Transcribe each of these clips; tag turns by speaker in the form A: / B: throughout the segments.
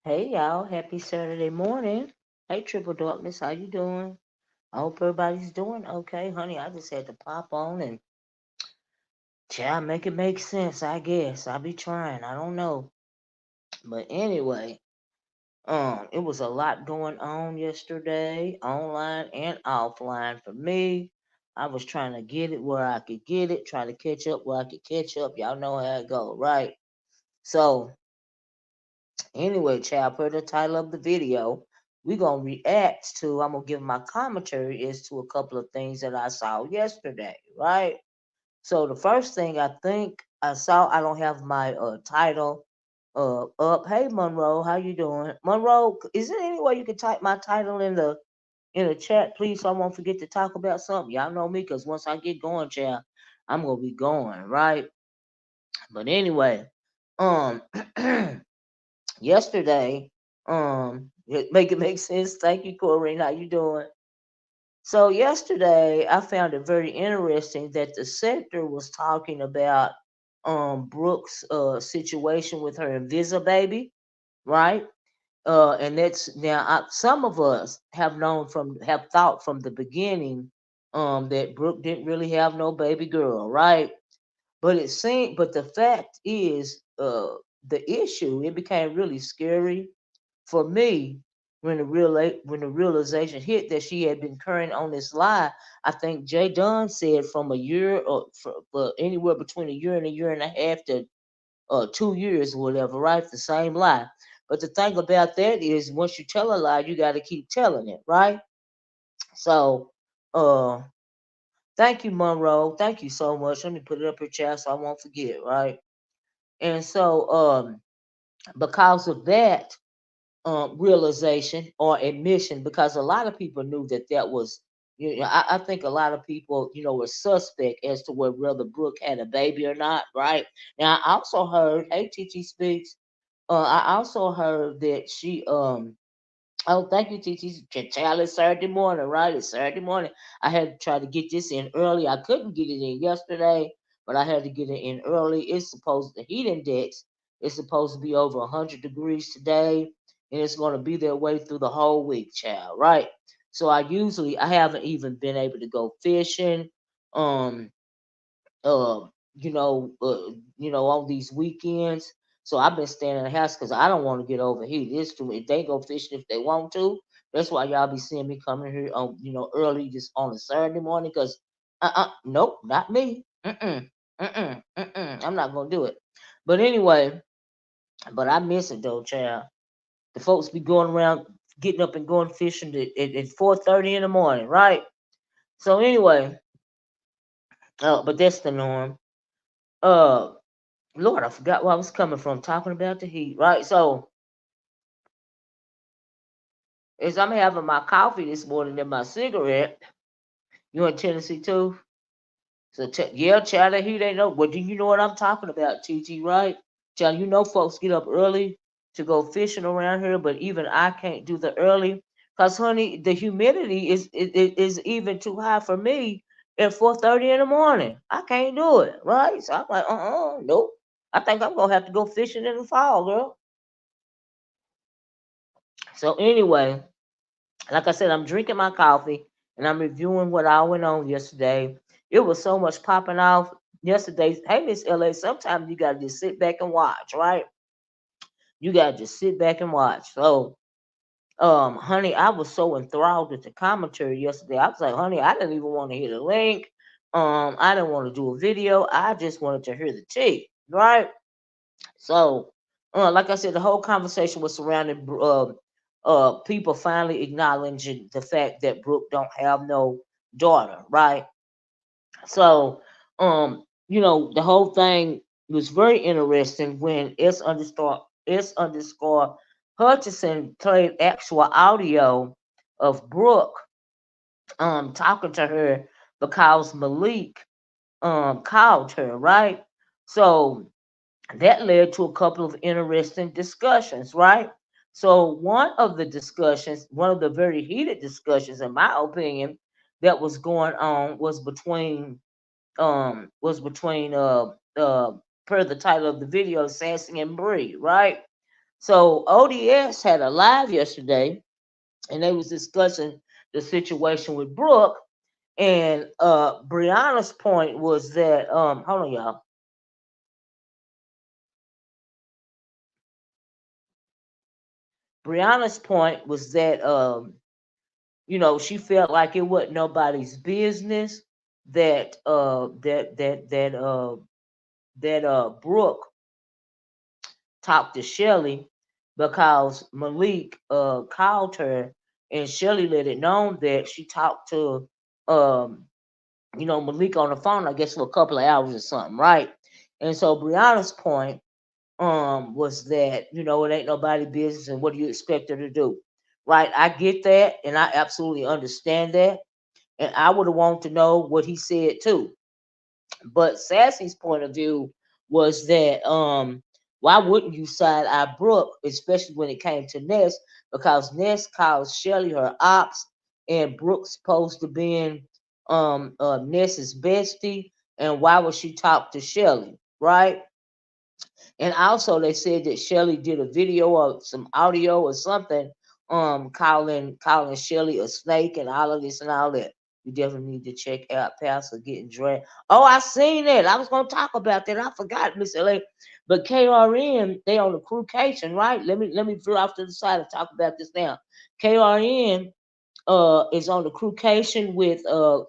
A: Hey y'all, happy Saturday morning. Hey Triple Darkness, how you doing? I hope everybody's doing okay, honey. I just had to pop on and try make it make sense, I guess. I'll be trying. I don't know. But anyway, it was a lot going on yesterday, online and offline for me. I was trying to get it where I could get it, trying to catch up where I could catch up. Y'all know how it go, right? So anyway, child, per the title of the video, we're gonna react to. I'm gonna give my commentary as to a couple of things that I saw yesterday, right? So the first thing I think I saw, I don't have my title up. Hey Monroe, how you doing? Monroe, is there any way you can type my title in the chat, please, so I won't forget to talk about something? Y'all know me, cause once I get going, child, I'm gonna be going, right? But anyway, um yesterday, make it make sense. Thank you, Corrine. How you doing? So yesterday, I found it very interesting that the sector was talking about Brooke's situation with her Invisa baby, right? And that's now some of us have thought from the beginning that Brooke didn't really have no baby girl, right? But the fact is, the issue, it became really scary for me when the realization hit that she had been carrying on this lie. I think Jay Dunn said from a year or anywhere between a year and a half to 2 years or whatever, right? The same lie. But the thing about that is, once you tell a lie, you got to keep telling it, right? So, uh, thank you, Monroe. Thank you so much. Let me put it up here, chat, so I won't forget, right? And so, because of that, realization or admission, because a lot of people knew that that was, I think a lot of people, were suspect as to whether Brooke had a baby or not, right? Now, I also heard, hey, TT Speaks, I also heard that oh, thank you, TT. Child, it's Saturday morning, right? It's Saturday morning. I had to try to get this in early. I couldn't get it in yesterday, but I had to get it in early. The heat index is supposed to be over 100 degrees today, and it's going to be that way through the whole week, child, right? So I haven't even been able to go fishing. Um, uh, on these weekends. So I've been staying in the house because I don't want to get overheated. It's too. If they go fishing if they want to, that's why y'all be seeing me coming here on early just on a Saturday morning. Because nope, not me. I'm not gonna do it. But anyway, but I miss it though, child. The folks be going around getting up and going fishing at 4:30 in the morning, right? So anyway, but that's the norm. Uh, Lord, I forgot where I was coming from, talking about the heat, right? So, as I'm having my coffee this morning and my cigarette, you in Tennessee too? So, yeah, child, the heat ain't no. Well, do you know what I'm talking about, TT, right? Child, folks get up early to go fishing around here, but even I can't do the early because, honey, the humidity is even too high for me at 4:30 in the morning. I can't do it, right? So I'm like, nope. I think I'm gonna have to go fishing in the fall, girl. So anyway, Like I said, I'm drinking my coffee and I'm reviewing what all went on yesterday. It was so much popping off yesterday. Hey, Miss LA, sometimes you gotta just sit back and watch, right? You gotta just sit back and watch. So, honey, I was so enthralled with the commentary yesterday. I was like, honey, I didn't even want to hear the link. I didn't want to do a video. I just wanted to hear the tea, right? So, like I said, the whole conversation was surrounding people finally acknowledging the fact that Brooke don't have no daughter, right? So, the whole thing was very interesting when S underscore Hutchinson played actual audio of Brooke talking to her because Malik called her, right? So that led to a couple of interesting discussions, right? So one of the very heated discussions, in my opinion, that was going on was between per the title of the video, Sassy and Bri, right? So ODS had a live yesterday and they was discussing the situation with Brooke, and Brianna's point was that hold on y'all. Brianna's point was that she felt like it wasn't nobody's business that Brooke talked to Shelly because Malik called her and Shelly let it known that she talked to um Malik on the phone, I guess, for a couple of hours or something, right? And so Brianna's point was that, it ain't nobody business and what do you expect her to do? Right. I get that and I absolutely understand that. And I would have wanted to know what he said too. But Sassy's point of view was that why wouldn't you side eye Brooke, especially when it came to Ness, because Ness calls Shelly her ops and Brooke's supposed to be Ness's bestie, and why would she talk to Shelly, right? And also they said that Shelly did a video or some audio or something, calling Shelly a snake and all of this and all that. You definitely need to check out Pastor Getting Dragged. Oh, I seen that. I was gonna talk about that. I forgot, Miss LA. But KRN, they on the crewcation, right? Let me throw off to the side and talk about this now. KRN is on the crewcation with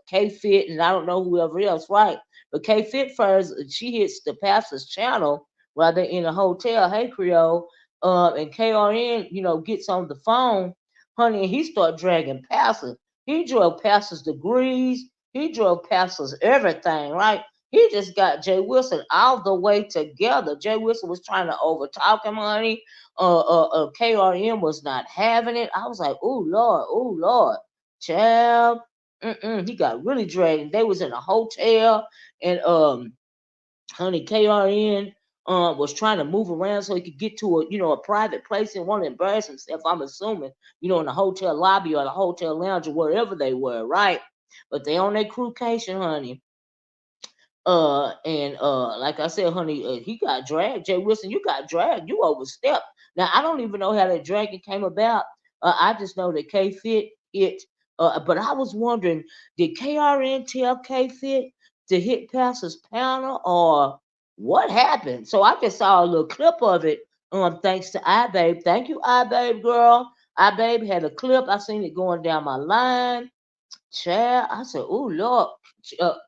A: K Fit and I don't know whoever else, right? But K Fit first, she hits the pastor's channel while they're in a hotel. Hey Creole, and KRN, gets on the phone, honey, and he start dragging pastor. He drove pastor's degrees. He drove pastor's everything, right? He just got Jay Wilson all the way together. Jay Wilson was trying to overtalk him, honey. KRM was not having it. I was like, oh Lord, child. He got really dragged. They was in a hotel, and honey, KRN was trying to move around so he could get to a private place and want to embarrass himself. I'm assuming, in the hotel lobby or the hotel lounge or wherever they were, right? But they on their crewcation, honey. And like I said, honey, he got dragged. Jay Wilson, you got dragged. You overstepped. Now I don't even know how that dragging came about. I just know that K Fit hit. But I was wondering, did KRN tell K Fit to hit Pastor's panel or what happened? So I just saw a little clip of it. Thanks to iBabe. Thank you, iBabe girl. iBabe had a clip. I seen it going down my line. Child, I said, "Oh Lord,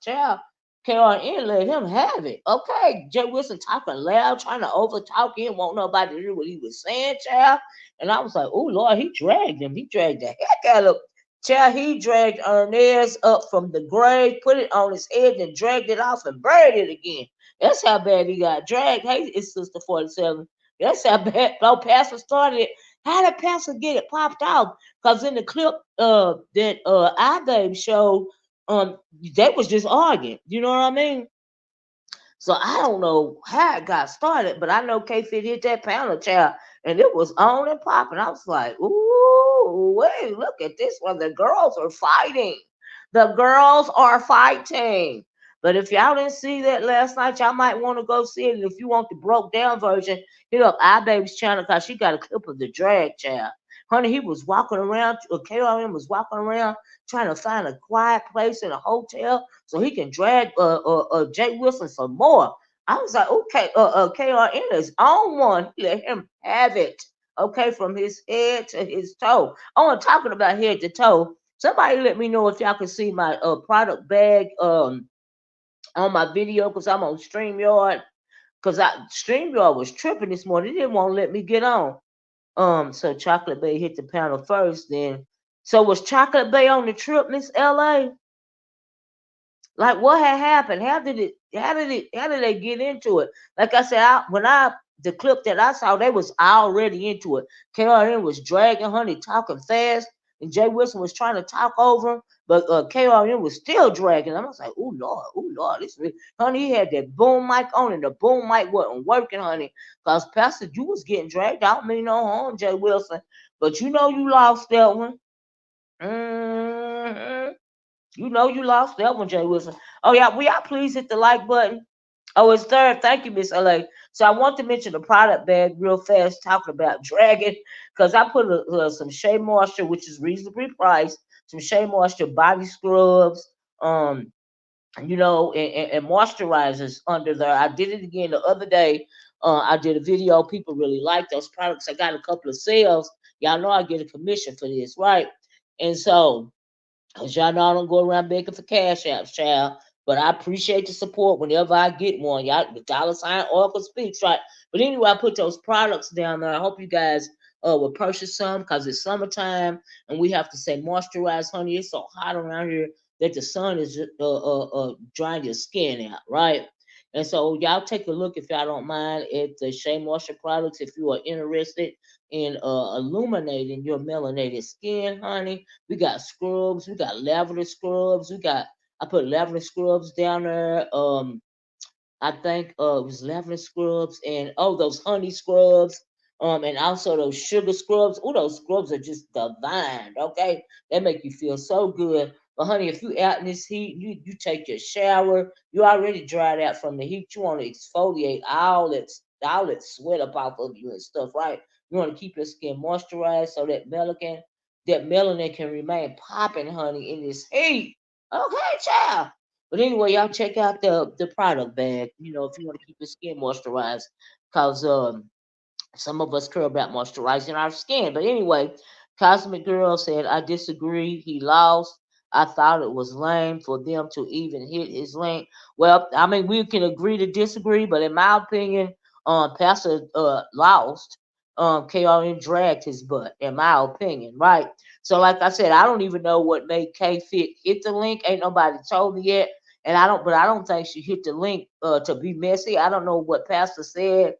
A: child, KRN let him have it." Okay, Jay Wilson talking loud, trying to overtalk him, want nobody to hear what he was saying, child. And I was like, "Oh Lord, he dragged him. He dragged the heck out of him." Child, he dragged Ernest up from the grave, put it on his head, and dragged it off and buried it again. That's how bad he got dragged. Hey, it's Sister 47. That's how bad. No, Pastor started it. How did Pastor get it popped off? Because in the clip that iBabe showed, they was just arguing. You know what I mean? So I don't know how it got started, but I know K Fit hit that panel child and it was on and popping. I was like, ooh, wait, look at this one. The girls are fighting. The girls are fighting. But if y'all didn't see that last night, y'all might want to go see it. And if you want the broke down version, hit up iBaby's channel because she got a clip of the drag child. Honey, he was walking around, KRM was walking around trying to find a quiet place in a hotel so he can drag Jay Wilson some more. I was like, okay, KRM is on one. Let him have it. Okay, from his head to his toe. Oh, I'm talking about head to toe. Somebody let me know if y'all can see my product bag on my video because I'm on StreamYard. Because StreamYard was tripping this morning. It didn't want to let me get on. So Chocolate Bay hit the panel first. Then, so was Chocolate Bay on the trip, Miss LA? Like what had happened? How did it? How did it? How did they get into it? Like I said, the clip that I saw, they was already into it. KRN was dragging Honey, talking fast, and Jay Wilson was trying to talk over him, but KRN was still dragging him. I was like, oh Lord, this really, Honey, he had that boom mic on, and the boom mic wasn't working, Honey, cause Pastor, you was getting dragged. I don't mean no harm, Jay Wilson, but you know you lost that one. hmm You know you lost that one, Jay Wilson. Oh yeah, will y'all please hit the like button? Oh, it's third. Thank you, Miss LA. So I want to mention the product bag real fast, talking about Dragon, because I put some Shea Moisture, which is reasonably priced, some Shea Moisture body scrubs, and moisturizers under there. I did it again the other day. I did a video. People really like those products. I got a couple of sales. Y'all know I get a commission for this, right? And so cause y'all know I don't go around begging for cash apps, child. But I appreciate the support whenever I get one. Y'all, the dollar sign Oracle speaks, right? But anyway, I put those products down there. I hope you guys will purchase some because it's summertime and we have to say moisturize, honey. It's so hot around here that the sun is drying your skin out, right? And so y'all take a look if y'all don't mind at the Shea Moisture products if you are interested in illuminating your melanated skin, honey. We got scrubs. We got lavender scrubs. I put lavender scrubs down there. I think it was lavender scrubs and those honey scrubs. And also those sugar scrubs. Oh, those scrubs are just divine. Okay, they make you feel so good. But honey, if you out in this heat, you take your shower. You already dried out from the heat. You want to exfoliate all that sweat up off of you and stuff, right? You want to keep your skin moisturized so that melanin can remain popping, honey, in this heat. Okay, child. But anyway, y'all check out the product bag. If you want to keep your skin moisturized, cause some of us care about moisturizing our skin. But anyway, Cosmic Girl said, I disagree. He lost. I thought it was lame for them to even hit his link. Well, I mean, we can agree to disagree, but in my opinion, Pastor lost. KRN dragged his butt, in my opinion, right? So, like I said, I don't even know what made K Fit hit the link. Ain't nobody told me yet, and I don't think she hit the link to be messy. I don't know what Pastor said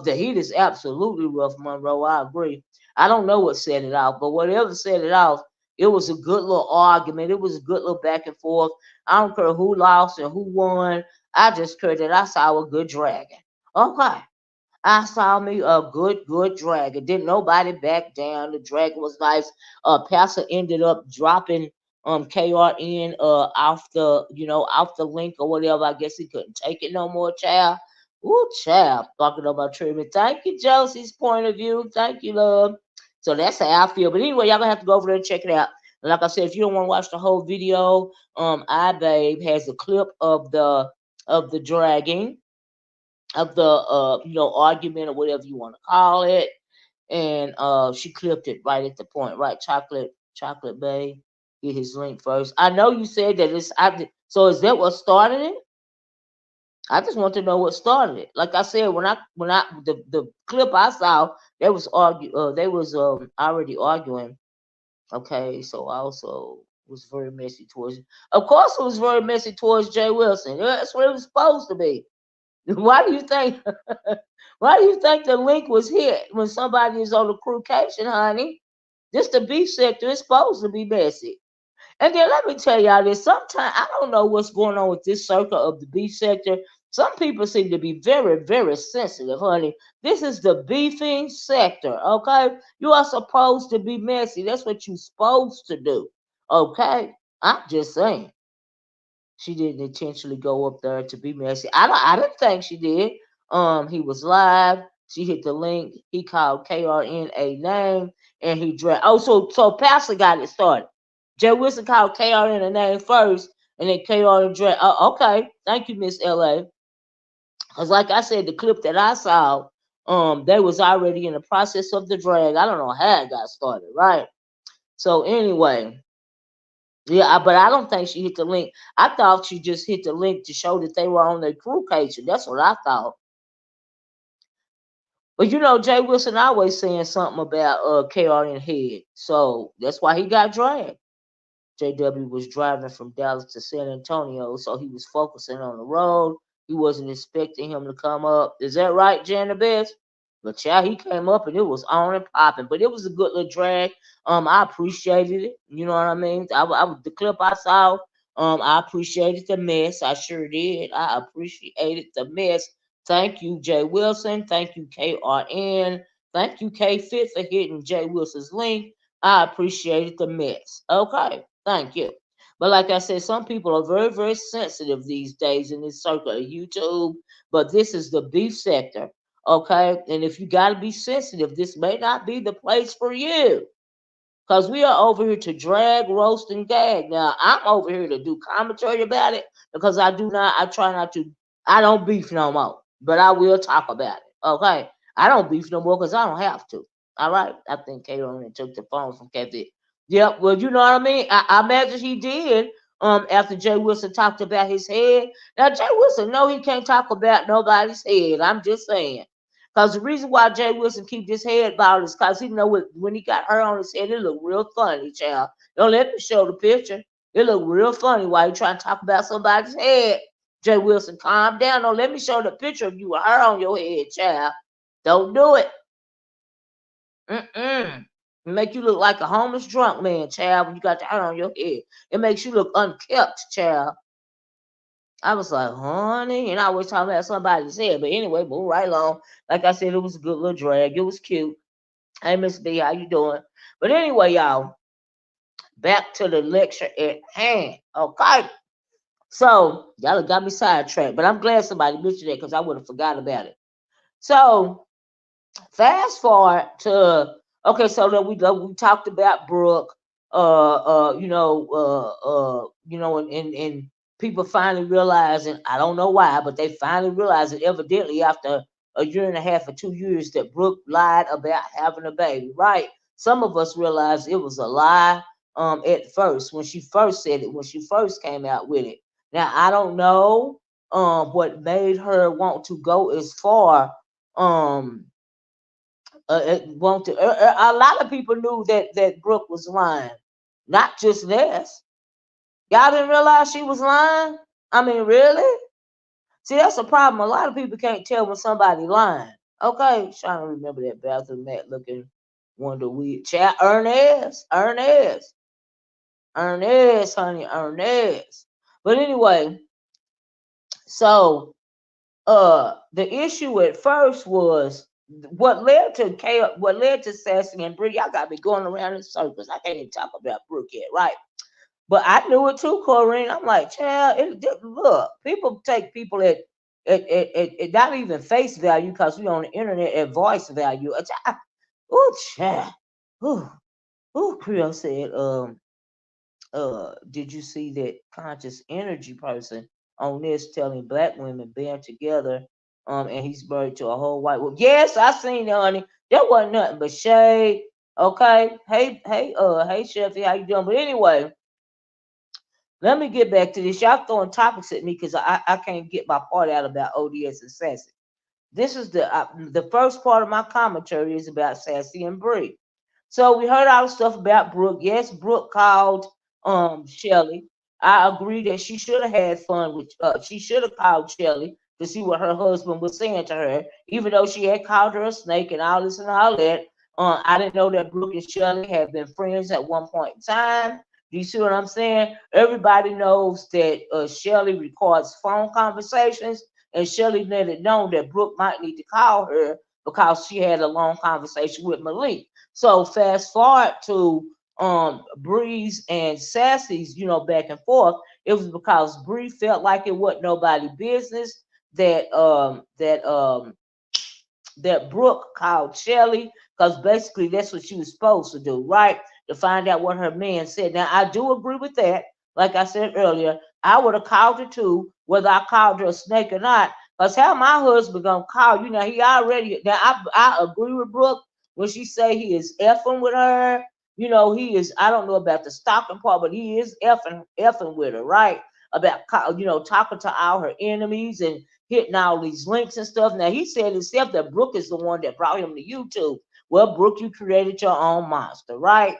A: the heat is absolutely rough, Monroe. I agree. I don't know what set it off, but whatever set it off, it was a good little argument. It was a good little back and forth. I don't care who lost and who won. I just care that I saw a good dragon. Okay. I saw me a good dragon. Didn't nobody back down. The dragon was nice. Pastor ended up dropping KRN off the link or whatever. I guess he couldn't take it no more, child. Ooh, child. Talking about treatment. Thank you, Josie's point of view. Thank you, love. So that's how I feel. But anyway, y'all gonna have to go over there and check it out. And like I said, if you don't want to watch the whole video, iBabe has a clip of the dragging of the argument or whatever you want to call it, and she clipped it right at the point, right? Chocolate Bay get his link first. I know you said that so is that what started it? I just want to know what started it. Like I said, when I the clip I saw, they was already arguing. Okay, so I also was very messy towards. Of course, it was very messy towards Jay Wilson. That's what it was supposed to be. Why do you think? Why do you think the link was hit when somebody is on the crucation, honey? This the beef sector is supposed to be messy. And then let me tell y'all this. Sometimes I don't know what's going on with this circle of the beef sector. Some people seem to be very, very sensitive, honey. This is the beefing sector, okay? You are supposed to be messy. That's what you're supposed to do, okay? I'm just saying. She didn't intentionally go up there to be messy. I didn't think she did. He was live. She hit the link. He called KRN a name, and he dragged. Oh, so Pastor got it started. Jay Wilson called KRN a name first, and then KRN dragged. Oh, okay. Thank you, Miss LA. Because like I said, the clip that I saw, they was already in the process of the drag. I don't know how it got started, right? So anyway, yeah, but I don't think she hit the link. I thought she just hit the link to show that they were on their crew case. That's what I thought. But you know, Jay Wilson always saying something about KRN Head. So that's why he got dragged. JW was driving from Dallas to San Antonio, so he was focusing on the road. He wasn't expecting him to come up. Is that right, Jan Best? But yeah, he came up and it was on and popping. But it was a good little drag. I appreciated it. You know what I mean? The clip I saw. I appreciated the mess. I sure did. I appreciated the mess. Thank you, Jay Wilson. Thank you, KRN. Thank you, K Fit, for hitting Jay Wilson's link. I appreciated the mess. Okay, thank you. But like I said, some people are very, very sensitive these days in this circle of YouTube. But this is the beef sector. Okay. And if you got to be sensitive, this may not be the place for you. Because we are over here to drag, roast, and gag. Now, I'm over here to do commentary about it because I try not to, I don't beef no more. But I will talk about it. Okay. I don't beef no more because I don't have to. All right. I think Kato only took the phone from Kathy. Yep. Well, you know what I mean? I imagine he did. After Jay Wilson talked about his head. Now, Jay Wilson, no, he can't talk about nobody's head. I'm just saying. Because the reason why Jay Wilson keep his head bowed is because he know when he got her on his head, it looked real funny, child. Don't let me show the picture. It looked real funny while you trying to talk about somebody's head. Jay Wilson, calm down. Don't let me show the picture of you with her on your head, child. Don't do it. Mm-mm. It make you look like a homeless drunk man, child, when you got the hair on your head. It makes you look unkept, child. I was like, honey, and I was talking about somebody's head. But anyway, move right along. Like I said, it was a good little drag. It was cute. Hey, Miss B, how you doing? But anyway, y'all, back to the lecture at hand. Okay. So y'all got me sidetracked, but I'm glad somebody mentioned that because I would have forgot about it. So fast forward to okay, so then we talked about Brooke, and people finally realizing I don't know why, but they finally realized it evidently after a year and a half or 2 years that Brooke lied about having a baby. Right? Some of us realized it was a lie at first when she first said it when she first came out with it. Now I don't know what made her want to go as far um a lot of people knew that Brooke was lying, not just Ness. Y'all didn't realize she was lying. I mean, really? See, that's a problem. A lot of people can't tell when somebody lying. Okay, trying to remember that bathroom mat looking Wonder Weed chat. Ernest, honey, Ernest. But anyway, so the issue at first was what led to Sassy and Bri. Y'all got me going around in circles. I can't even talk about Brooke yet, right? But I knew it too, Corrine. I'm like, child, look, people take people at not even face value because we on the internet at voice value. Oh, child. Creole said, did you see that conscious energy person on this telling black women band together? And he's married to a whole white woman. Yes, I seen it, honey. That wasn't nothing but shade. Okay. Hey, Chefy, how you doing? But anyway, let me get back to this. Y'all throwing topics at me because I can't get my part out about ODS and Sassy. This is the first part of my commentary is about Sassy and Bri. So we heard all the stuff about Brooke. Yes, Brooke called Shelly. I agree that she should have had fun with she should have called Shelly to see what her husband was saying to her, even though she had called her a snake and all this and all that. I didn't know that Brooke and Shelly had been friends at one point in time. Do you see what I'm saying? Everybody knows that Shelly records phone conversations, and Shelly let it known that Brooke might need to call her because she had a long conversation with Malik. So fast forward to Breeze and Sassy's, back and forth. It was because Bree felt like it wasn't nobody business that that Brooke called Shelly, because basically that's what she was supposed to do, right? To find out what her man said. Now, I do agree with that. Like I said earlier, I would have called her too, whether I called her a snake or not. Because how my husband gonna call you? Now, he already, now I agree with Brooke when she say he is effing with her. You know, he is, I don't know about the stalking part, but he is effing with her, right? About, talking to all her enemies and hitting all these links and stuff. Now he said himself that Brooke is the one that brought him to YouTube. Well, Brooke, you created your own monster, right?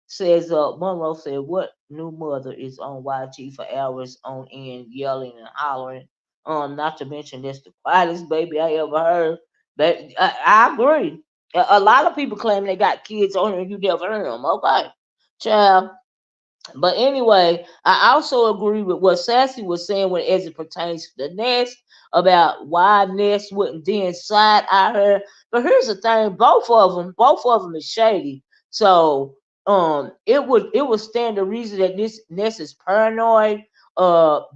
A: Says Monroe said, what new mother is on YT for hours on end yelling and hollering? Not to mention that's the quietest baby I ever heard. But I agree. A lot of people claim they got kids on here and you never heard them. Okay, child. But anyway, I also agree with what Sassy was saying when as it pertains to the Ness about why Ness wouldn't then side eye her. But here's the thing: both of them is shady. So it would stand to reason that this Ness is paranoid.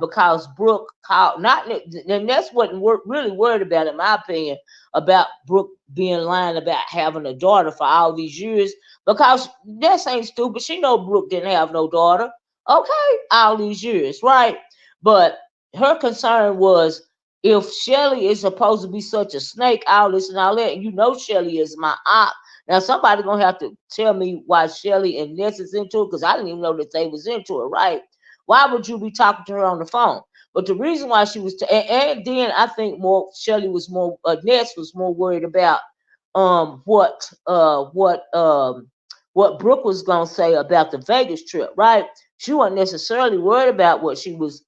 A: Because Brooke called not and Ness wasn't really worried about, in my opinion, about Brooke being lying about having a daughter for all these years because Ness ain't stupid. She know Brooke didn't have no daughter. Okay, all these years, right? But her concern was if Shelly is supposed to be such a snake, all this and all that, and you know Shelly is my op. Now somebody gonna have to tell me why Shelly and Ness is into it because I didn't even know that they was into it, right? Why would you be talking to her on the phone? But the reason why she was, and then I think more Shelly was more, Ness was more worried about um what uh what um what Brooke was gonna say about the Vegas trip, right? She wasn't necessarily worried about what she was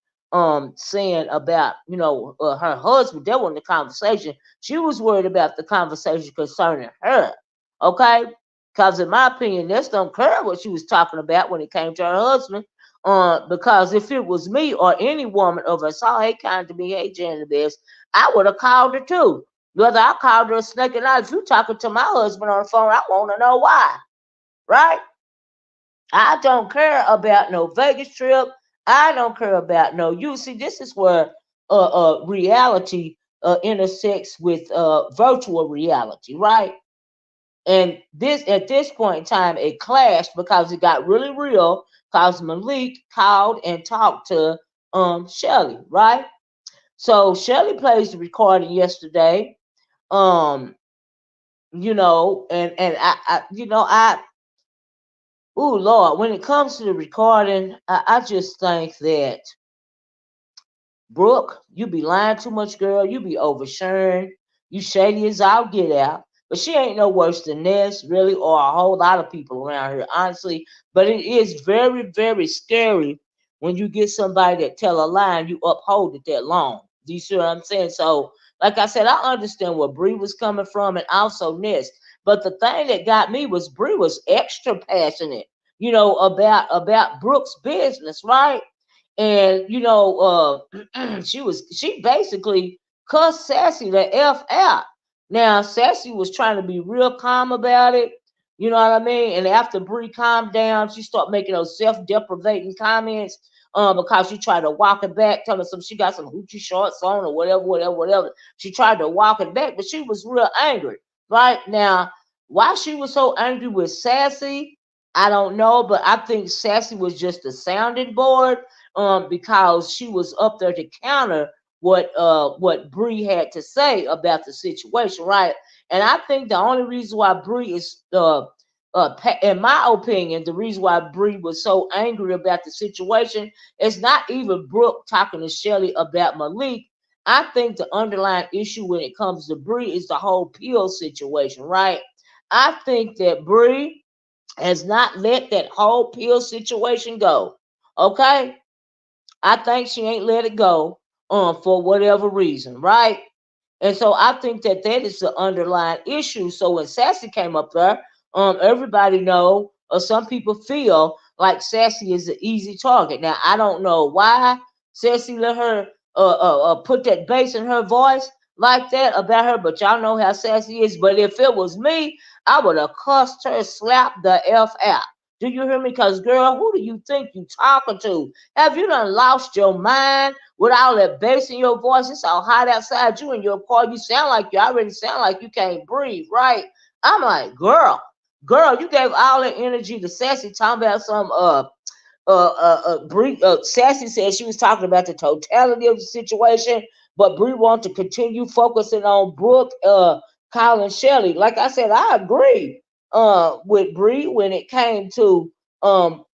A: saying about her husband. That wasn't the conversation. She was worried about the conversation concerning her. Okay, because in my opinion, Ness don't care what she was talking about when it came to her husband. Because if it was me or any woman of us all, hey, kind to me, hey, Janet Best, I would have called her too. Whether I called her a snake or not, if you talking to my husband on the phone, I want to know why, right? I don't care about no Vegas trip. I don't care about no. You see, this is where reality intersects with virtual reality, right? And this at this point in time, it clashed because it got really real. Because Malik called and talked to Shelly, right? So Shelly plays the recording yesterday. Um, and I oh Lord, when it comes to the recording, I just think that Brooke, you be lying too much, girl. You be oversharing. You shady as I'll get out. But she ain't no worse than this, really, or a whole lot of people around here, honestly. But it is very, very scary when you get somebody that tell a lie and you uphold it that long. Do you see what I'm saying? So, like I said, I understand where Bree was coming from and also Ness. But the thing that got me was Bree was extra passionate, about Brooke's business, right? And she basically cussed Sassy the f out. Now Sassy was trying to be real calm about it, you know what I mean. And after Bree calmed down, she started making those self-deprecating comments, because she tried to walk it back, telling some she got some hoochie shorts on or whatever, whatever, whatever. She tried to walk it back, but she was real angry. Right now, why she was so angry with Sassy, I don't know, but I think Sassy was just a sounding board, because she was up there to counter what Bree had to say about the situation, right? And I think the only reason why Bree is in my opinion, the reason why Bree was so angry about the situation is not even Brooke talking to Shelly about Malik. I think the underlying issue when it comes to Bree is the whole pill situation, right? I think that Bree has not let that whole pill situation go. Okay, I think she ain't let it go for whatever reason, right? And so I think that that is the underlying issue. So when Sassy came up there, everybody know, or some people feel like Sassy is an easy target. Now I don't know why Sassy let her put that bass in her voice like that about her, but y'all know how Sassy is. But if it was me, I would have cussed her, slapped the f out. Do you hear me? Because, girl, who do you think you talking to? Have you done lost your mind with all that bass in your voice? It's all hot outside. You in your car. You already sound like you can't breathe, right? I'm like, girl, you gave all that energy to Sassy talking about some Sassy said she was talking about the totality of the situation, but Bree wanted to continue focusing on Brooke, Kyle, and Shelly. Like I said, I agree with Bree when it came to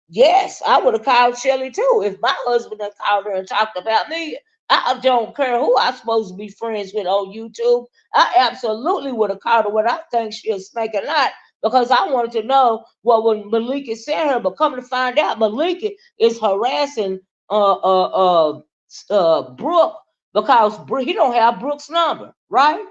A: yes, I would have called Shelly too if my husband had called her and talked about me. I don't care who I'm supposed to be friends with on YouTube. I absolutely would have called her what I think she is snake or not, because I wanted to know what when Malika sent her. But come to find out, Malika is harassing Brooke because he don't have Brooke's number, right?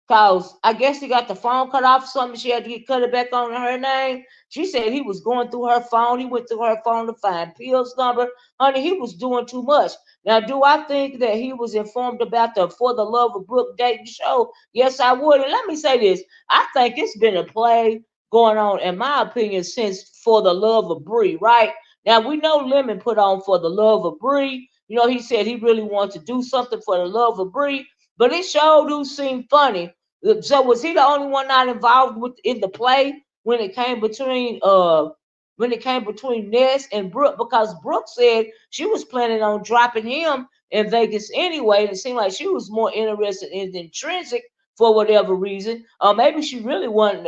A: Cause I guess he got the phone cut off or something. She had to get cut it back on her name. She said he was going through her phone. He went through her phone to find Pill's number. Honey, he was doing too much. Now, do I think that he was informed about the For the Love of Brooke dating show? Yes, I would. And let me say this. I think it's been a play going on, in my opinion, since For the Love of Bri, right? Now, we know Lemon put on For the Love of Bri. You know, he said he really wanted to do something for the love of Bri, but it sure do seem funny. So was he the only one not involved with in the play when it came between Ness and Brooke? Because Brooke said she was planning on dropping him in Vegas anyway, and it seemed like she was more interested in the intrinsic for whatever reason. Or maybe she really wasn't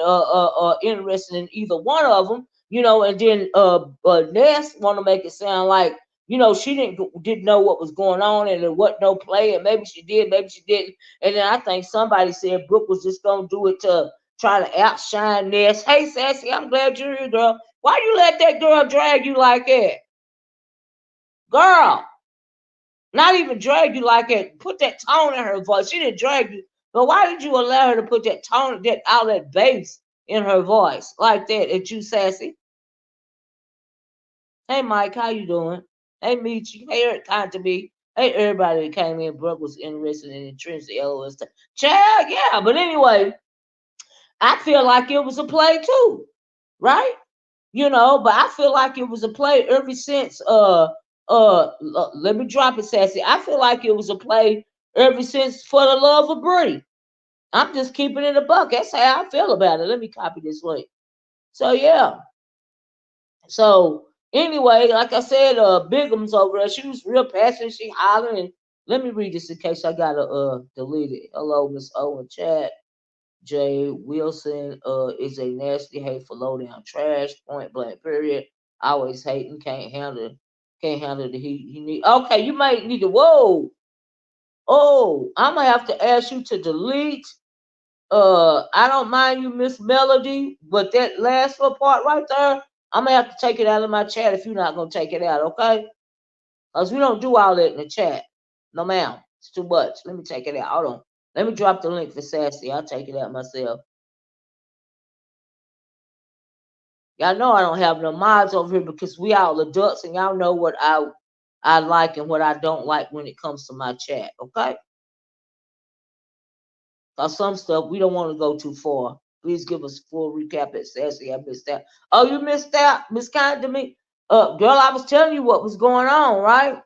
A: interested in either one of them, you know. And then Ness want to make it sound like, you know, she didn't know what was going on and there wasn't no play, and maybe she did, maybe she didn't. And then I think somebody said Brooke was just gonna do it to try to outshine Ness. Hey, Sassy, I'm glad you're here, girl. Why you let that girl drag you like that, girl? Not even drag you like that. Put that tone in her voice. She didn't drag you, but why did you allow her to put that tone, that all that bass in her voice like that at you, Sassy? Hey, Mike, how you doing? Hey, Michi. Hey, Eric, kind to me. Hey, everybody that came in. Brooke was interested in intrinsic LOS. Child, yeah. But anyway, I feel like it was a play too, right? You know, but I feel like it was a play ever since let me drop it, Sassy. I feel like it was a play ever since For the Love of Bri. I'm just keeping it a buck. That's how I feel about it. Let me copy this link. So yeah. So anyway, like I said, Bigum's over there. She was real passionate. She hollering. Let me read this in case I gotta delete it. Hello, Miss Owen chat. Jay Wilson is a nasty, hateful, low down trash. Point blank. Period. Always hating. Can't handle the heat. You need. Okay, you might need to. Whoa. Oh, I'm gonna have to ask you to delete. I don't mind you, Miss Melody, but that last little part right there, I'm gonna have to take it out of my chat if you're not gonna take it out, okay? Cause we don't do all that in the chat. No, ma'am. It's too much. Let me take it out. Hold on. Let me drop the link for Sassy. I'll take it out myself. Y'all know I don't have no mods over here because we all adults and y'all know what I like and what I don't like when it comes to my chat, okay? Cause some stuff we don't want to go too far. Please give us a full recap at Sassy. I missed that. Oh, you missed that? Miss Kind to me? Girl, I was telling you what was going on, right?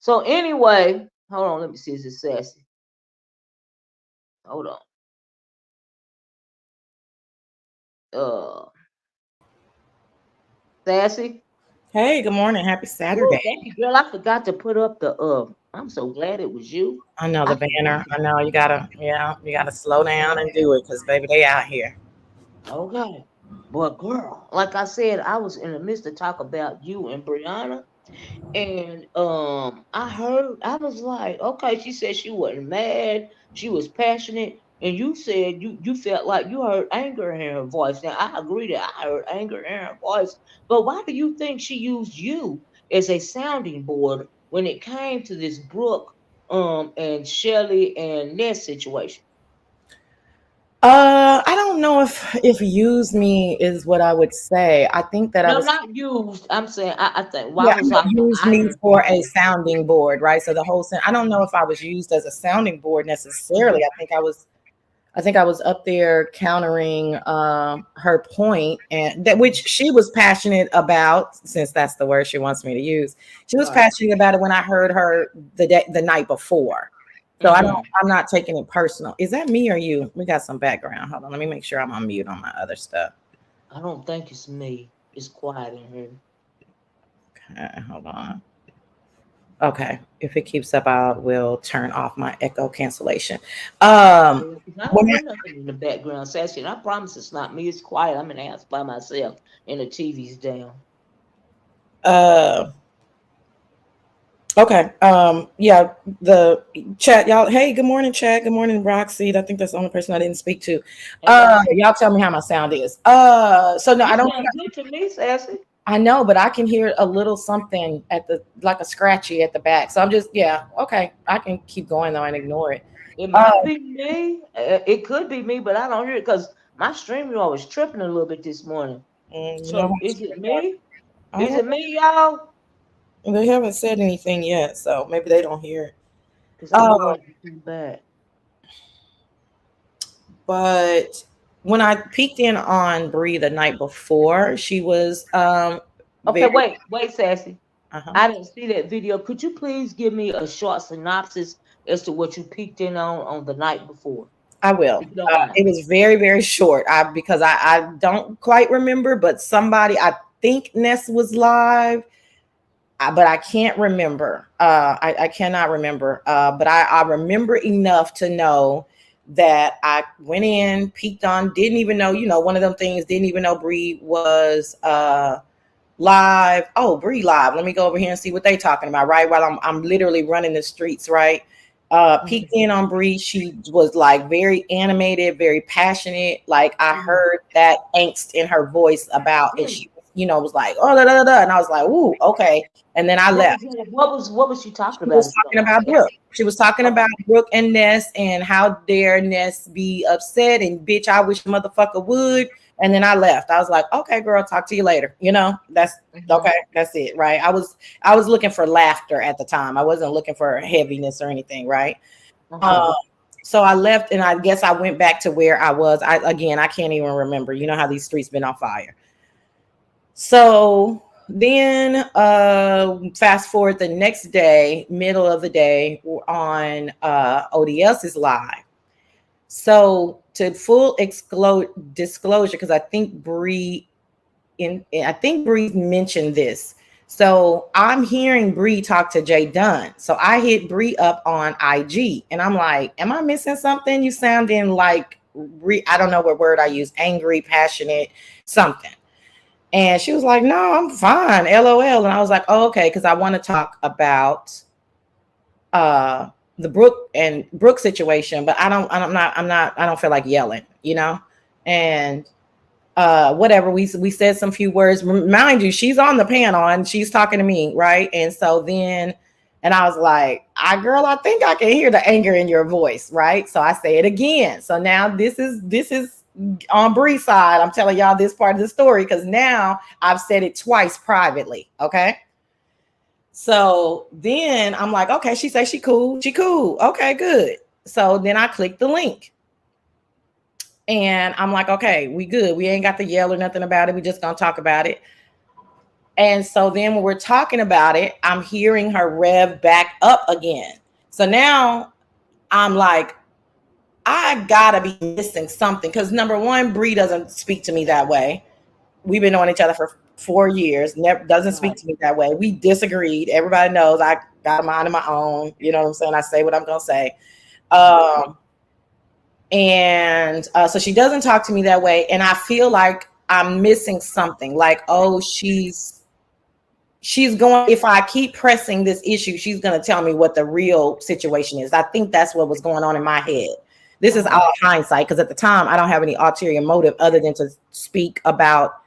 A: So anyway, hold on, let me see. Is it Sassy? Hold on. Uh Sassy?
B: Hey, good morning. Happy
A: Ooh,
B: Saturday.
A: thank you, girl. I forgot to put up the I'm so glad it was you.
B: I know
A: I
B: the
A: forgot
B: banner.
A: to
B: I know you gotta slow down and do it because baby, they out here.
A: okay. But girl, like I said, I was in the midst of talk about you and Brianna. And I was like, okay, she said she wasn't mad, she was passionate, and you said you felt like you heard anger in her voice. Now I agree that I heard anger in her voice, but why do you think she used you as a sounding board when it came to this Brooke and Shelly and Ness situation?
B: I don't know if use me is what I would say. I think that I
A: No,
B: was
A: not used. I'm saying I think why
B: yeah, I
A: was
B: know
A: I
B: used
A: I
B: me
A: heard
B: for a
A: you.
B: sounding board, right? So the whole I don't know if I was used as a sounding board necessarily. I think I was I think I was up there countering her point, and that which she was passionate about, since that's the word she wants me to use. She was
A: Right.
B: passionate about it when I heard her the night before. So
A: Mm-hmm.
B: I'm not taking it personal. Is that me or you? We got some background. Hold on, let me make sure I'm on mute on my other stuff.
A: I don't think it's me. It's quiet in here.
B: Okay, hold on. Okay, if it keeps up, I will turn off my echo cancellation. Um,
A: Yeah, 'cause I don't
B: when
A: hear nothing in the background, Sassy. And I promise it's not me. It's quiet. I'm in the house by myself, and the TV's down.
B: uh, okay, yeah, the chat, y'all. Hey, good morning, chat. Good morning, Roxy. I think that's the only person I didn't speak to.
A: Hey, Roxy.
B: Y'all tell me how my sound is. So no,
A: You
B: I don't.
A: sound good to me, Sassy.
B: I know, but I can hear a little something at the like a scratchy at the back. So I'm just yeah, okay. I can keep going though and ignore it.
A: It
B: Uh,
A: might be me. It could be me, but I don't hear it because my stream was tripping a little bit this morning.
B: you know,
A: So is it me?
B: I
A: Is
B: don't.
A: it me, y'all?
B: They haven't said anything yet, so maybe they don't hear it.
A: Because I'm
B: Uh,
A: going to come back.
B: but when I peeked in on Bree the night before, she was
A: Okay,
B: very
A: wait, Sassy.
B: uh-huh.
A: I didn't see that video. Could you please give me a short synopsis as to what you peeked in on the night before,
B: I will.
A: if you don't mind?
B: It was very, very short. Because I don't quite remember, but somebody I think Ness was live, but I can't remember. I cannot remember. But I remember enough to know that I went in, peeked on, didn't even know, one of them things, didn't even know Bree was live. Oh, Bree live. Let me go over here and see what they talking about, right? While I'm literally running the streets, right? Peeked
A: Mhm.
B: in on Bree. She was like very animated, very passionate. Like I
A: Mhm.
B: heard that angst in her voice about, and
A: Mm.
B: she, was like, oh, da, da, da, and I was like, ooh, okay. And then I left.
A: What was she talking
B: She
A: about?
B: was
A: If you
B: talking
A: don't mind
B: about
A: me asking.
B: Brooke. She was talking
A: Okay.
B: about Brooke and Ness and how dare Ness be upset and bitch, I wish a motherfucker would. And then I left. I was like, okay, girl, talk to you later. That's
A: Mhm.
B: okay. That's it, right? I was looking for laughter at the time. I wasn't looking for heaviness or anything, right?
A: Okay.
B: Um, so I left and I guess I went back to where I was. I can't even remember. You know how these streets been on fire. So then fast forward the next day, middle of the day, on ODS is live. So to full disclosure, because I think Bree mentioned this. So I'm hearing Bree talk to Jay Dunn. So I hit Bree up on IG and I'm like, am I missing something? You sounding like I don't know what word I use, angry, passionate, something. And she was like, no, I'm fine. LOL. And I was like, oh, okay, because I want to talk about uh the Brooke situation, but I don't feel like yelling, And whatever, we said some few words. Mind you, she's on the panel and she's talking to me, right? And so then and I was like, girl, I think I can hear the anger in your voice, right? So I say it again. So now this is on Bree's side. I'm telling y'all this part of the story because now I've said it twice privately. Okay. So then I'm like, okay, she says she cool. She cool. Okay, good. So then I click the link. And I'm like, okay, we good. We ain't got to yell or nothing about it. We just gonna talk about it. And so then when we're talking about it, I'm hearing her rev back up again. So now I'm like, I gotta be missing something. Cause number one, Bree doesn't speak to me that way. We've been knowing each other for 4 years. Never doesn't speak
A: Right.
B: to me that way. We disagreed. Everybody knows I got a mind of my own. You know what I'm saying? I say what I'm gonna say.
A: Right.
B: Um, and so she doesn't talk to me that way, and I feel like I'm missing something. Like, oh, she's going. If I keep pressing this issue, she's gonna tell me what the real situation is. I think that's what was going on in my head. This is
A: Uh-huh.
B: all hindsight because at the time I don't have any ulterior motive other than to speak about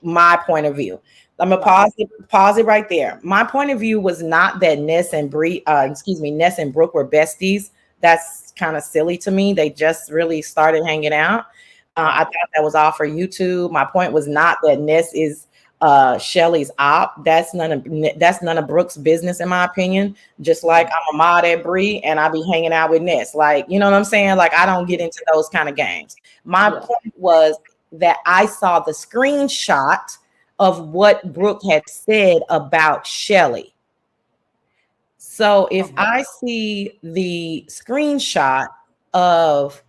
B: my point of view. I'm gonna
A: Right.
B: pause it right there. My point of view was not that Ness and Brooke were besties. That's kind of silly to me. They just really started hanging out. I
A: Right.
B: thought that was all for YouTube. My point was not that Ness is Shelly's op. That's none of Brooke's business, in my opinion. Just like I'm a mod at Bri and I be hanging out with Ness. Like, you know what I'm saying? Like, I don't get into those kind of games. My
A: Yeah.
B: point was that I saw the screenshot of what Brooke had said about Shelly. So if
A: Okay.
B: I see the screenshot of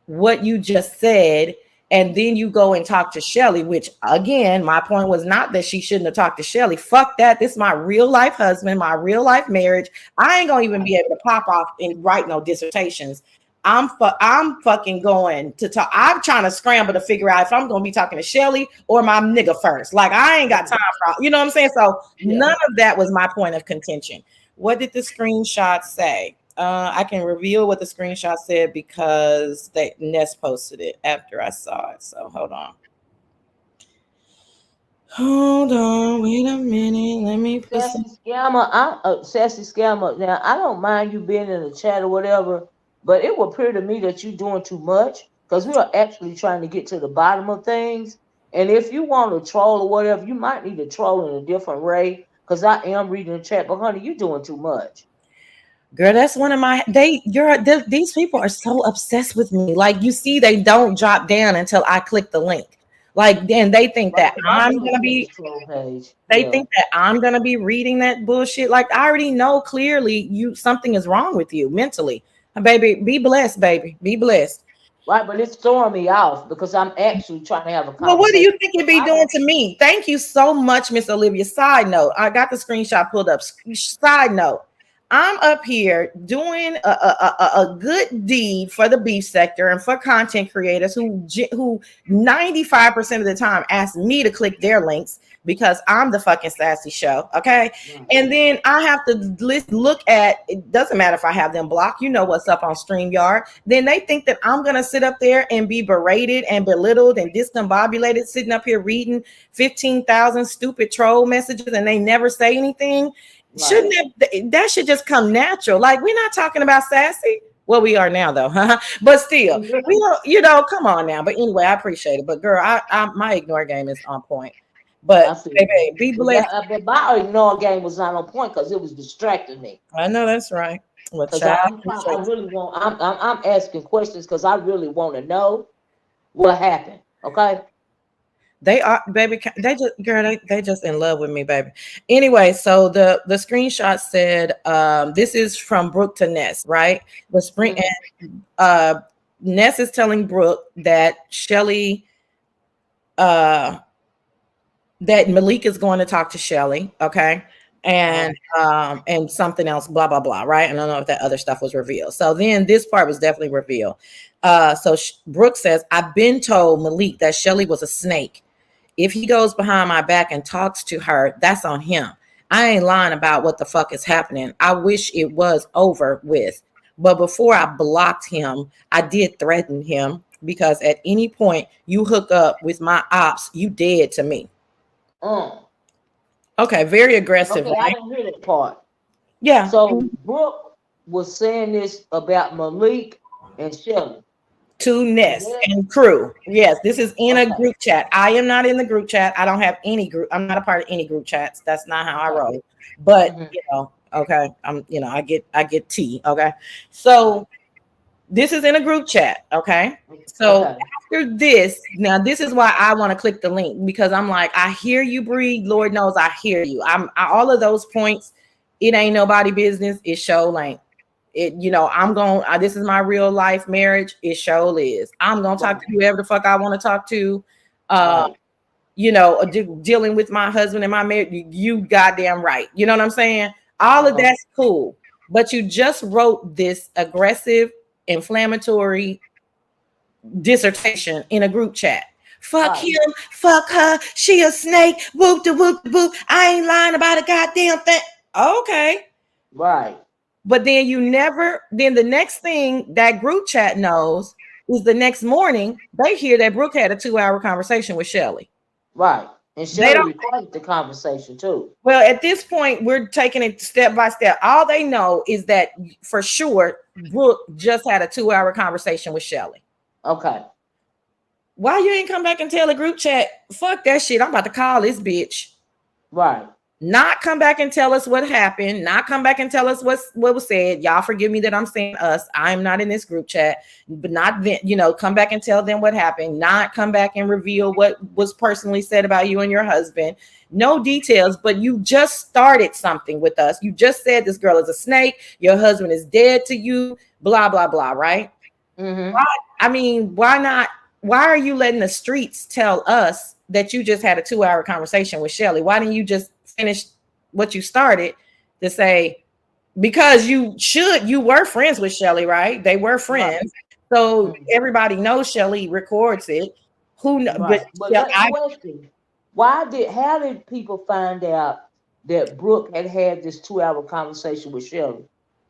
B: what you just said, and then you go and talk to Shelly, which again, my point was not that she shouldn't have talked to Shelly. Fuck that. This is my real life husband, my real life marriage. I ain't gonna even be able to pop off and write no dissertations. I'm fucking going to talk. I'm trying to scramble to figure out if I'm gonna be talking to Shelly or my nigga first. Like, I ain't got time for, you know what I'm saying? So
A: Yeah.
B: none of that was my point of contention. What did the screenshot say? I can reveal what the screenshot said because Ness posted it after I saw it. So hold on. Hold on. Wait a minute. Let me put some.
A: Sassy scammer. Now I don't mind you being in the chat or whatever, but it would appear to me that you're doing too much because we are actually trying to get to the bottom of things. And if you want to troll or whatever, you might need to troll in a different way because I am reading the chat. But honey, you're doing too much.
B: Girl, that's one of my these people are so obsessed with me. Like, you see, they don't drop down until I click the link. Like, then they think
A: Right?
B: that
A: Because I'm
B: I'm
A: looking
B: gonna
A: at
B: be
A: this troll page.
B: they
A: Yeah.
B: think that I'm gonna be reading that bullshit. Like, I already know clearly something is wrong with you mentally. Baby, be blessed, baby. Be blessed.
A: Right, but it's throwing me off because I'm actually trying to have a
B: Well, what do
A: conversation.
B: you think you'd be
A: I
B: doing
A: don't.
B: to me? Thank you so much, Miss Olivia. Side note, I got the screenshot pulled up. Side note, I'm up here doing a good deed for the beef sector and for content creators who 95% of the time ask me to click their links because I'm the fucking sassy show. Okay.
A: Right.
B: And then I have to look at, it doesn't matter if I have them blocked, you know what's up on StreamYard. Then they think that I'm gonna sit up there and be berated and belittled and discombobulated, sitting up here reading 15,000 stupid troll messages and they never say anything.
A: Right.
B: Shouldn't that should just come natural? Like, we're not talking about sassy. Well, we are now though, but still, we don't. You know, come on now. But anyway, I appreciate it. But girl, I my ignore game is on point.
A: I
B: But
A: feel you.
B: baby, be blessed.
A: But my ignore game was not on point because it was distracting me.
B: I know that's right. Well,
A: Because
B: child,
A: I'm trying, I really want. I'm asking questions because I really want to know what happened. Okay.
B: they are, baby. They just, girl, they just in love with me, baby. Anyway, so the screenshot said, this is from Brooke to Ness, right? The spring
A: Mhm.
B: and Ness is telling Brooke that Shelly, uh, that Malik is going to talk to Shelly, okay?
A: Uh-huh.
B: And something else, blah blah blah, right? And I don't know if that other stuff was revealed. So then this part was definitely revealed. So Brooke says, I've been told Malik that Shelly was a snake. If he goes behind my back and talks to her, that's on him. I ain't lying about what the fuck is happening. I wish it was over with. But before I blocked him, I did threaten him because at any point you hook up with my ops, you dead to me.
A: Mm.
B: Okay, very aggressive,
A: Okay, I
B: right?
A: didn't hear that part.
B: Yeah,
A: So Brooke was saying this about Malik and Shelly.
B: to
A: Is
B: Ness
A: that
B: and crew. Yes, this is in a
A: okay?
B: group chat. I am not in the group chat. I don't have any group. I'm not a part of any group chats. That's not how I
A: Okay.
B: roll. But
A: Hmm.
B: okay. I get tea. Okay.
A: Right.
B: So this is in a group chat. Okay. So
A: Okay.
B: after this, now this is why I want to click the link because I'm like, I hear you, Bree. Lord knows I hear you. All of those points. It ain't nobody business. It show like it. I'm going. This is my real life marriage. It show is. I'm gonna talk
A: Right.
B: to whoever the fuck I want to talk to. Uh,
A: Right.
B: dealing with my husband and my marriage. You goddamn right. You know what I'm saying? All of
A: Uh-huh.
B: that's cool. But you just wrote this aggressive, inflammatory dissertation in a group chat. Fuck
A: Right.
B: him, fuck her, she a snake, whoop de whoop de whoop. I ain't lying about a goddamn thing. Okay.
A: Right.
B: But then the next thing that group chat knows is the next morning they hear that Brooke had a 2-hour conversation with Shelly.
A: Right. And
B: They
A: Shelly
B: don't,
A: recorded the conversation too.
B: well, at this point, we're taking it step by step. All they know is that for sure Brooke just had a 2-hour conversation with Shelly.
A: Okay.
B: Why you ain't come back and tell the group chat? Fuck that shit. I'm about to call this bitch.
A: Right.
B: Not come back and tell us what happened. Not come back and tell us what was said. Y'all forgive me that I'm saying us. I'm not in this group chat, but not come back and tell them what happened. Not come back and reveal what was personally said about you and your husband. No details, but you just started something with us. You just said this girl is a snake. Your husband is dead to you. Blah blah blah. Right?
A: Mm-hmm.
B: Why? I mean, why not? Why are you letting the streets tell us that you just had a 2-hour conversation with Shelly? Why didn't you just finish what you started to say? Because you were friends with Shelly, right? They were
A: Right.
B: friends. So
A: Mm-hmm.
B: everybody knows Shelly records it. But
A: Right. But let question. How did people find out that Brooke had this 2 hour conversation with Shelley?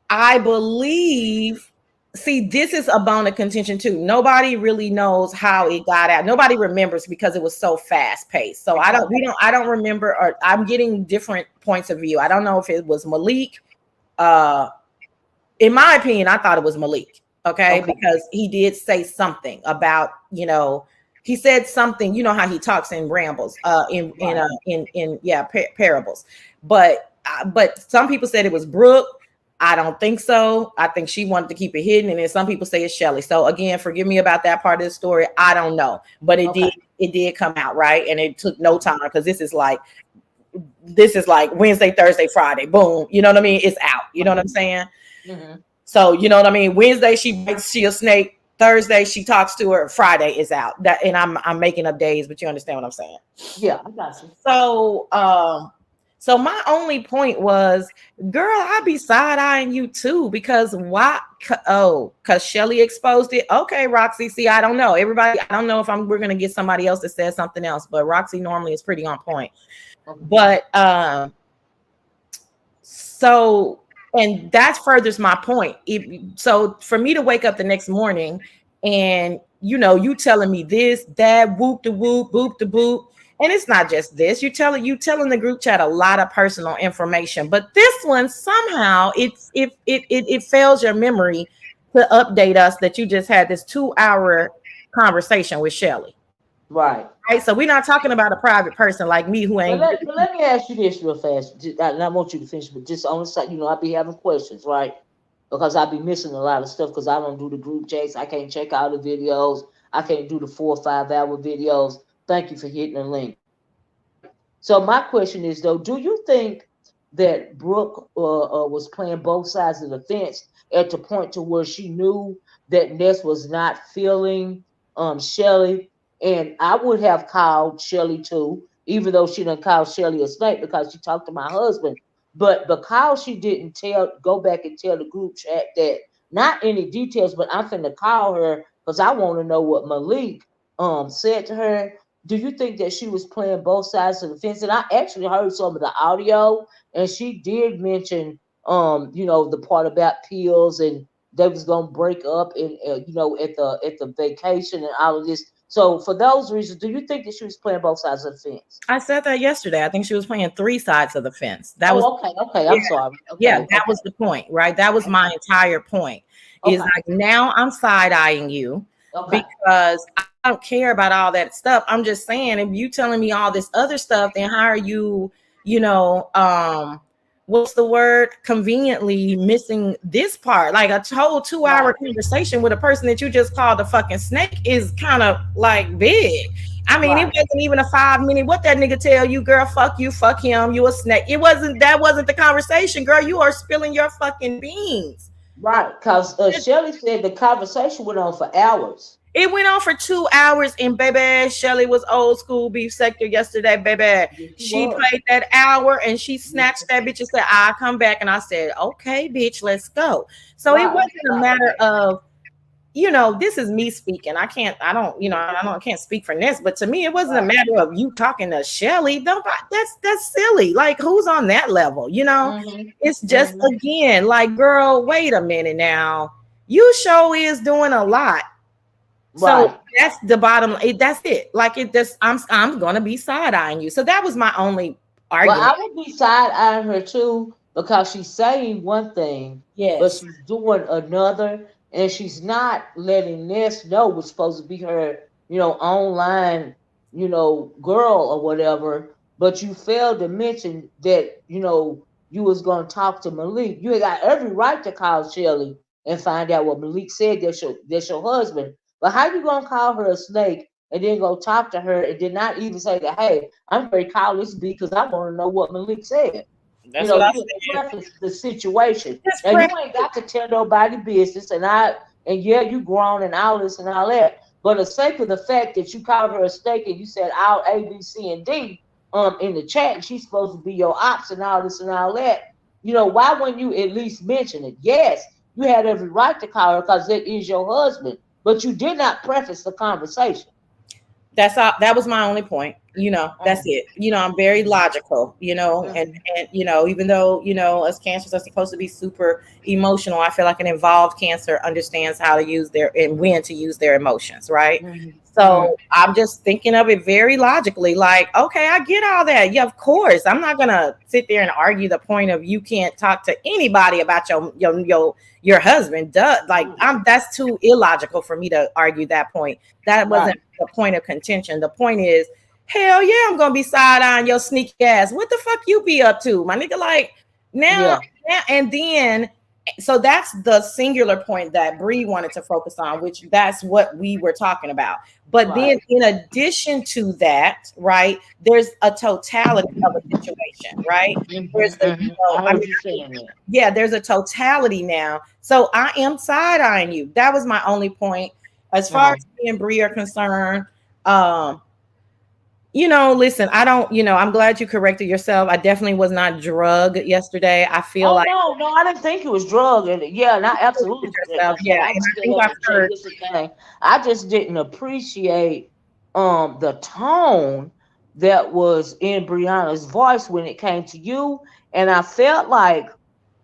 B: I believe, see, this is a bone of contention too. Nobody really knows how it got out. Nobody remembers because it was so fast paced. So
A: Okay.
B: I don't remember, or I'm getting different points of view. I don't know if it was Malik. Uh, in my opinion, I thought it was Malik. Okay.
A: Okay.
B: Because he did say something about, he said something, you know how he talks in rambles,
A: Right.
B: parables. But some people said it was Brooke. I don't think so. I think she wanted to keep it hidden, and then some people say it's Shelly. So again, forgive me about that part of the story. I don't know, but
A: Okay.
B: it did come out, right, and it took no time because this is like Wednesday, Thursday, Friday, boom. You know what I mean? It's out. You know what I'm saying?
A: Mm-hmm.
B: So you know what I mean. Wednesday she bites, she a snake. Thursday she talks to her. Friday is out. That, and I'm making up days, but you understand what I'm saying.
A: Yeah, I got you.
B: So, so my only point was, girl, I be side eyeing you too because why? Oh, because Shelly exposed it. Okay, Roxy. See, I don't know. Everybody, I don't know if we're gonna get somebody else that says something else, but Roxy normally is pretty on point.
A: Okay.
B: But so, and that furthers my point. So for me to wake up the next morning and you telling me this, that, whoop the whoop, boop the boop, and it's not just this. You telling the group chat a lot of personal information, but this one somehow it fails your memory to update us that you just had this 2-hour conversation with Shelly.
A: Right.
B: Right. So we're not talking about a private person like me who
A: But
B: ain't.
A: let me ask you this real fast. And I want you to finish, but just on the side, I be having questions, right? Because I be missing a lot of stuff because I don't do the group chats. I can't check out the videos. I can't do the 4 or 5 hour videos. Thank you for hitting the link, right? So my question is though, do you think that Brooke was playing both sides of the fence at the point to where she knew that Ness was not feeling Shelly? And I would have called Shelly too, even though she didn't call Shelly a snake because she talked to my husband. But because she didn't go back and tell the group chat that not any details, but I'm finna call her because I want to know what Malik said to her. Do you think that she was playing both sides of the fence? And I actually heard some of the audio, and she did mention the part about pills and they was gonna break up and at the vacation and all of this. So for those reasons, do you think that she was playing both sides of the fence?
B: I said that yesterday. I think she was playing three sides of the fence. That was,
A: Oh, okay, okay.
B: yeah,
A: I'm sorry.
B: yeah,
A: Okay,
B: that
A: okay,
B: was the point, right? That was my
A: okay,
B: entire point. Is
A: okay,
B: like now I'm side eyeing you
A: okay.
B: because I don't care about all that stuff. I'm just saying, if you telling me all this other stuff, then how are you, you know, what's the word? Conveniently missing this part. Like a whole 2-hour
A: Right,
B: conversation with a person that you just called a fucking snake is kind of like big. I mean, it
A: right,
B: wasn't even a 5 minute. What that nigga tell you, girl? Fuck you, fuck him. You a snake. It wasn't. That wasn't the conversation, girl. You are spilling your fucking beans.
A: right. Because Shelley said the conversation went on for hours.
B: It went on for 2 hours, and baby, Shelly was old school beef sector yesterday, baby.
A: Yes, she
B: She
A: was.
B: played that hour and she
A: Yes.
B: snatched that bitch and said, I'll come back. And I said, okay, bitch, let's go. So it
A: Right,
B: wasn't a
A: right,
B: matter of, this is me speaking. I can't speak for Ness, but to me, it wasn't a
A: right.
B: matter of you talking to Shelly. Don't, that's silly. Like, who's on that level?
A: Mm-hmm.
B: It's just
A: Mm-hmm.
B: again, like, girl, wait a minute now. You show is doing a lot. So
A: Right.
B: that's the bottom. That's it. Like it just, I'm gonna be side eyeing you. So that was my only
A: Well,
B: argument.
A: I would be side eyeing her too because she's saying one thing, but
B: Yes.
A: she's doing another, and she's not letting Ness know what's supposed to be her. online, girl or whatever, but you failed to mention that, you was gonna talk to Malik. You got every right to call Shelly and find out what Malik said. That's your husband. But how you gonna call her a snake and then go talk to her and did not even say that, hey, I'm going to call this B because I want to know what Malik said.
B: That's what I
A: You didn't
B: said.
A: preface the situation.
B: Just
A: Now you
B: press.
A: ain't got to tell nobody business, and yeah, you grown and all this and all that. But the sake of the fact that you called her a snake and you said all A, B, C, and D in the chat, and she's supposed to be your ops and all this and all that. Why wouldn't you at least mention it? Yes, you had every right to call her because it is your husband, but you did not preface the conversation.
B: That's all. That was my only point. That's
A: Mm,
B: it. I'm very
A: mhm,
B: logical. And
A: mhm.
B: even though us cancers are supposed to be super emotional, I feel like an involved cancer understands how to use their and when to use their emotions, right?
A: Mhm.
B: So
A: Mhm.
B: I'm just thinking of it very logically, like, okay, I get all that. Yeah, of course. I'm not gonna sit there and argue the point of you can't talk to anybody about your husband. Duh. Like,
A: Mhm.
B: that's too illogical for me to argue that point. That wasn't
A: Right.
B: the point of contention. The point is, hell yeah, I'm gonna be side eyeing your sneaky ass. What the fuck you be up to, my nigga? Like, now,
A: Yeah.
B: and then, so that's the singular point that Bree wanted to focus on, which that's what we were talking about. But then,
A: Right.
B: in addition to that, right, there's a totality of a situation, right? There's
A: Mhm.
B: the,
A: Mhm. I
B: I
A: heard
B: mean,
A: you saying that.
B: yeah, there's a totality now. So I am side eyeing you. That was my only point. As far
A: Uh-huh.
B: as me and Bree are concerned, um, listen, I don't, I'm glad you corrected yourself. I definitely was not drugged yesterday. I feel
A: Oh
B: like
A: no, no, I didn't think it was drug, and yeah, and I
B: you
A: absolutely
B: corrected yourself.
A: said
B: Yeah.
A: I
B: And
A: was
B: I
A: still
B: think
A: on
B: I've
A: the Jay
B: heard,
A: Listen thing. I just didn't appreciate the tone that was in Brianna's voice when it came to you, and I felt like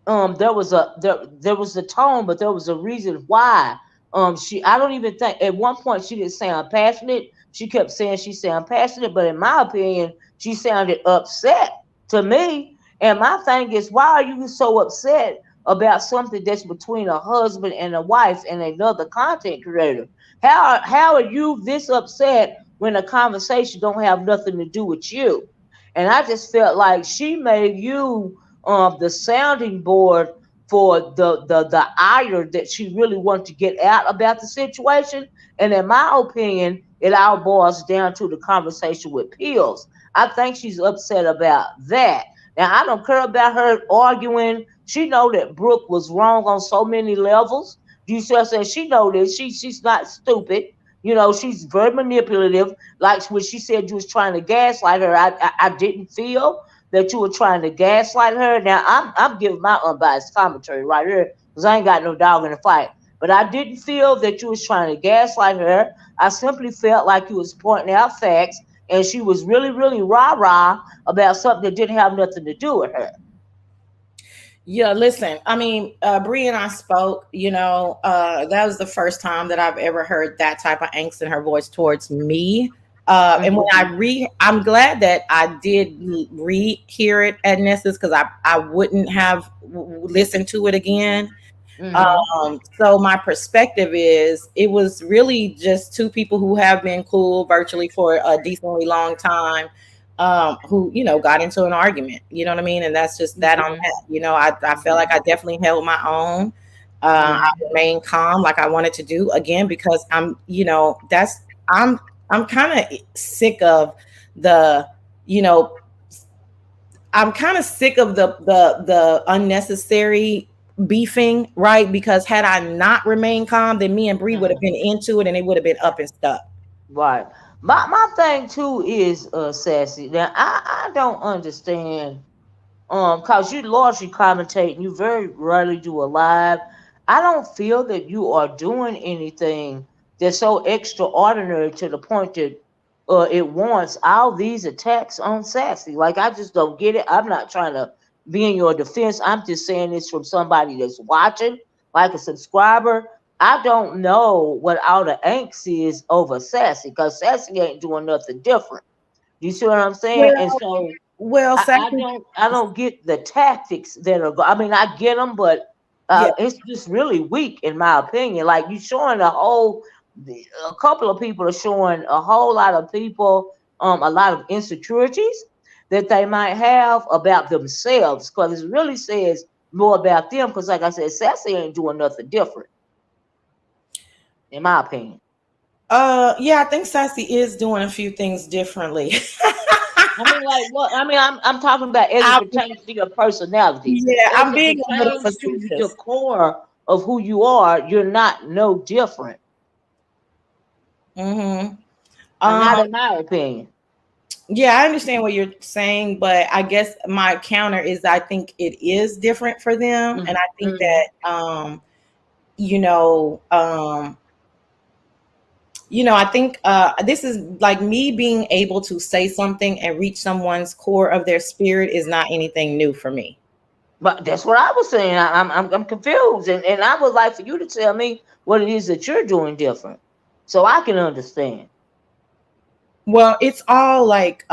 A: there was a tone, but there was a reason why. I don't even think at one point she didn't sound passionate. She kept saying she sounded passionate, but in my opinion, she sounded upset to me. And my thing is, why are you so upset about something that's between a husband and a wife and another content creator? How are you this upset when a conversation don't have nothing to do with you? And I just felt like she made you the sounding board for the ire that she really wanted to get out about the situation. And in my opinion, it all boils down to the conversation with Pills. I think she's upset about that. Now I don't care about her arguing. She know that Brooke was wrong on so many levels. You see what I'm saying? She know this. She's not stupid. She's very manipulative. Like when she said you was trying to gaslight her, I didn't feel that you were trying to gaslight her. Now I'm giving my unbiased commentary right here because I ain't got no dog in the fight. But I didn't feel that you was trying to gaslight her. I simply felt like you was pointing out facts, and she was really, really rah rah about something that didn't have nothing to do with her.
B: yeah, listen, I mean, Bree and I spoke, that was the first time that I've ever heard that type of angst in her voice towards me. And when
A: Mm-hmm.
B: I'm glad that I did re-hear it at Ness's because I wouldn't have listened to it again.
A: Mm-hmm.
B: So my perspective is it was really just two people who have been cool virtually for a decently long time, who, got into an argument, you know what I mean? And that's just that on
A: Mm-hmm.
B: that. I felt
A: Mm-hmm.
B: like I definitely held my own. I
A: Mm-hmm.
B: remained calm like I wanted to do again because I'm kind of sick of the, you know, I'm kind of sick of the unnecessary beefing, right? Because had I not remained calm, then me and Bree would have
A: Mm-hmm.
B: been into it and it would have been up and stuck.
A: Right. My thing too is sassy. Now I don't understand cause you largely commentate and you very rarely do a live. I don't feel that you are doing anything that's so extraordinary to the point that it warrants all these attacks on Sassy. Like I just don't get it. I'm not trying to be in your defense. I'm just saying this from somebody that's watching, like a subscriber. I don't know what all the angst is over Sassy, because Sassy ain't doing nothing different. You see what I'm saying? And
B: Well,
A: so
B: well,
A: I
B: Sassy,
A: don't get the tactics that are. I mean, I get them, but
B: yeah,
A: it's just really weak in my opinion. Like you showing a whole a couple of people are showing a whole lot of people a lot of insecurities that they might have about themselves, because it really says more about them. Because like I said, Sassy ain't doing nothing different, in my opinion.
B: Yeah, I think Sassy is doing a few things differently.
A: I mean, like what? I mean, I'm talking about as it
B: I,
A: pertains to your personality,
B: yeah,
A: as
B: I'm
A: it
B: being a little
A: pertains to the
B: facetious.
A: core of who you are. You're not no different,
B: Hmm.
A: not
B: Um,
A: in my opinion.
B: yeah, I understand what you're saying, but I guess my counter is I think it is different for them, and I think
A: Mm-hmm.
B: that you know, I think this is like me being able to say something and reach someone's core of their spirit is not anything new for me.
A: But that's what I was saying. I'm confused, and I would like for you to tell me what it is that you're doing different, so I can understand.
B: Well, it's all like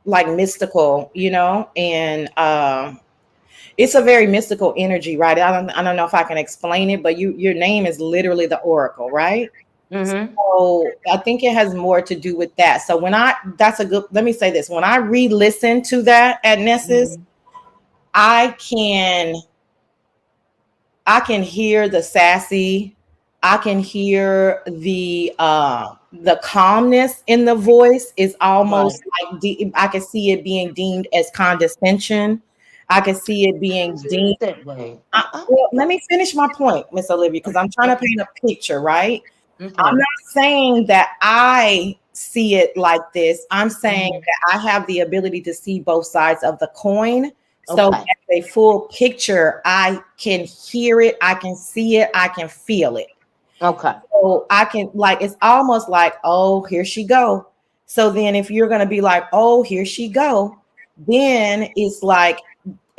B: mystical, and it's a very mystical energy, right? I don't know if I can explain it, but your name is literally the oracle, right?
A: Mm-hmm.
B: So I think it has more to do with that. So that's a good, let me say this. When I re-listen to that at Ness's,
A: Mm-hmm.
B: I can I can hear the sassy. I can hear the calmness in the voice is
A: Right.
B: almost like I can see it being deemed as condescension. I can see it
A: I don't
B: being
A: see
B: deemed.
A: it that way.
B: Well, let me finish my point, Miss Olivia, because I'm trying to
A: Okay.
B: paint a picture, right? I'm
A: Okay.
B: not saying that I see it like this. I'm saying
A: Mm-hmm.
B: that I have the ability to see both sides of the coin. So
A: Okay.
B: as a full picture, I can hear it, I can see it, I can feel it.
A: Okay.
B: So I can like it's almost like, oh, here she go. So then if you're gonna be like, oh, here she go, then it's like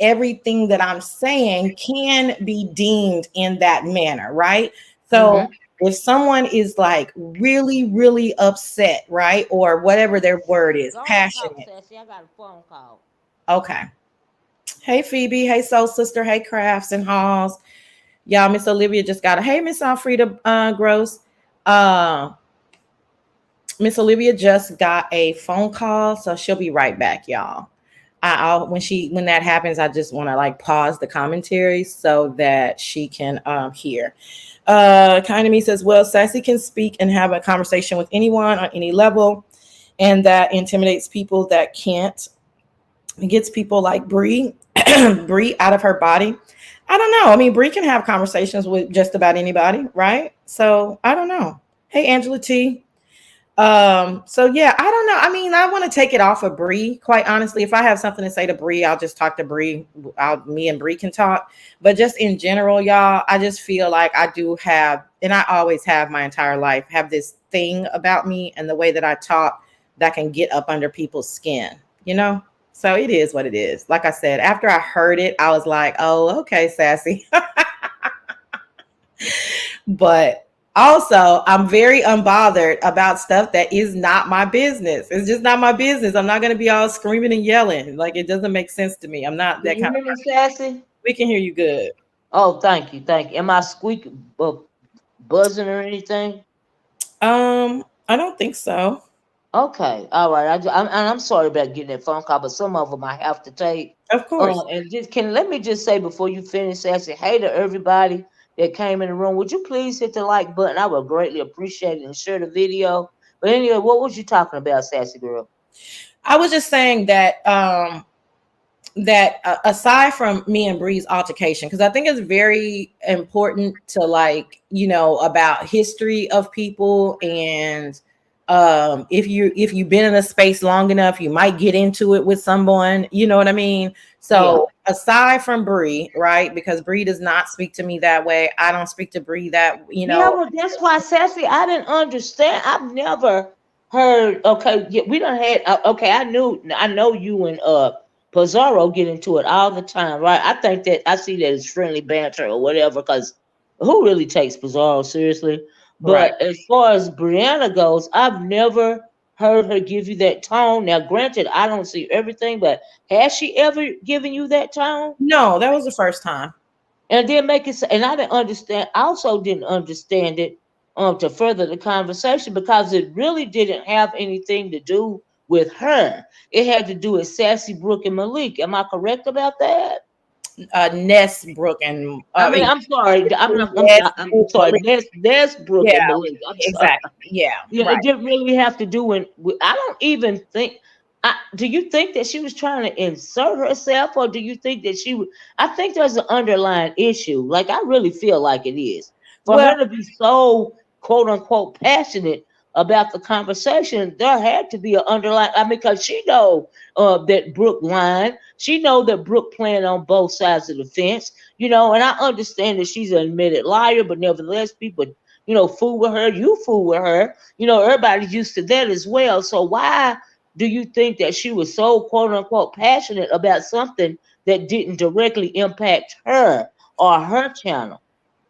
B: everything that I'm saying can be deemed in that manner, right? So
A: Mm-hmm.
B: if someone is like really, really upset, right? Or whatever their word is,
A: Go on and talk,
B: passionate.
A: Sassy. I got a phone call.
B: Okay. Hey Phoebe, hey Soul Sister, hey Crafts and Halls. Y'all, Miss Olivia just got a hey Miss Alfreda Gross. Uh Miss Olivia just got a phone call, so she'll be right back, y'all. I'll when that happens, I just want to like pause the commentary so that she can hear. Kind of me says, well, Sassy can speak and have a conversation with anyone on any level, and that intimidates people that can't. It gets people like Bri, Bri out of her body. I don't know. I mean, Bri can have conversations with just about anybody, right? So I don't know. Hey, Angela T. So yeah, I don't know. I mean, I want to take it off of Bree, quite honestly. If I have something to say to Bree, I'll just talk to Bree. Me and Bree can talk. But just in general, y'all, I just feel like I do have, and I always have my entire life, have this thing about me and the way that I talk that can get up under people's skin, you know? So it is what it is. Like I said, after I heard it, I was like, oh, okay, Sassy. But also, I'm very unbothered about stuff that is not my business. It's just not my business. I'm not going to be all screaming and yelling. Like, it doesn't make sense to me. I'm not
A: Can
B: that
A: you
B: kind of
A: hear me,
B: person.
A: Sassy?
B: We can hear you good.
A: Oh, thank you, thank you. Am I squeaking, buzzing or anything?
B: I don't think so.
A: Okay, all right. I'm sorry about getting that phone call, but some of them I have to take.
B: Of course.
A: And just can let me just say before you finish, Sassy, hey to everybody that came in the room. Would you please hit the like button? I would greatly appreciate it and share the video. But anyway, what was you talking about, Sassy girl?
B: I was just saying that aside from me and Bree's altercation, because I think it's very important to like, about history of people, and if you've been in a space long enough, you might get into it with someone, you know what I mean?
A: Yeah.
B: So aside from Bree, right? Because Bree does not speak to me that way. I don't speak to Bree
A: Yeah, well, that's why, Sassy, I didn't understand. I've never heard. Okay, yeah, we don't had. Okay, I know you and Pizarro get into it all the time, right? I think that I see that as friendly banter or whatever. Because who really takes Pizarro seriously?
B: Right.
A: But as far as Brianna goes, I've never heard her give you that tone. Now, granted, I don't see everything, but has she ever given you that tone?
B: No, that was the first time.
A: And then make it, and I didn't understand. I also didn't understand it. to further the conversation, because it really didn't have anything to do with her. It had to do with Sassy, Brooke, and Malik. Am I correct about that?
B: Ness, Brooke, and
A: I mean, I'm sorry.
B: Ness,
A: I'm
B: Brooke,
A: sorry.
B: Malik.
A: There's Brooke
B: Yeah,
A: and Malik. I'm sorry.
B: exactly. Yeah,
A: Yeah,
B: right.
A: it didn't really have to do with. I don't even think. Do you think that she was trying to insert herself, or do you think that she would? I think there's an underlying issue. Like, I really feel like it is for
B: Well,
A: her to be so quote unquote passionate about the conversation. There had to be an underlying. I mean, because she know that Brooke lying. She know that Brooke playing on both sides of the fence. And I understand that she's an admitted liar, but nevertheless, people fool with her. You fool with her. Everybody's used to that as well. So why do you think that she was so quote unquote passionate about something that didn't directly impact her or her channel?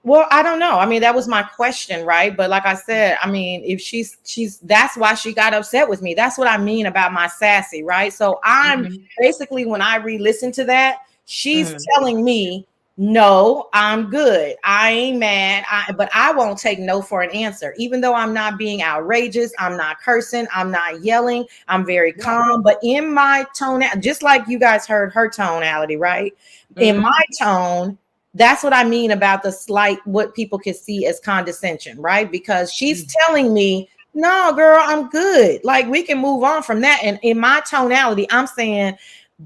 B: well, I don't know. I mean, that was my question, right? But like I said, I mean, if she's that's why she got upset with me. That's what I mean about my sassy, right? So I'm
A: Hmm.
B: basically, when I re-listen to that, she's
A: Hmm.
B: telling me, no, I'm good. I ain't mad. But I won't take no for an answer. Even though I'm not being outrageous, I'm not cursing, I'm not yelling, I'm very
A: Right.
B: calm. But in my tone, just like you guys heard her tonality, right? In
A: Hmm.
B: my tone, that's what I mean about the slight, what people can see as condescension, right? Because she's telling me, no, girl, I'm good. Like, we can move on from that. And in my tonality, I'm saying,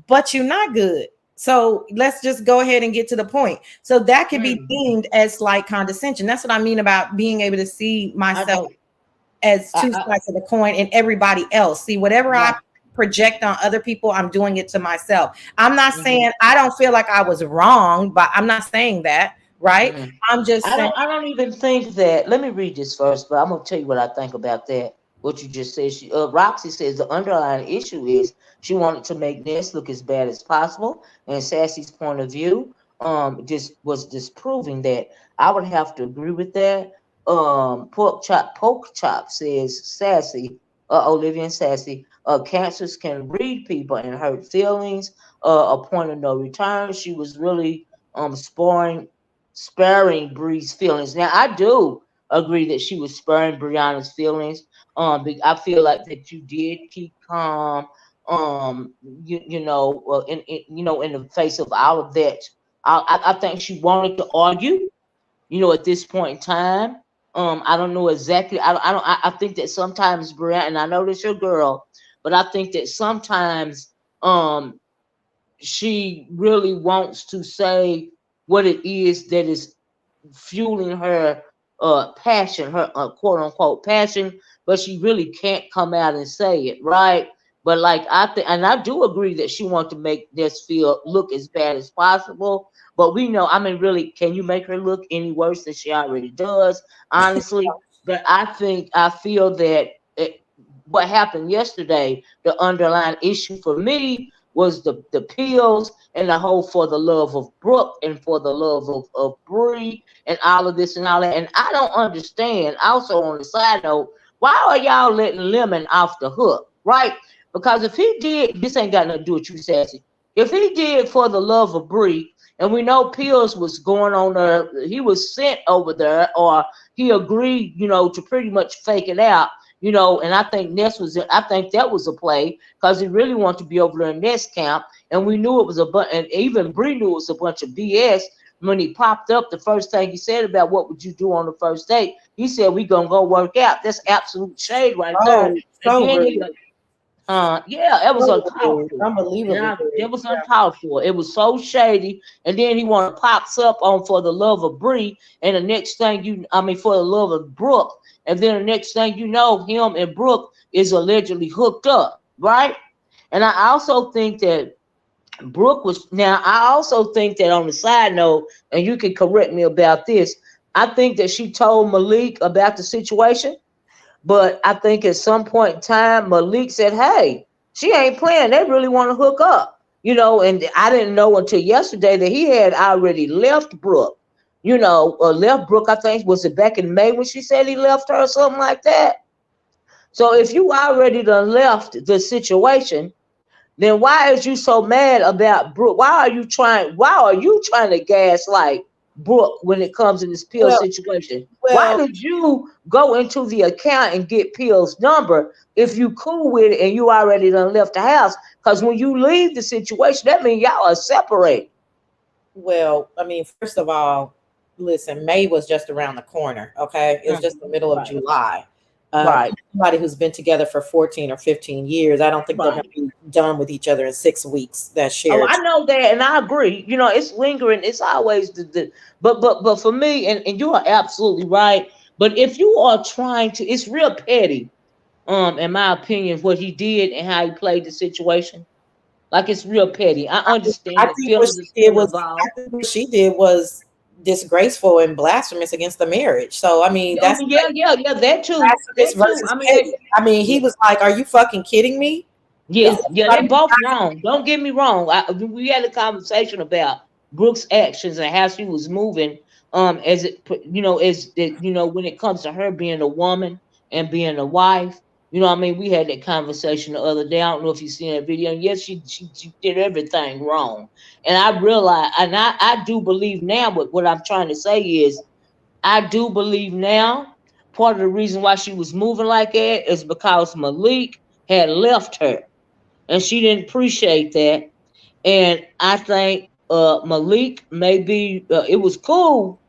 B: but you're not good. So let's just go ahead and get to the point. So that could be
A: Hmm.
B: deemed as slight condescension. That's what I mean about being able to see
A: I
B: myself
A: don't.
B: as two
A: I
B: sides of the coin and everybody else. See, whatever I
A: right.
B: project on other people, I'm doing it to myself. I'm not
A: Hmm.
B: saying I don't feel like I was wrong, but I'm not saying that, right?
A: Hmm.
B: I'm just
A: I
B: saying,
A: don't. I don't even think that. Let me read this first, but I'm gonna tell you what I think about that. What you just said. Roxy says the underlying issue is she wanted to make Ness look as bad as possible, and Sassy's point of view just was disproving that. I would have to agree with that. Poke chop says Sassy. Olivia and Sassy. Cancers can read people and hurt feelings. A point of no return. She was really sparing Bri's feelings. Now, I do agree that she was sparing Brianna's feelings. I feel like that you did keep calm. In the face of all of that, I think she wanted to argue. At this point in time, I don't know exactly. I think that sometimes Brianna, and I know that's your girl, but I think that sometimes she really wants to say what it is that is fueling her passion, her quote unquote passion, but she really can't come out and say it, right? But like I think, and I do agree that she wants to make this feel look as bad as possible. But we know, I mean, really, can you make her look any worse than she already does? Honestly, but I feel that what happened yesterday, the underlying issue for me was the pills and the whole for the love of Brooke and for the love of Bree and all of this and all that. And I don't understand. Also, on the side note, why are y'all letting Lemon off the hook, right? Because if he did, this ain't got nothing to do with you, Sassy. If he did for the love of Bree, and we know Pills was going on there, he was sent over there, or he agreed, to pretty much fake it out, and I think I think that was a play because he really wanted to be over there in Ness camp, and we knew it was and even Bree knew it was a bunch of BS when he popped up. The first thing he said about what would you do on the first date, he said we gonna go work out. That's absolute shade right there.
B: oh,
A: And
B: so
A: then
B: rude.
A: yeah, it was
B: So
A: uncalled
B: rude.
A: for.
B: Unbelievably
A: Yeah,
B: rude.
A: it was uncalled for. It was so shady. And then he wanna pops up on for the love of Bree, and the next thing I mean for the love of Brooke, and then the next thing you know, him and Brooke is allegedly hooked up, right? And I also think that Brooke was now. I also think that on the side note, and you can correct me about this. I think that she told Malik about the situation, but I think at some point in time, Malik said, "Hey, she ain't playing. They really want to hook up." And I didn't know until yesterday that he had already left Brooke. Left Brooke. I think was it back in May when she said he left her or something like that. So if you already done left the situation, then why is you so mad about Brooke? Why are you trying to gaslight Brooke when it comes in this pill
B: Well,
A: situation? Why
B: well,
A: did you go into the account and get Pill's number if you cool with it and you already done left the house? Because when you leave the situation, that means y'all are separated.
B: well, I mean, first of all, listen, May was just around the corner. Okay, it was just the middle of
A: Right,
B: July.
A: right,
B: Somebody who's been together for 14 or 15 years, I don't think they're going
A: right.
B: to be done with each other in 6 weeks. That
A: Oh,
B: shared.
A: I know that, and I agree. You know, it's lingering. It's always but for me, and you are absolutely right. But if you are trying to, it's real petty. In my opinion, what he did and how he played the situation, like it's real petty. I
B: I
A: understand that
B: think what
A: feelings
B: she
A: are
B: did
A: still
B: was, I
A: involved.
B: think what she did was disgraceful and blasphemous against the marriage. So, I mean,
A: Oh,
B: that's
A: yeah, yeah, yeah. That too.
B: blasphemous
A: That too.
B: versus
A: I mean,
B: petty. I mean, he
A: yeah.
B: was like, "Are you fucking kidding me?" Is
A: Yeah,
B: that
A: yeah,
B: what
A: they
B: I mean?
A: both wrong. Don't get me wrong. We had a conversation about Brooke's actions and how she was moving. As it, as it, when it comes to her being a woman and being a wife. I mean, we had that conversation the other day. I don't know if you seen that video. And yes, she did everything wrong. And I realize, and I do believe now. What I'm trying to say is, I do believe now. Part of the reason why she was moving like that is because Malik had left her and she didn't appreciate that. And I think Malik maybe it was cool,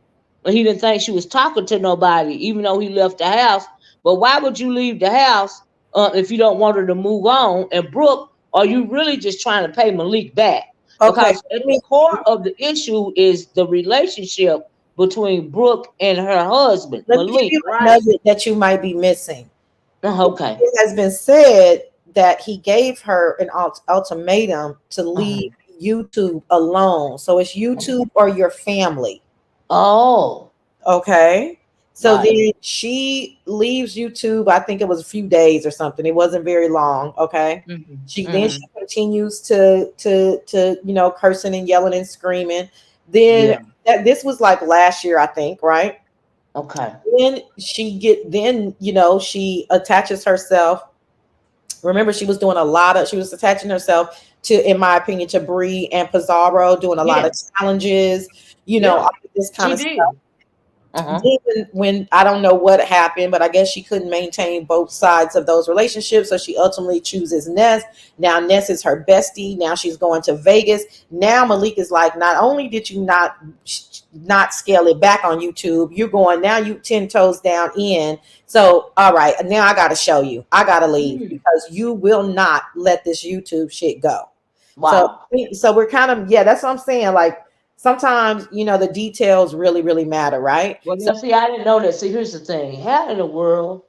A: but he didn't think she was talking to nobody, even though he left the house. But why would you leave the house if you don't want her to move on? And Brooke, are you really just trying to pay Malik back?
B: Okay,
A: Because at the core of the issue is the relationship between Brooke and her husband,
B: let me give
A: Malik,
B: you a
A: right?
B: nugget that you might be missing.
A: Okay.
B: It has been said that he gave her an ultimatum to
A: Uh-huh.
B: leave YouTube alone. So it's YouTube or your family.
A: Oh,
B: Okay. So
A: right.
B: then she leaves YouTube. I think it was a few days or something. It wasn't very long. Okay. She
A: Hmm.
B: continues to cursing and yelling and screaming. Then
A: Yeah.
B: this was like last year, I think, right?
A: Okay.
B: Then she attaches herself. Remember, she was attaching herself to, in my opinion, to Bree and Pizarro, doing a lot of
A: Yes.
B: challenges, all
A: Yeah.
B: of this kind
A: She
B: of
A: did.
B: stuff.
A: Uh-huh.
B: Then when I don't know what happened, but I guess she couldn't maintain both sides of those relationships, so she ultimately chooses Ness. Now Ness is her bestie. Now she's going to Vegas. Now Malik is like, not only did you not scale it back on YouTube, you're going now, you 10 toes down in. So all right, now I got to show you. I got to leave
A: Mm.
B: because you will not let this YouTube shit go. So
A: Wow.
B: so we're kind of, yeah, that's what I'm saying. Like sometimes the details really really matter, right?
A: Well,
B: So
A: now see, I didn't know that. See, here's the thing. How in the world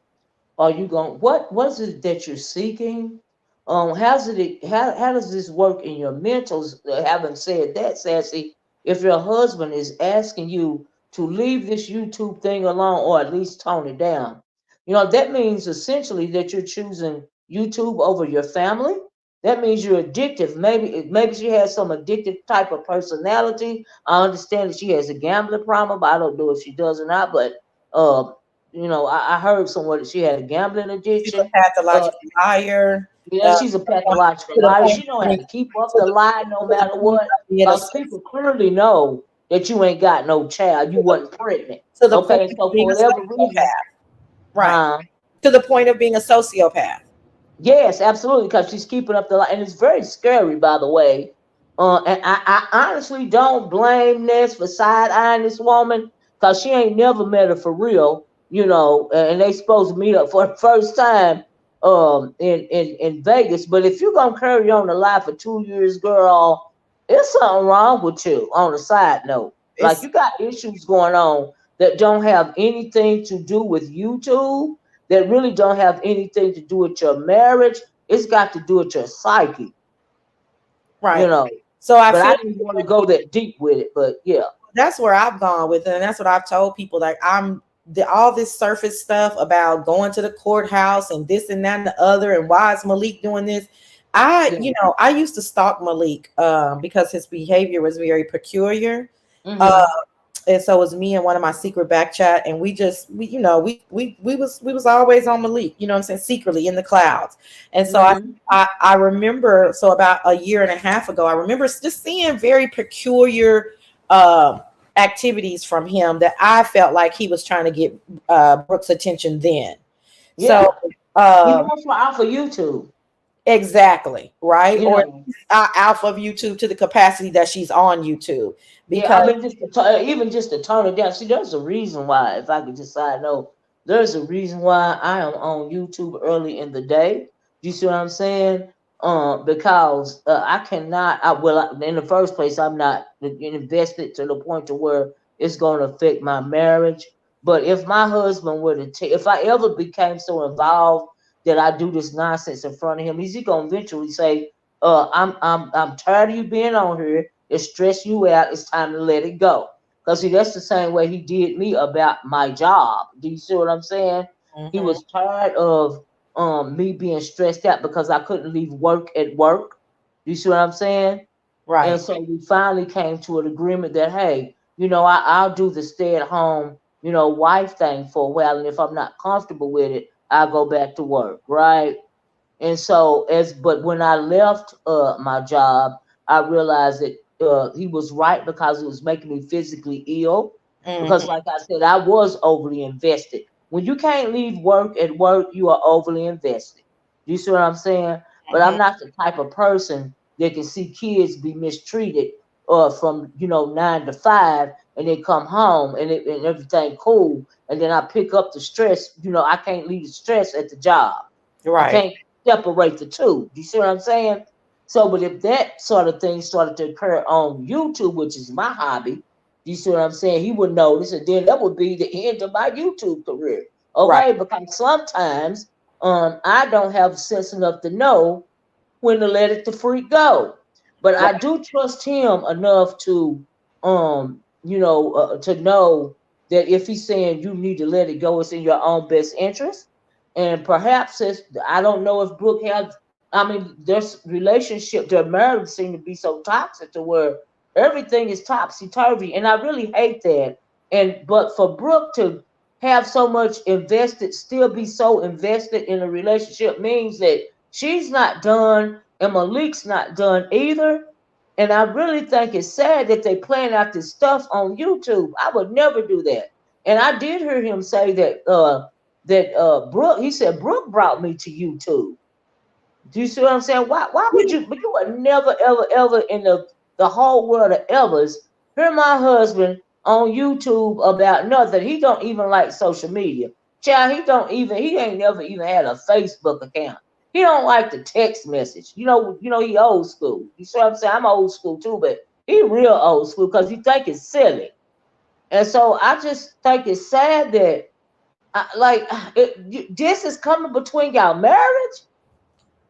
A: are you going? What is it that you're seeking? How does this work in your mentals? Having said that, Sassy, if your husband is asking you to leave this YouTube thing alone or at least tone it down, that means essentially that you're choosing YouTube over your family. That means you're addictive. Maybe she has some addictive type of personality. I understand that she has a gambling problem. But I don't know if she does or not, but uh, I heard somewhere that she had a gambling
B: she's a
A: addiction. Uh,
B: pathological liar.
A: yeah,
B: Uh,
A: she's a
B: to
A: pathological
B: the
A: liar.
B: point
A: She know
B: of
A: how
B: being,
A: to keep up
B: to
A: the
B: the,
A: lie no
B: to the
A: matter
B: point
A: what.
B: of being a
A: Because people clearly know that you ain't got no child. You wasn't pregnant.
B: to the point
A: Okay,
B: of
A: so
B: being
A: for
B: a
A: whatever reason,
B: sociopath. Right.
A: huh?
B: To the point of being a sociopath.
A: Yes, absolutely, because she's keeping up the lie, and it's very scary, by the way. And I honestly don't blame Ness for side eyeing this woman, because she ain't never met her for real, and they supposed to meet up for the first time in Vegas. But if you're gonna carry on the lie for 2 years, girl, it's something wrong with you. On a side note, like
B: It's
A: you got issues going on that don't have anything to do with YouTube, that really don't have anything to do with your marriage. It's got to do with your psyche, you
B: right.
A: know.
B: So I
A: But I
B: feel
A: didn't want to go that deep with it. But yeah,
B: that's where I've gone with it, and that's what I've told people. Like all this surface stuff about going to the courthouse and this and that and the other, and why is Malik doing this?
A: yeah.
B: I used to stalk Malik because his behavior was very peculiar. Uh,
A: Mhm.
B: and so it was me and one of my secret back chat, and we was always on Malik, you know what I'm saying, secretly in the clouds. And so
A: Mhm.
B: I remember, so about a year and a half ago, I remember just seeing very peculiar activities from him that I felt like he was trying to get Brooke's attention then. So
A: Yeah. He
B: um,
A: wants for off of YouTube.
B: exactly, right?
A: You
B: Or
A: know.
B: alpha of YouTube to the capacity that she's on YouTube.
A: Yeah,
B: Because
A: I mean, even just to tone it down. See, there's a reason why. If I could just side note, there's a reason why I am on YouTube early in the day. Do you see what I'm saying? Because I cannot. In the first place, I'm not invested to the point to where it's going to affect my marriage. But if my husband were to if I ever became so involved that I do this nonsense in front of him, he's going to eventually say, I'm tired of you being on here. It stress you out. It's time to let it go. Because see, that's the same way he did me about my job. Do you see what I'm saying? He
B: Mhm,
A: was tired of me being stressed out because I couldn't leave work at work. Do you see what I'm saying? And
B: right.
A: so we finally came to an agreement that hey, I'll do the stay at home, wife thing for a while, and if I'm not comfortable with it, I'll go back to work, right? And so but when I left my job, I realized that he was right because it was making me physically ill. Because
B: Mhm,
A: like I said, I was overly invested. When you can't leave work at work, you are overly invested. You see what I'm saying? But I'm
B: mhm,
A: not the type of person that can see kids be mistreated from 9 to 5 and then come home and everything cool and then I pick up the stress. I can't leave the stress at the job. I
B: right.
A: can't separate the two. Do you see what I'm saying? So, but if that sort of thing started to occur on YouTube, which is my hobby, do you see what I'm saying? He would notice, and then that would be the end of my YouTube career.
B: Right.
A: Okay, because sometimes I don't have sense enough to know when to let it the freak go. But
B: Right.
A: I do trust him enough to know that if he's saying you need to let it go, it's in your own best interest. And perhaps I don't know if Brooke has. I mean, their marriage seem to be so toxic to where everything is topsy turvy, and I really hate that. But for Brooke to have so much invested, still be so invested in a relationship means that she's not done, and Malik's not done either. And I really think it's sad that they playing out this stuff on YouTube. I would never do that. And I did hear him say that Brooke. He said Brooke brought me to YouTube. Do you see what I'm saying? Why would you? But you would never ever ever in the whole world of evers hear my husband on YouTube about nothing. He don't even like social media. Child, he ain't never even had a Facebook account. He don't like the text message. He old school. You see what I'm saying? I'm old school too, but he real old school because he think it's silly. And so I just think it's sad that this is coming between y'all marriage.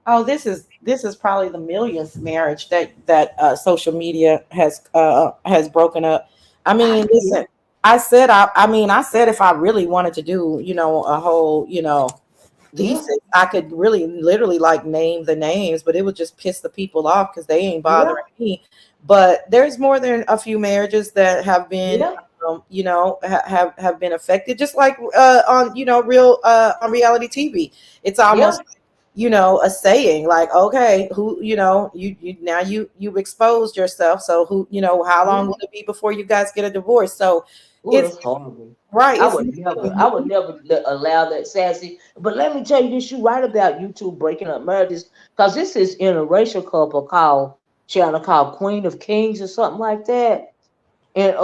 B: Oh, this is probably the millionth marriage that social media has broken up. I
A: I
B: mean,
A: get
B: listen, I said if I really wanted to do, a whole,
A: yeah,
B: thesis, I could really literally like name the names, but it would just piss the people off because they ain't
A: yeah,
B: bothering me. But there's more than a few marriages that have been,
A: yeah.
B: have been affected, just like on real on reality TV. It's
A: Yeah,
B: almost a saying like, okay, who, you now you've exposed yourself, so who, how long
A: yeah.
B: will it be before you guys get a divorce? So
A: Oh,
B: it's
A: that's horrible.
B: right,
A: I
B: it's
A: would never, I would never allow that sassy. But let me tell you this: you right about YouTube breaking up marriages, because this is interracial couple called channel called Queen of Kings or something like that. And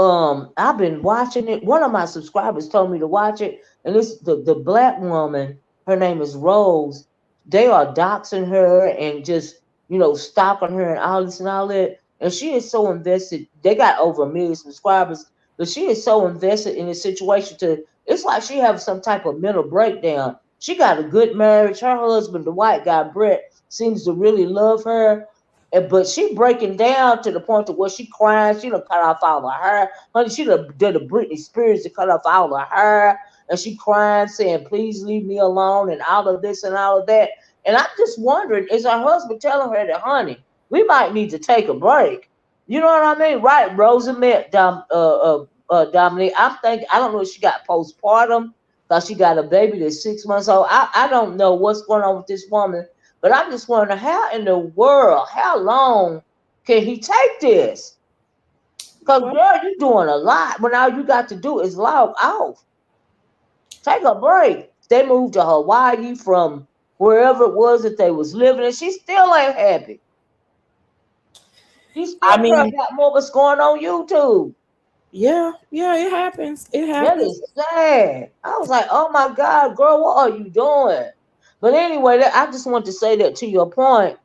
A: I've been watching it. One of my subscribers told me to watch it, and this the black woman. Her name is Rose. They are doxing her and just stalking her and all this and all that. And she is so invested. They got over 1 million subscribers, but she is so invested in this situation. It's like she has some type of mental breakdown. She got a good marriage. Her husband, the white guy Brett, seems to really love her, but she breaking down to the point to where she crying. She done cut off all her hair. Honey, she done did a Britney Spears to cut off all her hair. And she crying, saying, please leave me alone and all of this and all of that. And I'm just wondering, is her husband telling her that, honey, we might need to take a break? You know what I mean? Right, Rosamond, Dominique. I'm thinking, I don't know if she got postpartum because she got a baby that's 6 months old. I don't know what's going on with this woman, but I'm just wondering how in the world, how long can he take this? Because,
B: Well,
A: girl, you're doing a lot when all you got to do is log off. Take a break. They moved to Hawaii from wherever it was that they was living, and she still ain't happy. She
B: I
A: still care
B: mean,
A: about more what's going on YouTube.
B: yeah, yeah, it happens. It
A: That
B: happens.
A: is sad. I was like, oh my God, girl, what are you doing? But anyway, I just want to say that to your point.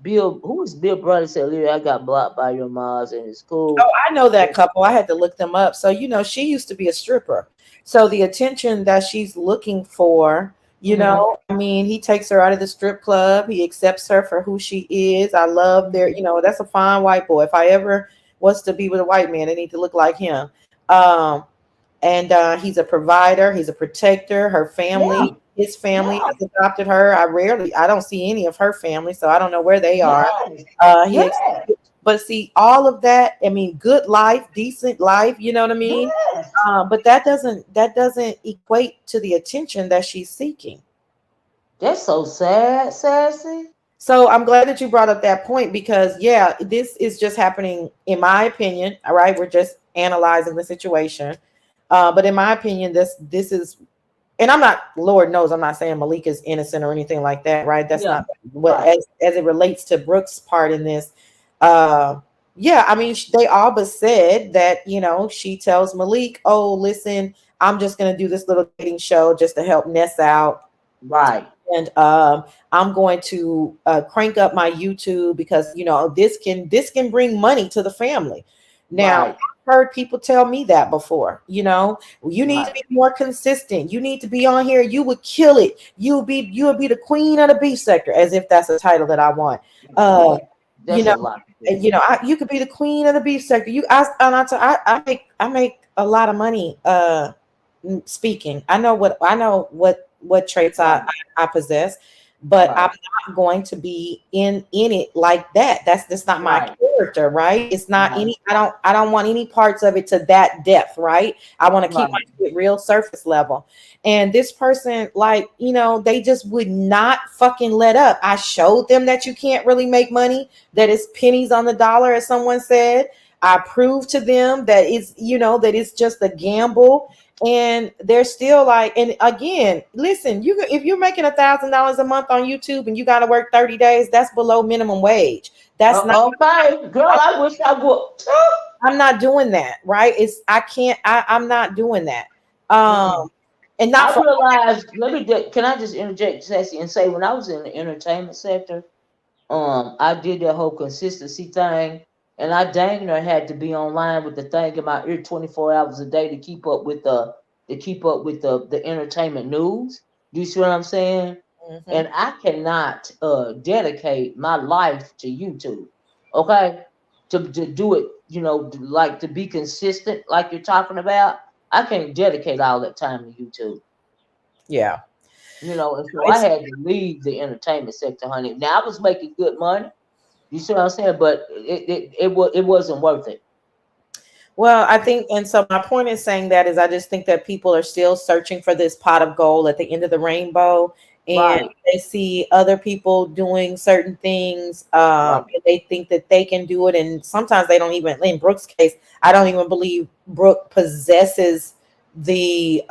A: Bill, who was Bill Brother said, "Leary, I got blocked by your moms and it's
B: Oh,
A: cool."
B: I know that couple. I had to look them up. So, she used to be a stripper. So the attention that she's looking for,
A: Mm-hmm.
B: I mean, he takes her out of the strip club. He accepts her for who she is. I love that's a fine white boy. If I ever was to be with a white man, I need to look like him. Um, and he's a provider, he's a protector. Her
A: Yeah,
B: family, his family
A: yeah,
B: has adopted her. I don't see any of her family, so I don't know where they are.
A: yes,
B: He
A: yes,
B: But see, all of that, I mean, good life, decent life, you know what I mean?
A: yes.
B: But that doesn't equate to the attention that she's seeking.
A: That's so sad, Sassy.
B: So I'm glad that you brought up that point because yeah, this is just happening in my opinion. All right, we're just analyzing the situation. But in my opinion, this is, and I'm not, Lord knows, I'm not saying Malik is innocent or anything like that, right? That's
A: Yeah,
B: not what,
A: right,
B: as it relates to Brooke's part in this. Uh, yeah, I mean, they all but said that, she tells Malik, oh, listen, I'm just going to do this little dating show just to help Ness out.
A: right,
B: And I'm going to crank up my YouTube because this can bring money to the family. Now,
A: right,
B: I've heard people tell me that before. You need to
A: right.
B: be more consistent. You need to be on here. You would kill it. You would be the queen of the B sector, as if that's a title that I want. Uh, you
A: That's a
B: know,
A: lot.
B: you could be the queen of the beef sector. I make a lot of money speaking. I know what traits I,
A: Right,
B: I I possess, but I'm
A: right,
B: not going to be in it like that. That's not my
A: right,
B: character, right? It's not
A: right,
B: any. I don't want any parts of it to that depth, right? I want to keep my
A: right.
B: shit real surface level. And this person, like, they just would not fucking let up. I showed them that you can't really make money, that it's pennies on the dollar, as someone said. I proved to them that it's just a gamble, and they're still like, and again, listen, if you're making $1,000 a month on YouTube and you got to work 30 days, that's below minimum wage. That's not.
A: Okay, girl, I wish I would.
B: I'm not doing that, right? I can't. I'm not doing that.
A: Mm-mm.
B: And not
A: I
B: for.
A: realized. Can I just interject, Sassy, and say when I was in the entertainment sector, I did that whole consistency thing, and I dang near had to be online with the thing in my ear 24 hours a day to keep up with the entertainment news. Do you see what I'm saying?
B: Mhm.
A: And I cannot dedicate my life to YouTube. Okay, to do it, like to be consistent, like you're talking about. I can't dedicate all that time to YouTube.
B: Yeah.
A: And so I
B: It's
A: had to leave the entertainment sector, honey. Now I was making good money. You see what I'm saying? But it wasn't worth it.
B: Well, I think, and so my point in saying that is I just think that people are still searching for this pot of gold at the end of the rainbow, and
A: Right,
B: they see other people doing certain things,
A: right.
B: and they think that they can do it, and sometimes they don't even. In Brooke's case, I don't even believe Brooke possesses the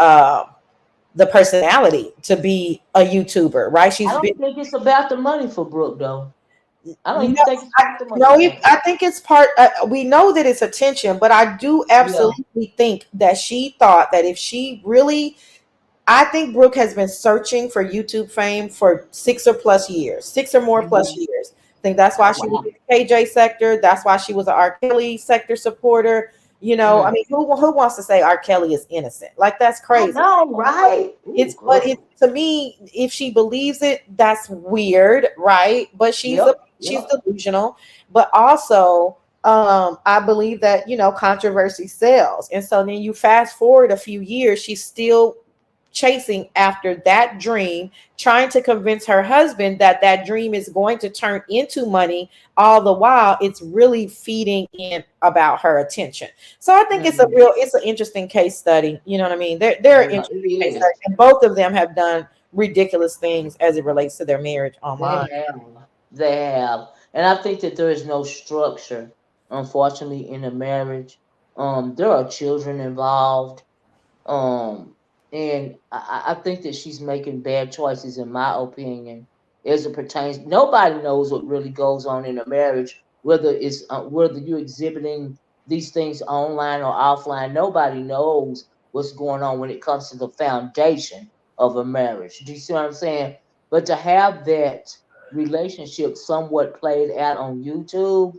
B: the personality to be a YouTuber, right?
A: I
B: She's been.
A: don't think it's about the money for Brooke though. I don't
B: No,
A: even think it's about the money.
B: no, I think it's part. We know that it's attention, but I do
A: Yeah.
B: absolutely think that she thought that if she really, I think Brooke has been searching for YouTube fame for 6 or more plus years, 6 or more plus years. I think that's why
A: Oh
B: she was
A: wow.
B: in the KJ sector. That's why she was an R. Kelly sector supporter. I
A: Mm.
B: mean, who wants to say R. Kelly is innocent? Like, that's
A: I
B: crazy.
A: know, right? Ooh,
B: But
A: girl.
B: it, to me, if she believes it, that's weird, right? But she's
A: Yep.
B: she's
A: Yep.
B: delusional. But also, I believe that controversy sells, and so then you fast forward a few years, she's still chasing after that dream, trying to convince her husband that that dream is going to turn into money. All the while, it's really feeding in about her attention. So I think
A: Mm.
B: it's an interesting case study. You know what I mean? They're
A: Yeah,
B: interesting
A: it
B: case
A: is.
B: studies, and both of them have done ridiculous things as it relates to their marriage
A: They
B: online.
A: have. They have. And I think that there is no structure. unfortunately, in a marriage. There are children involved. Um, and I think that she's making bad choices, in my opinion, as it pertains. Nobody knows what really goes on in a marriage, whether you're exhibiting these things online or offline. Nobody knows what's going on when it comes to the foundation of a marriage. Do you see what I'm saying? But to have that relationship somewhat played out on YouTube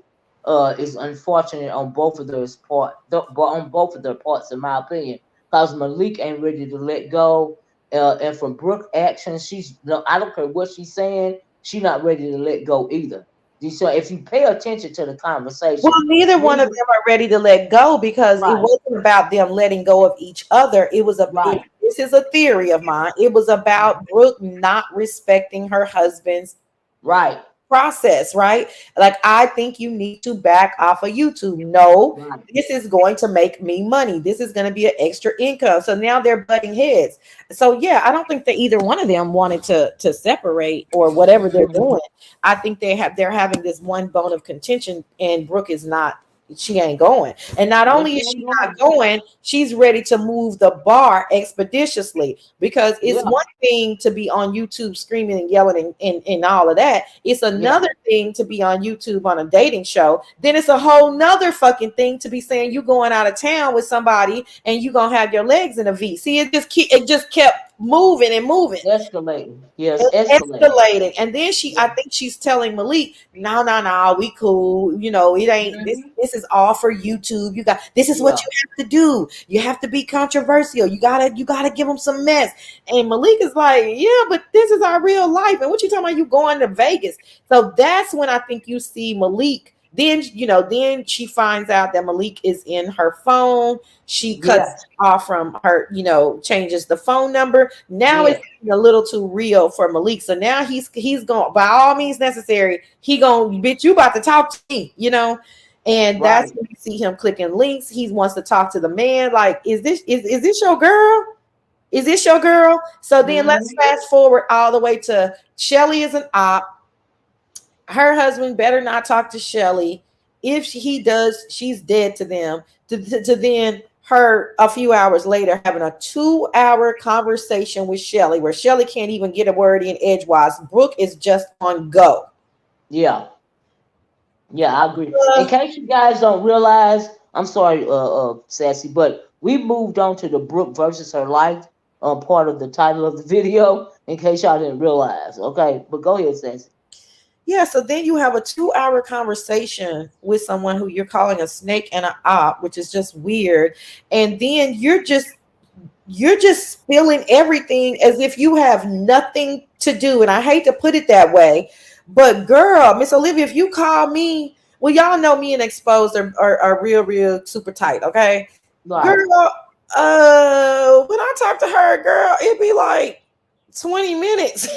A: is unfortunate on both of on both of their parts, in my opinion, because Malik ain't ready to let go. And from Brooke action, she's no, I don't care what she's saying, she's not ready to let go either. So if you pay attention to the
B: Well,
A: conversation,
B: neither one of
A: neither,
B: them are ready to let go because it
A: right,
B: wasn't about them letting go of each other.
A: right,
B: This is a theory of mine. It was about Brooke not respecting her husband's
A: right,
B: process, right? Like, I think you need to back off of YouTube. No,
A: right.
B: this is going to make me money. This is going to be an extra income. So now they're butting heads. So yeah, I don't think that either one of them wanted to separate or whatever they're
A: Mhm.
B: doing. I think they're having this one bone of contention, and Brooke is not. She ain't going. And not
A: Yes,
B: only
A: she
B: is
A: ain't
B: she
A: going.
B: not going, she's ready to move the bar expeditiously, because it's
A: Yeah,
B: one thing to be on YouTube screaming and yelling and all of that. It's
A: yeah.
B: another thing to be on YouTube on a dating show. Then it's a whole nother fucking thing to be saying you going out of town with somebody and you gonna have your legs in a V. See, it just kept moving and moving,
A: Escalating. Yes, escalating.
B: escalating. And then
A: Yeah.
B: I think she's telling Malik, no, no, no, we cool. You know, it ain't this.
A: Hmm.
B: This is all for YouTube. This is what
A: Yeah.
B: you have to do. You have to be controversial. You gotta give them some mess. And Malik is like, yeah, but this is our real life. And what you talking about? You going to Vegas? So that's when I think you see Malik. Then she finds out that Malik is in her phone. She cuts
A: Yes.
B: off from her, changes the phone number. Now it's
A: Yes.
B: a little too real for Malik. So now he's going, by all means necessary, he going, bitch, you about to talk to me. And that's
A: Right.
B: when you see him clicking links. He wants to talk to the man. Like, is this your girl? Is this your girl? So then let's
A: Hmm.
B: fast forward all the way to Shelly is an op. Her husband better not talk to Shelly. If he does, she's dead to them. To then her a few hours later having a 2-hour conversation with Shelly, where Shelly can't even get a word in edgewise. Brooke is just on go.
A: Yeah. Yeah, I agree. In case you guys don't realize, I'm sorry, Sassy, but we moved on to the Brooke versus her life part of the title of the video. In case y'all didn't realize, okay. But go ahead, Sassy.
B: Yeah, so then you have a 2-hour conversation with someone who you're calling a snake and an op, which is just weird. And then you're just spilling everything as if you have nothing to do. And I hate to put it that way, but girl, Miss Olivia, if you call me, well, y'all know me and Exposed are real, real super tight, okay?
A: Right.
B: Girl, when I talk to her, girl, it'd be like 20 minutes.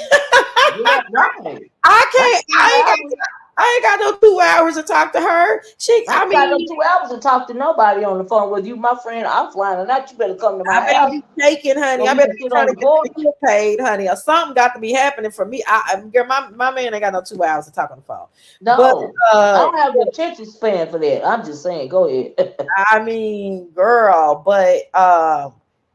A: Yeah. Right.
B: I
A: I
B: can't.
A: see that.
B: I ain't got no 2 hours to talk to her.
A: I ain't got no 2 hours to talk to nobody on the phone, whether you my friend offline or not. You better come to
B: I
A: my
B: better
A: house
B: be taking, honey.
A: so
B: I
A: we
B: better
A: can
B: be
A: sit
B: trying
A: on
B: to
A: the
B: get the
A: porch.
B: bill paid, honey, or something got to be happening for me. Girl, my man ain't got no 2 hours to talk on the phone. But
A: No, I don't have the attention span for that. I'm just saying, go ahead.
B: I mean, girl, but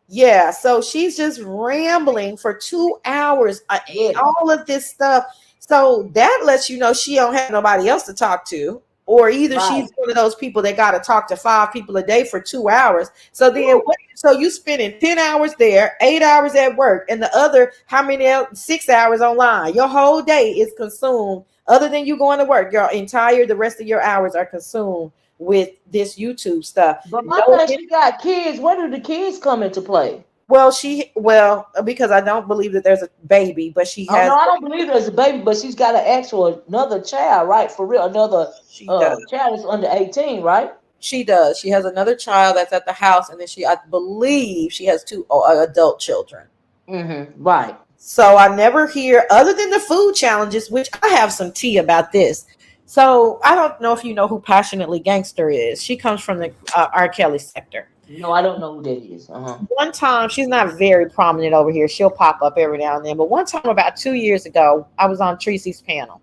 B: yeah. So she's just rambling for 2 hours,
A: Yeah,
B: all of this stuff. So that lets you know she don't have nobody else to talk to, or either
A: right.
B: she's one of those people that got to talk to 5 people a day for 2 hours. So then,
A: Woo.
B: so you spending 10 hours there, 8 hours at work, and the other how many 6 hours online? Your whole day is consumed. Other than you going to work, the rest of your hours are consumed with this YouTube stuff.
A: But my
B: No,
A: thing, she got kids. Where do the kids come into play?
B: because I don't believe that there's a baby, but she
A: Oh no,
B: has.
A: I don't believe there's a baby, but she's got an actual another child, right? For real, another
B: She does.
A: child is under 18, right?
B: She does. She has another child that's at the house, and then I believe, she has two adult children.
A: Mm-hmm. Right.
B: So I never hear, other than the food challenges, which I have some tea about this. So I don't know if you know who Passionately Gangster is. She comes from the R. Kelly sector.
A: No, I don't know who that is. Uh-huh.
B: One time, she's not very prominent over here. She'll pop up every now and then. But one time, about 2 years ago, I was on Tracy's panel.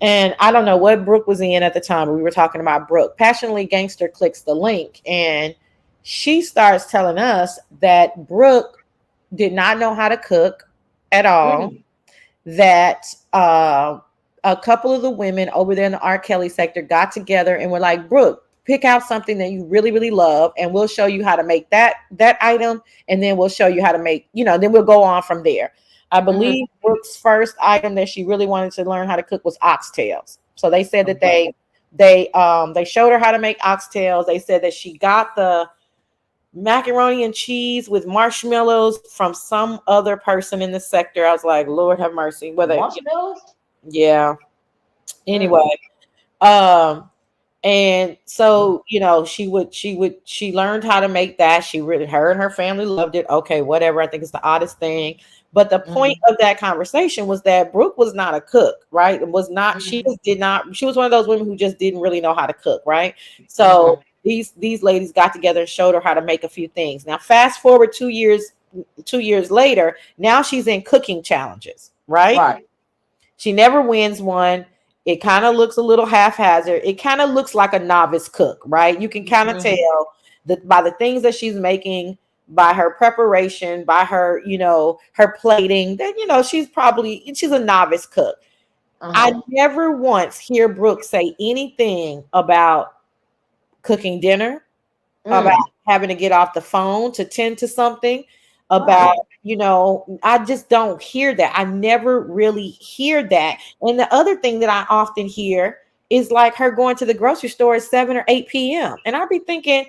B: And I don't know what Brooke was in at the time, but we were talking about Brooke. Passionately Gangster clicks the link, and she starts telling us that Brooke did not know how to cook at all,
A: Mm.
B: that a couple of the women over there in the R. Kelly sector got together and were like, Brooke, pick out something that you really, really love, and we'll show you how to make that item, and then we'll show you how to make, then we'll go on from there. I believe
A: Mm-hmm.
B: Brooke's first item that she really wanted to learn how to cook was oxtails. So they said that
A: Okay.
B: they showed her how to make oxtails. They said that she got the macaroni and cheese with marshmallows from some other person in the sector. I was like, Lord have mercy. Whether
A: Marshmallows?
B: yeah.
A: Mm.
B: Anyway, um, and so she learned how to make that. She really, her and her family loved it. Okay, whatever. I think it's the oddest thing. But the point
A: Mm-hmm.
B: of that conversation was that Brooke was not a cook, right? It was not, she
A: Mm-hmm.
B: just did not, she was one of those women who just didn't really know how to cook, right? So
A: Mm-hmm.
B: these ladies got together and showed her how to make a few things. Now, fast forward 2 years later, now she's in cooking challenges, right?
A: Right.
B: She never wins one. It kind of looks a little haphazard. It kind of looks like a novice cook, right? You can kind of
A: Mm-hmm.
B: tell that by the things that she's making, by her preparation, by her, her plating, that she's a novice cook. I
A: Uh-huh.
B: never once hear Brooke say anything about cooking dinner, about
A: Mm.
B: having to get off the phone to tend to something,
A: Right.
B: about, I just don't hear that. I never really hear that. And the other thing that I often hear is like her going to the grocery store at 7 or 8 p.m. And I'd be thinking,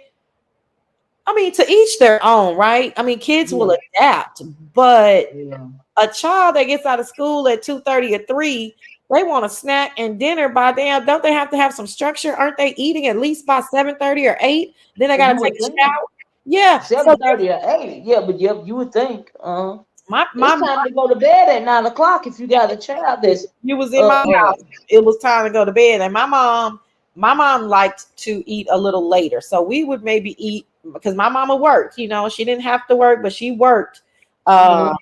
B: I mean, to each their own, right? I mean, kids will
A: Yeah.
B: adapt, but
A: Yeah.
B: a child that gets out of school at 2:30 or 3, they want a snack and dinner by damn. Don't they have to have some structure? Aren't they eating at least by 7:30 or 8? Then they
A: You
B: gotta take
A: would
B: a
A: think
B: shower. Yeah. So
A: 7:30 or 8. Yeah, but you would think.
B: my
A: It's time to go to bed at 9 o'clock if you got a child that's
B: you was in my
A: uh uh.
B: house, it was time to go to bed. And my mom liked to eat a little later. So we would maybe eat, because my mama worked, she didn't have to work, but she worked. Uh,
A: Mm-hmm.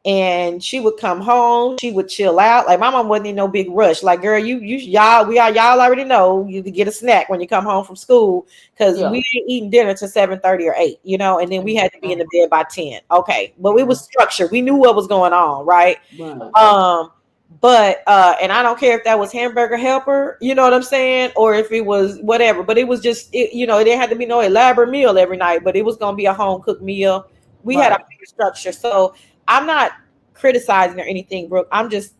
B: and she would come home, she would chill out. Like my mom wasn't in no big rush. Like, girl, y'all already know you could get a snack when you come home from school, because we
A: Yeah.
B: ain't eating dinner till 7:30 or 8, and then we had to be in
A: Mm-hmm.
B: the bed by 10. Okay. But it
A: Mm-hmm.
B: was structured. We knew what was going on, right?
A: Right.
B: Um, but and I don't care if that was hamburger helper, you know what I'm saying, or if it was whatever. But it was just it didn't have to be no elaborate meal every night, but it was gonna be a home cooked meal. We had a
A: Right.
B: structure. So I'm not criticizing or anything, Brooke. I'm just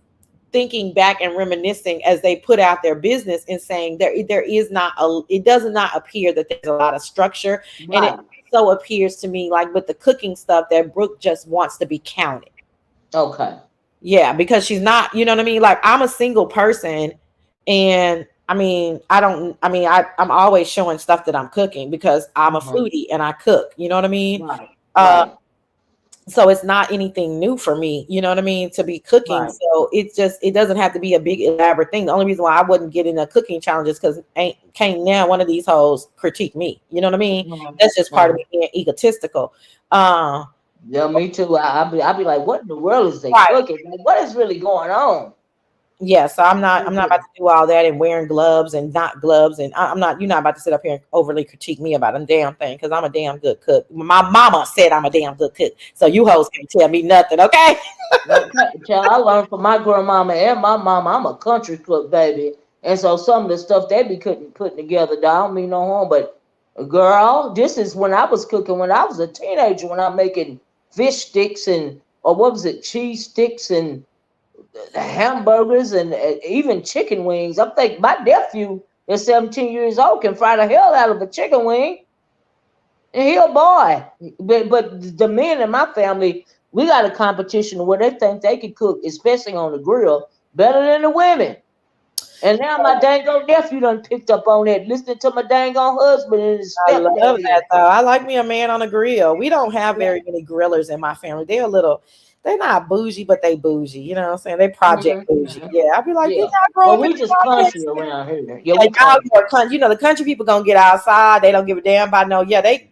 B: thinking back and reminiscing as they put out their business and saying there is not it does not appear that there's a lot of structure. And it
A: Right.
B: so appears to me, like with the cooking stuff, that Brooke just wants to be counted.
A: Okay.
B: Yeah, because she's not, you know what I mean? Like, I'm a single person, and I mean, I'm always showing stuff that I'm cooking because I'm a
A: Mm-hmm.
B: foodie and I cook, you know what I mean?
A: Right.
B: Uh,
A: Right.
B: so it's not anything new for me, you know what I mean, to be cooking.
A: Right.
B: So it doesn't have to be a big elaborate thing. The only reason why I wouldn't get in a cooking challenge is because ain't can't now one of these hoes critique me. You know what I mean?
A: Mm-hmm.
B: That's just part of
A: Mm-hmm.
B: me being egotistical. Uh,
A: Yeah, me too. I'll be like, what in the world is they
B: right.
A: cooking? Like, what is really going on?
B: Yeah, so I'm not about
A: Mhm.
B: to do all that and wearing gloves and not gloves, and I'm not, you're not about to sit up here and overly critique me about a damn thing, because I'm a damn good cook. My mama said I'm a damn good cook, so you hoes can't tell me nothing, okay?
A: Okay, child, I learned from my grandmama and my mama. I'm a country cook, baby. And so some of the stuff they be putting together, dog, I don't mean no harm, but girl, this is when I was cooking when I was a teenager, when I'm making fish sticks and, or what was it, cheese sticks and hamburgers and even chicken wings. I'm thinking my nephew is 17 years old can fry the hell out of a chicken wing. And he a boy. But the men in my family, we got a competition where they think they can cook, especially on the grill, better than the women. And now my dang old nephew done picked up on that, listening to my dang old husband and his
B: I love
A: stepdaddy.
B: that though. I like me a man on a grill. We don't have very many grillers in my family. They're not bougie, but they bougie. You know what I'm saying? They project
A: Hmm.
B: bougie.
A: Hmm.
B: Yeah, I'd be like, did
A: Yeah.
B: y'all grow
A: Well,
B: up in
A: we
B: the
A: just country
B: projects?
A: around here. Yeah,
B: Yeah,
A: we
B: y'all
A: country.
B: more country. The country people gonna get outside. They don't give a damn about no. Yeah, they.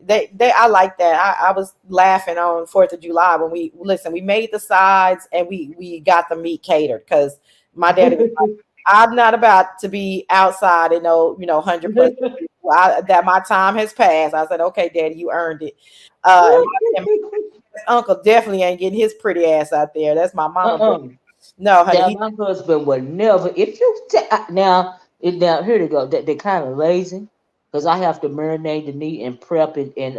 B: I like that. I was laughing on 4th of July when we made the sides and we got the meat catered, because my daddy was. I'm not about to be outside and no, 100 plus people. That my time has passed. I said, okay, Daddy, you earned it. And my uncle definitely ain't getting his pretty ass out there. That's my mama.
A: uh-uh.
B: No, honey,
A: Now my husband would never. If you now here to go. They kind of lazy because I have to marinate the meat and prep it and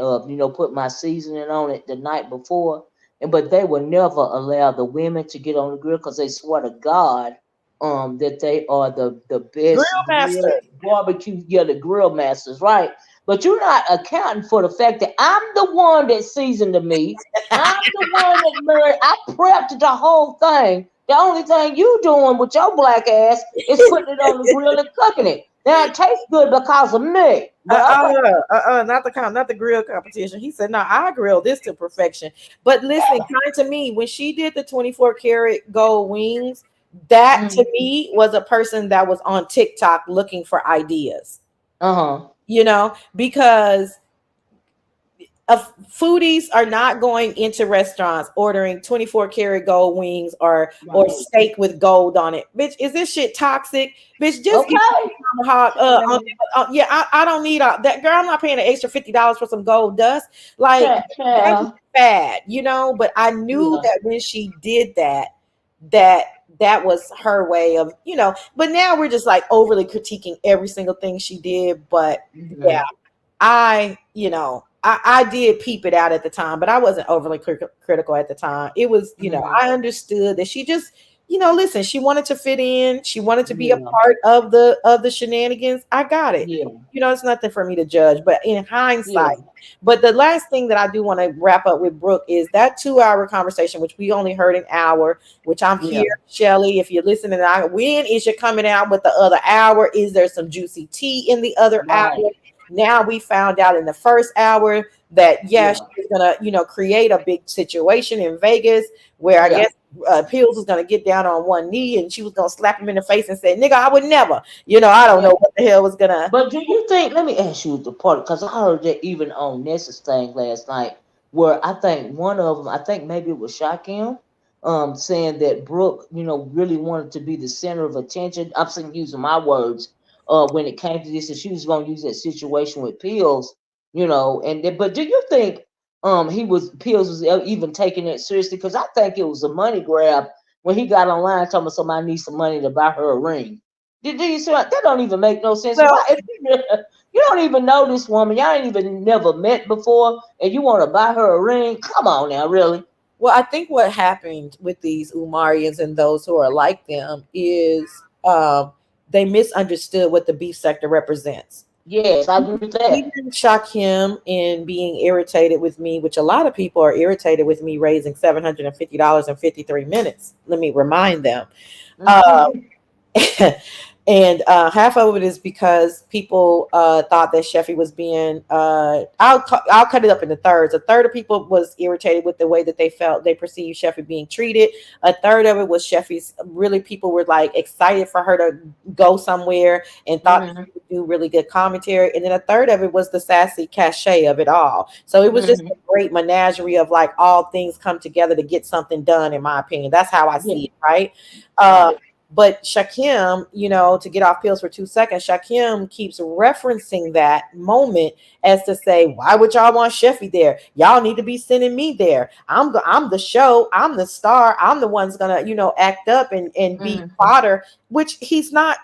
A: put my seasoning on it the night before. And but they would never allow the women to get on the grill because they swear to God that they are the
B: grill
A: best
B: master.
A: grill barbecue, yeah, the grill masters, right? But you're not accounting for the fact that I'm the one that seasoned the meat. I'm the one that I prepped the whole thing. The only thing you doing with your black ass is putting it on the grill and cooking it. Now it tastes good because of me. But okay.
B: Not the grill competition. He said, "No, I grill this to perfection." But listen, kind to me when she did the 24 karat gold wings, that to
A: Mm.
B: me was a person that was on TikTok looking for ideas.
A: Uh-huh.
B: Because foodies are not going into restaurants ordering 24 karat gold wings or
A: Right.
B: steak with gold on it. Bitch, is this shit toxic? Bitch, just give me
A: Okay.
B: a tomahawk. Yeah, I don't need that. Girl, I'm not paying an extra $50 for some gold dust. Like that was
A: Child.
B: bad, But I knew
A: Yeah.
B: that when she did that that was her way of, But now we're just like overly critiquing every single thing she did. But yeah,
A: Mhm.
B: I did peep it out at the time, but I wasn't overly critical at the time. It was,
A: Mhm.
B: I understood that she just, listen, she wanted to fit in. She wanted to be a
A: Yeah.
B: part of the shenanigans. I got it.
A: Yeah.
B: It's nothing for me to judge, but in
A: Yeah.
B: hindsight. But the last thing that I do want to wrap up with Brooke is that 2 hour conversation, which we only heard an hour, which I'm
A: Yeah.
B: here, Shelly. If you're listening, when is you coming out with the other hour? Is there some juicy tea in the other hour?
A: Right.
B: Now we found out in the first hour that yes,
A: Yeah.
B: she's gonna create a big situation in Vegas where I
A: Yeah.
B: guess Pills was gonna get down on one knee and she was gonna slap him in the face and say, "Nigga, I would never." I don't
A: Yeah.
B: know what the hell was gonna.
A: But do you think? Let me ask you the part because I heard that even on Ness's thing last night, where I think one of them, I think maybe it was Shaquem, saying that Brooke, really wanted to be the center of attention. I'm saying using my words, when it came to this, and she was going to use that situation with Pills, but do you think, Pills was even taking it seriously? Because I think it was a money grab when he got online talking about somebody needs some money to buy her a ring. Do you see that don't even make no sense?
B: Well,
A: Why if you don't even know this woman, y'all ain't even never met before, and you want to buy her a ring? Come on now, really?
B: I think what happened with these Umarians and those who are like them is they misunderstood what the beef sector represents.
A: Yes, I agree with that.
B: Even shock him in being irritated with me, which a lot of people are irritated with me raising $750 in 53 minutes. Let me remind them. Uh,
A: Hmm.
B: and half of it is because people thought that Sheffy was being. I'll cut it up into thirds. A third of people was irritated with the way that they perceived Sheffy being treated. A third of it was Sheffy's. Really, people were like excited for her to go somewhere and thought
A: Hmm.
B: she would do really good commentary. And then a third of it was the sassy cachet of it all. So it was just
A: Hmm.
B: a great menagerie of like all things come together to get something done. In my opinion, that's how I
A: Yeah,
B: see it. Right. Uh,
A: right.
B: but Shakim, to get off Pills for 2 seconds, Shakim keeps referencing that moment as to say, why would y'all want Sheffy there? Y'all need to be sending me there. I'm the show. I'm the star. I'm the one's gonna, act up and be
A: Hmm.
B: fodder, which he's not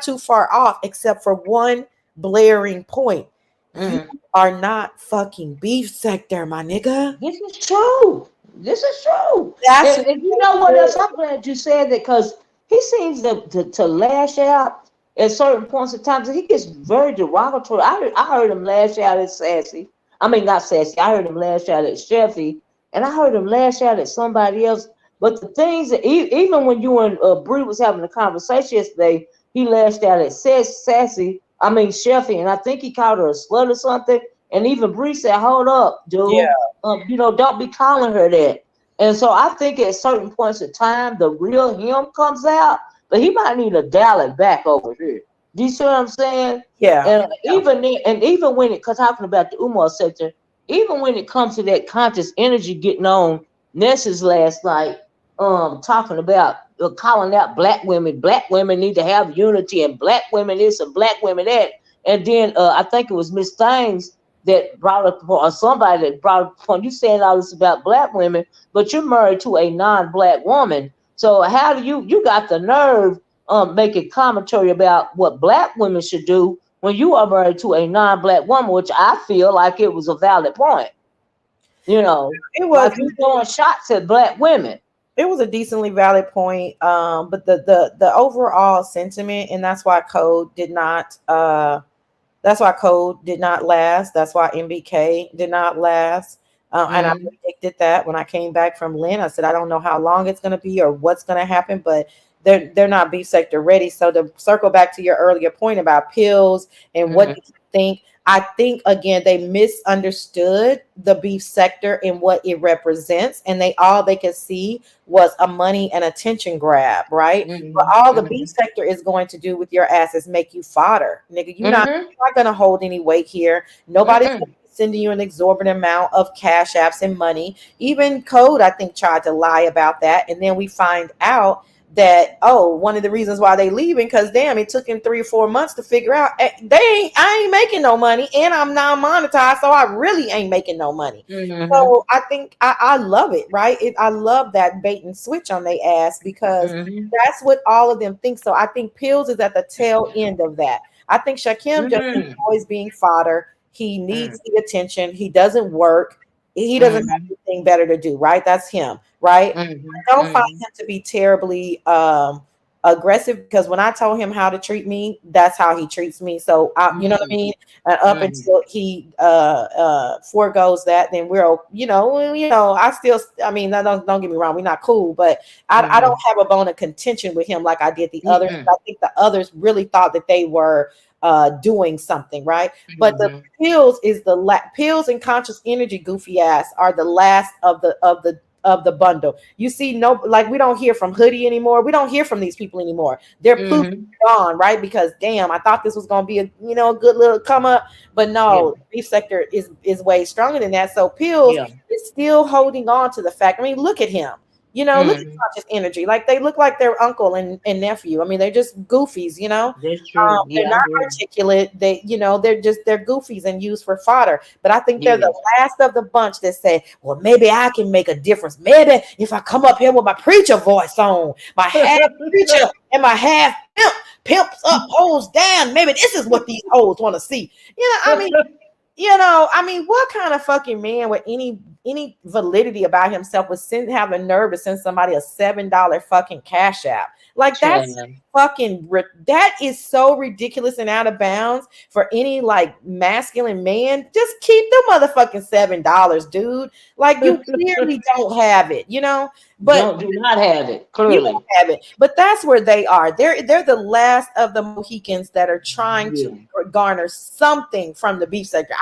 B: too far off, except for one blaring point. You
A: Hmm.
B: are not fucking beef sector, my nigga.
A: This is true. This is true.
B: That's
A: And you know what else? I'm glad you said that because he seems to lash out at certain points of time. He gets very derogatory. I heard him lash out at Sassy. I mean, not Sassy. I heard him lash out at Sheffy, and I heard him lash out at somebody else. But the things that even when you and Bri was having a conversation yesterday, he lashed out at Sassy. I mean Sheffy, and I think he called her a slut or something. And even Bree said, "Hold up,
B: yeah.
A: dude. Don't be calling her that." And so I think at certain points of time, the real him comes out, but he might need to dial it back over here. Do you see what I'm saying?
B: Yeah.
A: And even when it, cause talking about the Umar sector, even when it comes to that conscious energy getting on Ness's last night, talking about calling out black women. Black women need to have unity, and black women this and black women that. And then I think it was Miss Things that brought up, or somebody that brought up, when you saying all this about black women, but you're married to a non-black woman. So how do you got the nerve making commentary about what black women should do when you are married to a non-black woman, which I feel like it was a valid point. You know,
B: It was
A: like you throwing shots at black women.
B: it was a decently valid point. But the overall sentiment, and that's why Code did not last. That's why MBK did not last. And I
A: Mm-hmm.
B: predicted that when I came back from Lynn. I said I don't know how long it's going to be or what's going to happen, but they're not beef sector ready. So to circle back to your earlier point about pills and what do
A: Mm-hmm.
B: you think? I think again they misunderstood the beef sector and what it represents, and they could see was a money and attention grab, right? But
A: Mm-hmm.
B: all the beef
A: Mm-hmm.
B: sector is going to do with your ass is make you fodder, nigga.
A: Mm-hmm.
B: You're not gonna hold any weight here. Nobody's
A: Mm-mm.
B: sending you an exorbitant amount of cash apps and money. Even Code, I think, tried to lie about that, and then we find out that one of the reasons why they leaving because damn, it took him 3 or 4 months to figure out I ain't making no money and I'm non-monetized, so I really ain't making no money.
A: Mm-hmm.
B: So I think I love it, right? I love that bait and switch on their ass because
A: Mm-hmm.
B: that's what all of them think. So I think Pills is at the tail end of that. I think Shakim just
A: Mm-hmm.
B: enjoys being fodder. He
A: Mm-hmm.
B: needs the attention. He doesn't work. He doesn't have
A: Mm-hmm.
B: anything better to do, right? That's him, right? I don't find
A: Mm-hmm.
B: him to be terribly aggressive because when I told him how to treat me, that's how he treats me. So you know what I
A: Mm-hmm.
B: mean? And up
A: Mm-hmm.
B: until he foregoes that, then we're I still I mean don't get me wrong, we're not cool, but I don't
A: Mm-hmm.
B: have a bone of contention with him like I did the others.
A: Mm-hmm.
B: I think the others really thought that they were doing something, right? But the
A: Mm-hmm.
B: pills and conscious energy goofy ass are the last of the bundle. You see, no, like we don't hear from Hoodie anymore. We don't hear from these people anymore. They're poof
A: Mm-hmm.
B: gone, right? Because damn, I thought this was gonna be a good little come up, but
A: Yeah.
B: no, the beef sector is way stronger than that. So Pills
A: Yeah.
B: is still holding on to the fact. I mean, look at him. Look at
A: Mm-hmm.
B: conscious energy. Like they look like their uncle and nephew. I mean, they're just goofies.
A: That's true.
B: They're
A: Yeah, I
B: not
A: agree.
B: articulate. They're goofies and used for fodder. But I think they're the
A: Yes.
B: last of the bunch that say, well, maybe I can make a difference. Maybe if I come up here with my preacher voice on, my half preacher and my half pimps up, hoes down. Maybe this is what these hoes want to see. What kind of fucking man with any validity about himself would have the nerve to send somebody a $7 fucking cash app? Like that's
A: Child.
B: that is so ridiculous and out of bounds for any like masculine man. Just keep the motherfucking $7, dude. Like you clearly don't have it. But
A: Do not have it,
B: you don't
A: clearly.
B: have it, but that's where they are. They're the last of the Mohicans that are trying to
A: Yeah.
B: garner something from the beef sector.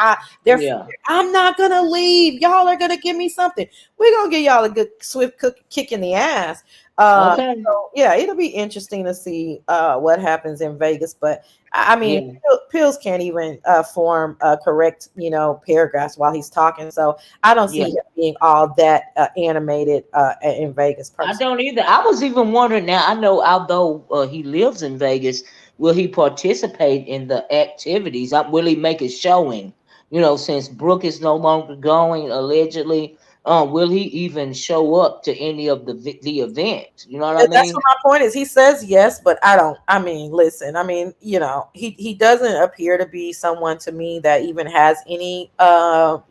B: They're
A: Yeah.
B: I'm not gonna leave. Y'all are gonna give me something. We're gonna give y'all a good swift kick in the ass.
A: Okay.
B: So yeah, it'll be interesting to see what happens in Vegas. But I mean,
A: Yeah.
B: Pills can't even form correct paragraphs while he's talking. So I don't see
A: Yeah.
B: him being all that animated in Vegas
A: I
B: personally.
A: don't either. I was even wondering now, I know although he lives in Vegas, will he participate in the activities? Will he make a showing? Since Brooke is no longer going, allegedly, will he even show up to any of the events? You know what I
B: That's
A: mean?
B: what my point is. He says yes, but I don't. I mean, listen. I mean, he doesn't appear to be someone to me that even has any the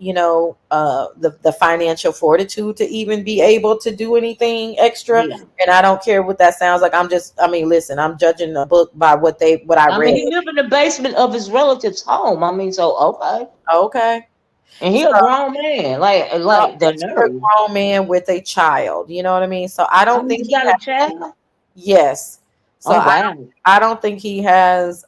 B: financial fortitude to even be able to do anything extra.
A: Yeah.
B: And I don't care what that sounds like. I mean, listen. I'm judging a book by what I
A: I mean,
B: read.
A: he lived in the basement of his relative's home. I mean, so okay.
B: Okay.
A: And he
B: So
A: a grown man. Like the
B: he's a
A: nerve.
B: grown man with a child. You know what I mean? So I
A: Oh,
B: don't think
A: he's
B: he
A: got a
B: has.
A: child?
B: Yes. So
A: Oh wow.
B: I don't think he has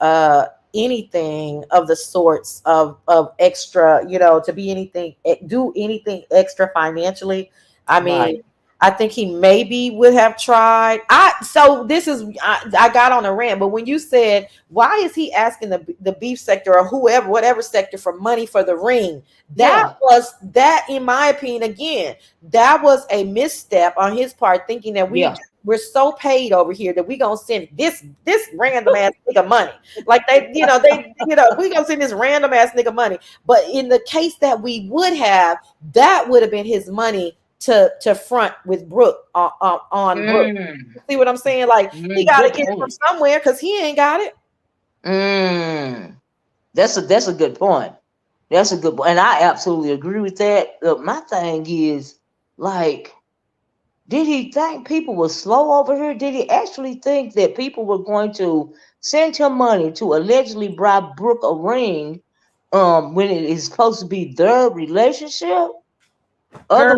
B: anything of the sorts of extra, to be anything do anything extra financially. I mean,
A: Right.
B: I think he maybe would have tried. So this is I got on a rant, but when you said why is he asking the beef sector or whoever, whatever sector for money for the ring,
A: Yeah,
B: that in my opinion, again, that was a misstep on his part, thinking that
A: yeah.
B: we're so paid over here that we gonna send this random ass nigga money. Like we gonna send this random ass nigga money. But in the case that we would have, that would have been his money to front with Brooke on Brooke.
A: Mm,
B: See what I'm saying? Like he got to
A: good
B: get it from
A: point.
B: somewhere because he ain't got it.
A: Mm, that's a good point. That's a good point, and I absolutely agree with that. My thing is, like, did he think people were slow over here? Did he actually think that people were going to send him money to allegedly bribe Brooke a ring, when it is supposed to be their relationship?
B: Girl,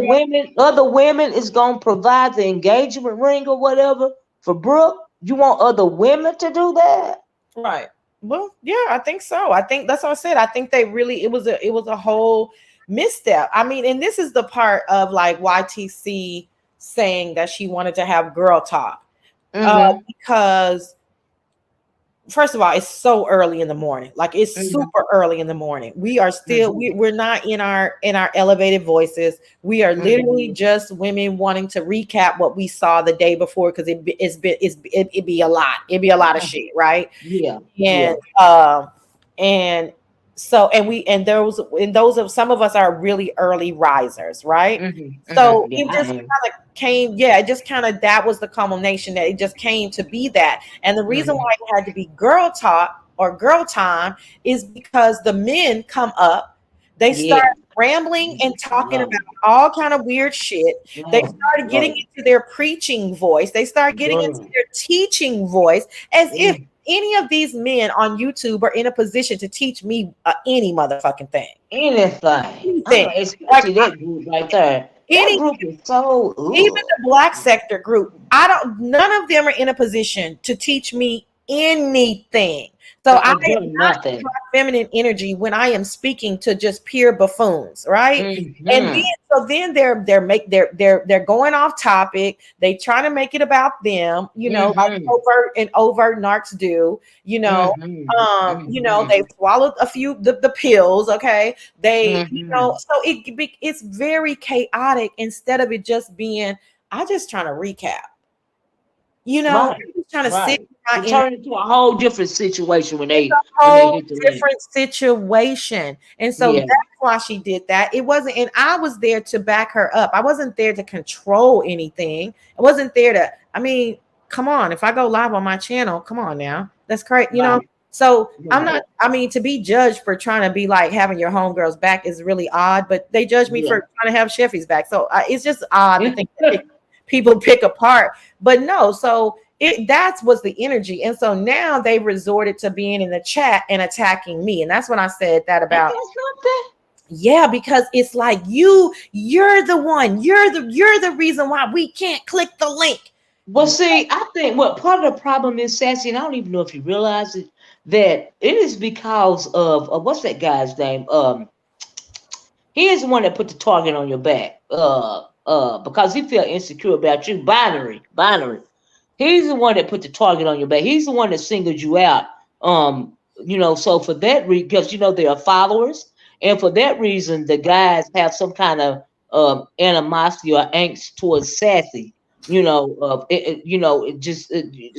A: Other women is gonna provide the engagement ring or whatever for Brooke. You want other women to do that?
B: right. Well, yeah, I think so. I think that's what I said. I think they really it was a whole misstep. I mean, and this is the part of like YTC saying that she wanted to have girl talk.
A: Mm-hmm.
B: Because first of all, it's so early in the morning. Like it's
A: Mm-hmm.
B: super early in the morning. We are still
A: Mm-hmm.
B: we're not in our elevated voices. We are
A: Mm-hmm.
B: literally just women wanting to recap what we saw the day before because it'd be a lot. It'd be a lot of shit, right?
A: Yeah. Yeah.
B: And and so and those of some of us are really early risers, right?
A: Mm-hmm.
B: So
A: Mm-hmm. Yeah,
B: it
A: I
B: just
A: am.
B: kind of came, yeah, it just kind of that was the culmination that it just came to be that. And the reason
A: Mm-hmm.
B: why it had to be girl talk or girl time is because the men come up, they start
A: Yeah.
B: rambling and talking
A: No.
B: about all kind of weird shit. They
A: No.
B: started getting
A: No.
B: into their preaching voice. They start getting into
A: No.
B: their teaching voice as if
A: Mm.
B: any of these men on YouTube are in a position to teach me any motherfucking thing.
A: Anything.
B: Anything. Like
A: Especially that group right there. That
B: any
A: group is so.
B: even
A: Ugh.
B: the black sector group, I don't none of them are in a position to teach me anything. So I am
A: Doing
B: not in
A: nothing.
B: my feminine energy when I am speaking to just pure buffoons, right? And then
A: Mm-hmm.
B: so then they're going off topic. They try to make it about them, like
A: Mm-hmm.
B: overt narcs do,
A: Mm-hmm.
B: they
A: Mm-hmm.
B: swallowed a few the pills, okay?
A: Mm-hmm.
B: So it's very chaotic instead of it just being, I just trying to recap,
A: Right.
B: I'm just trying to sit
A: Right.
B: in my
A: It
B: energy.
A: turned into a whole different situation
B: It's a
A: when they
B: whole
A: hit the link.
B: different situation. And so
A: Yeah.
B: that's why she did that. It wasn't, and I was there to back her up. I wasn't there to control anything. I wasn't there to, I mean, come on. If I go live on my channel, come on now. That's correct,
A: Right.
B: So I'm
A: Right.
B: not, I mean, to be judged for trying to be like having your homegirls back is really odd, but they judge me
A: Yeah.
B: for trying to have Sheffy's back. So it's just odd to think that people pick apart. But no, so that was the energy. And so now they resorted to being in the chat and attacking me. And that's when I said that
A: Ain't
B: about,
A: that something?
B: yeah, because it's like you're the one, you're the reason why we can't click the link.
A: Well, see, I think what part of the problem is, Sassy, and I don't even know if you realize it, that it is because of what's that guy's name? He is the one that put the target on your back. Because he felt insecure about you. Binary. He's the one that put the target on your back. He's the one that singled you out. So for that reason, because there are followers, and for that reason, the guys have some kind of animosity or angst towards Sassy. It's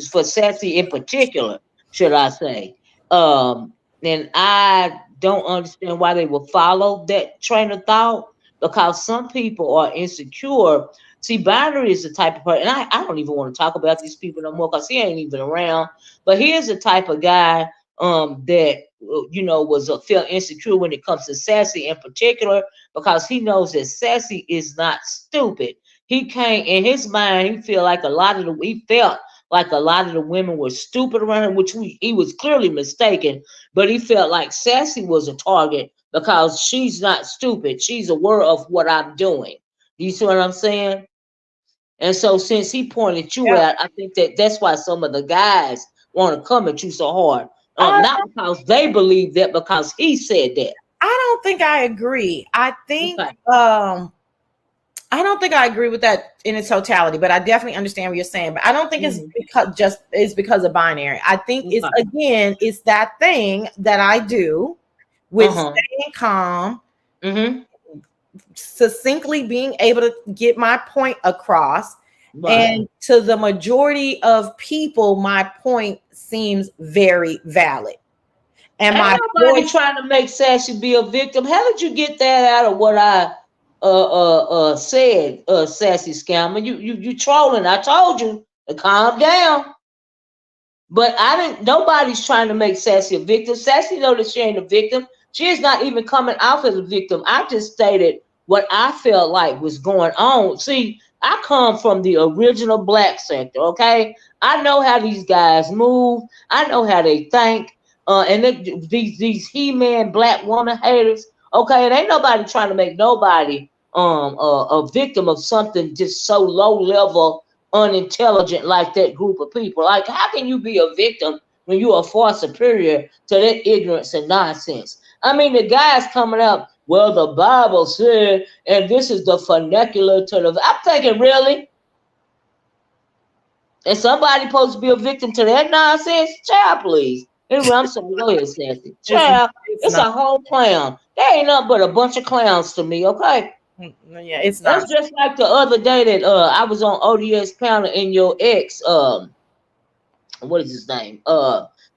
A: for Sassy in particular, should I say? And I don't understand why they will follow that train of thought, because some people are insecure. See, Binary is the type of person, and I don't even want to talk about these people no more because he ain't even around. But he is the type of guy that was feel insecure when it comes to Sassy in particular, because he knows that Sassy is not stupid. He can't, in his mind, he felt like a lot of the women were stupid around him, which he was clearly mistaken. But he felt like Sassy was a target because she's not stupid. She's aware of what I'm doing. Do you see what I'm saying? And so since he pointed you
B: Yeah.
A: out, I think that's why some of the guys want to come at you so hard.
B: I
A: Not because they believe that, because he said that.
B: I don't think I agree. I think
A: Okay.
B: I don't think I agree with that in its totality, but I definitely understand what you're saying. But I don't think
A: Mm-hmm.
B: it's because of binary. I think it's
A: Okay.
B: again, it's that thing that I do with
A: Uh-huh.
B: staying calm,
A: Mm-hmm.
B: succinctly being able to get my point across.
A: Right.
B: And to the majority of people, my point seems very valid. And
A: Ain't
B: my
A: nobody
B: voice,
A: trying to make Sassy be a victim. How did you get that out of what I said, Sassy Scammer? You trolling. I told you to calm down. But I didn't. Nobody's trying to make Sassy a victim. Sassy know that she ain't a victim. She is not even coming out as a victim. I just stated what I felt like was going on. See, I come from the original black sector. Okay, I know how these guys move. I know how they think. These he-man black woman haters. Okay, and ain't nobody trying to make nobody a victim of something just so low level, unintelligent like that group of people. Like, how can you be a victim when you are far superior to that ignorance and nonsense? I mean, the guys coming up, well, the Bible said, and this is the vernacular to the. I'm thinking, really? And somebody supposed to be a victim to that nonsense? Child, please. Anyway, I'm sorry. Go ahead, Sassy.
B: it's,
A: Child,
B: it's
A: it's
B: not.
A: a whole clown. They ain't nothing but a bunch of clowns to me, okay?
B: Yeah, it's
A: That's
B: not.
A: just like the other day that I was on ODS panel and your ex what is his name?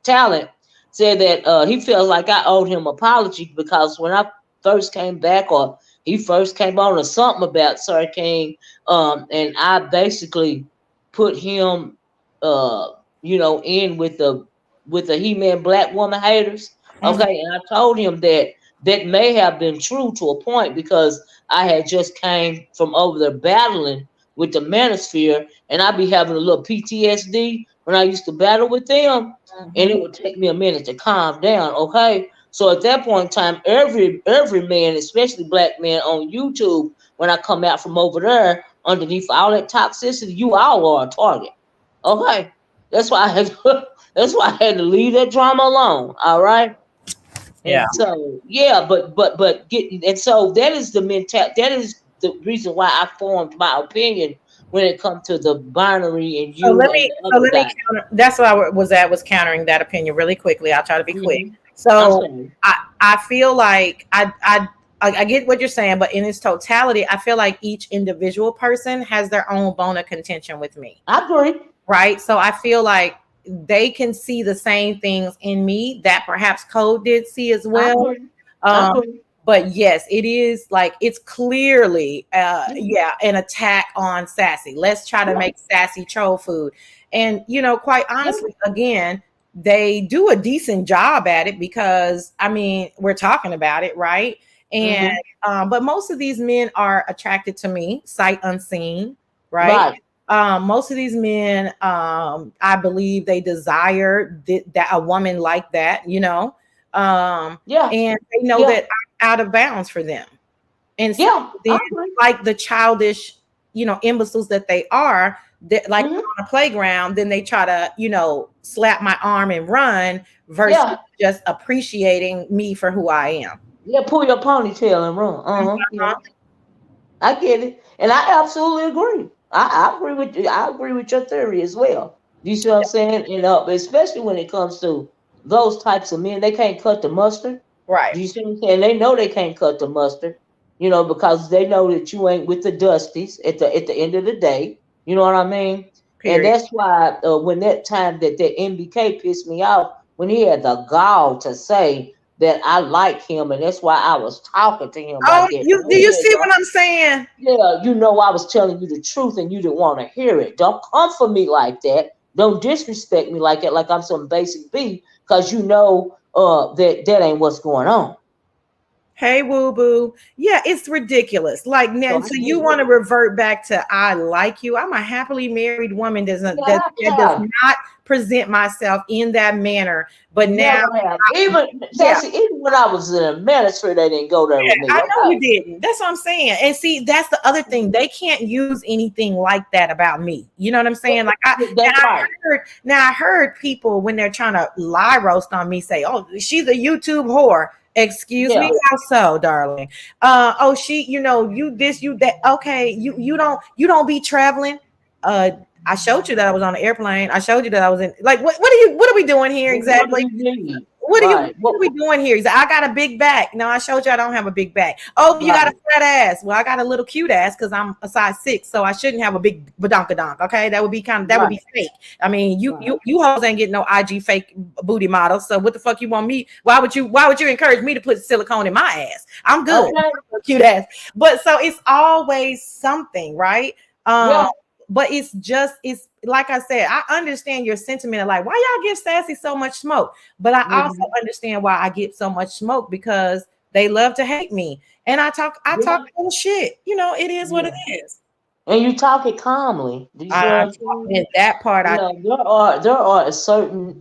A: Talent said that he feels like I owed him apology because when I first came back, or he first came on, or something about Sir King, and I basically put him, uh, in with the He-Man black woman haters.
B: Mhm.
A: Okay, and I told him that that may have been true to a point because I had just came from over there battling with the Manosphere, and I'd be having a little PTSD when I used to battle with them, and
B: Mhm.
A: it would take me a minute to calm down. Okay, so at that point in time, every man, especially black men on YouTube, when I come out from over there, underneath all that toxicity, you all are a target. Okay, that's why I had that's why I had to leave that drama alone. All right.
B: Yeah.
A: And so, yeah, but and so that is the mental. That is the reason why I formed my opinion when it comes to the binary and
B: So
A: you
B: let
A: and
B: me
A: the
B: so
A: other
B: let me
A: guy.
B: counter. That's what was countering that opinion really quickly. I'll try to be quick.
A: Hmm. I'm
B: So
A: sorry.
B: I feel like I get what you're saying, but in its totality, I feel like each individual person has their own bone of contention with me,
A: I agree.
B: right? So I feel like they can see the same things in me that perhaps Code did see as
A: I
B: well.
A: agree. I
B: Um,
A: agree.
B: but yes, it is like it's clearly
A: Mhm.
B: yeah, an attack on Sassy. Let's try to
A: Yeah.
B: make Sassy troll food. And quite
A: Yeah.
B: honestly, again, they do a decent job at it because I mean, we're talking about it, right? And
A: Hmm.
B: but most of these men are attracted to me, sight unseen, right?
A: Right.
B: Most of these men, I believe they desire that a woman like that,
A: Yeah.
B: and they know
A: Yeah.
B: that I'm out of bounds for them. And so
A: Yeah.
B: then,
A: I agree.
B: like the childish, imbeciles that they are, that like
A: Hmm.
B: on a playground, then they try to, slap my arm and run versus
A: Yeah.
B: just appreciating me for who I am.
A: Yeah. Pull your ponytail and run. Yeah.
B: Uh-huh.
A: I get it, and I absolutely agree. I agree with you. I agree with your theory as well. You see what I'm saying? And especially when it comes to those types of men, they can't cut the mustard.
B: Right.
A: Do you see what I'm saying? They know they can't cut the mustard, because they know that you ain't with the dusties at the end of the day. You know what I mean? And
B: Period.
A: that's why when that time that MBK pissed me off when he had the gall to say that I like him, and that's why I was talking to him
B: Oh,
A: like that.
B: you do you see what I'm saying?
A: Yeah, I was telling you the truth and you didn't want to hear it. Don't come for me like that. Don't disrespect me like that, like I'm some basic B, because that ain't what's going on.
B: Hey, woo boo. Yeah, it's ridiculous. Like,
A: So
B: now,
A: I
B: so
A: get
B: you
A: it.
B: want to revert back to I like you? I'm a happily married woman
A: Yeah,
B: that does not present myself in that manner. But now,
A: never have. Even
B: yeah,
A: Sassy, even when I was in a ministry, they didn't go there with me.
B: I know you
A: Okay.
B: didn't. That's what I'm saying. And see, that's the other thing. They can't use anything like that about me. You know what I'm saying? Like
A: That's right.
B: now I heard people when they're trying to lie roast on me say, "Oh, she's a YouTube whore." Excuse
A: Yeah.
B: me, how so, darling? Oh, she, you this, you that. Okay, you don't be traveling. Uh, I showed you that I was on the airplane. I showed you that I was in. Like, what are we doing here
A: What do
B: exactly?
A: you need? Right.
B: What are we doing here? He's like, I got a big back. No, I showed you I don't have a big back. Oh, you got a
A: Right.
B: fat ass. Well, I got a little cute ass because I'm a size 6, so I shouldn't have a big badonkadonk. Okay, that would
A: Right.
B: be fake. I mean, you
A: Right.
B: you you hoes ain't getting no IG fake booty models. So what the fuck you want me? Why would you encourage me to put silicone in my ass? I'm good.
A: Okay.
B: Cute ass. But so it's always something, right? Um,
A: Yeah.
B: but it's like I said, I understand your sentiment of like, why y'all give Sassy so much smoke? But I also
A: Hmm.
B: understand why I get so much smoke because they love to hate me. And I talk
A: Yeah.
B: a little shit. It is what it
A: Yeah.
B: is.
A: And you talk it calmly. Do you see what
B: I
A: I'm saying?
B: in that part I
A: There are certain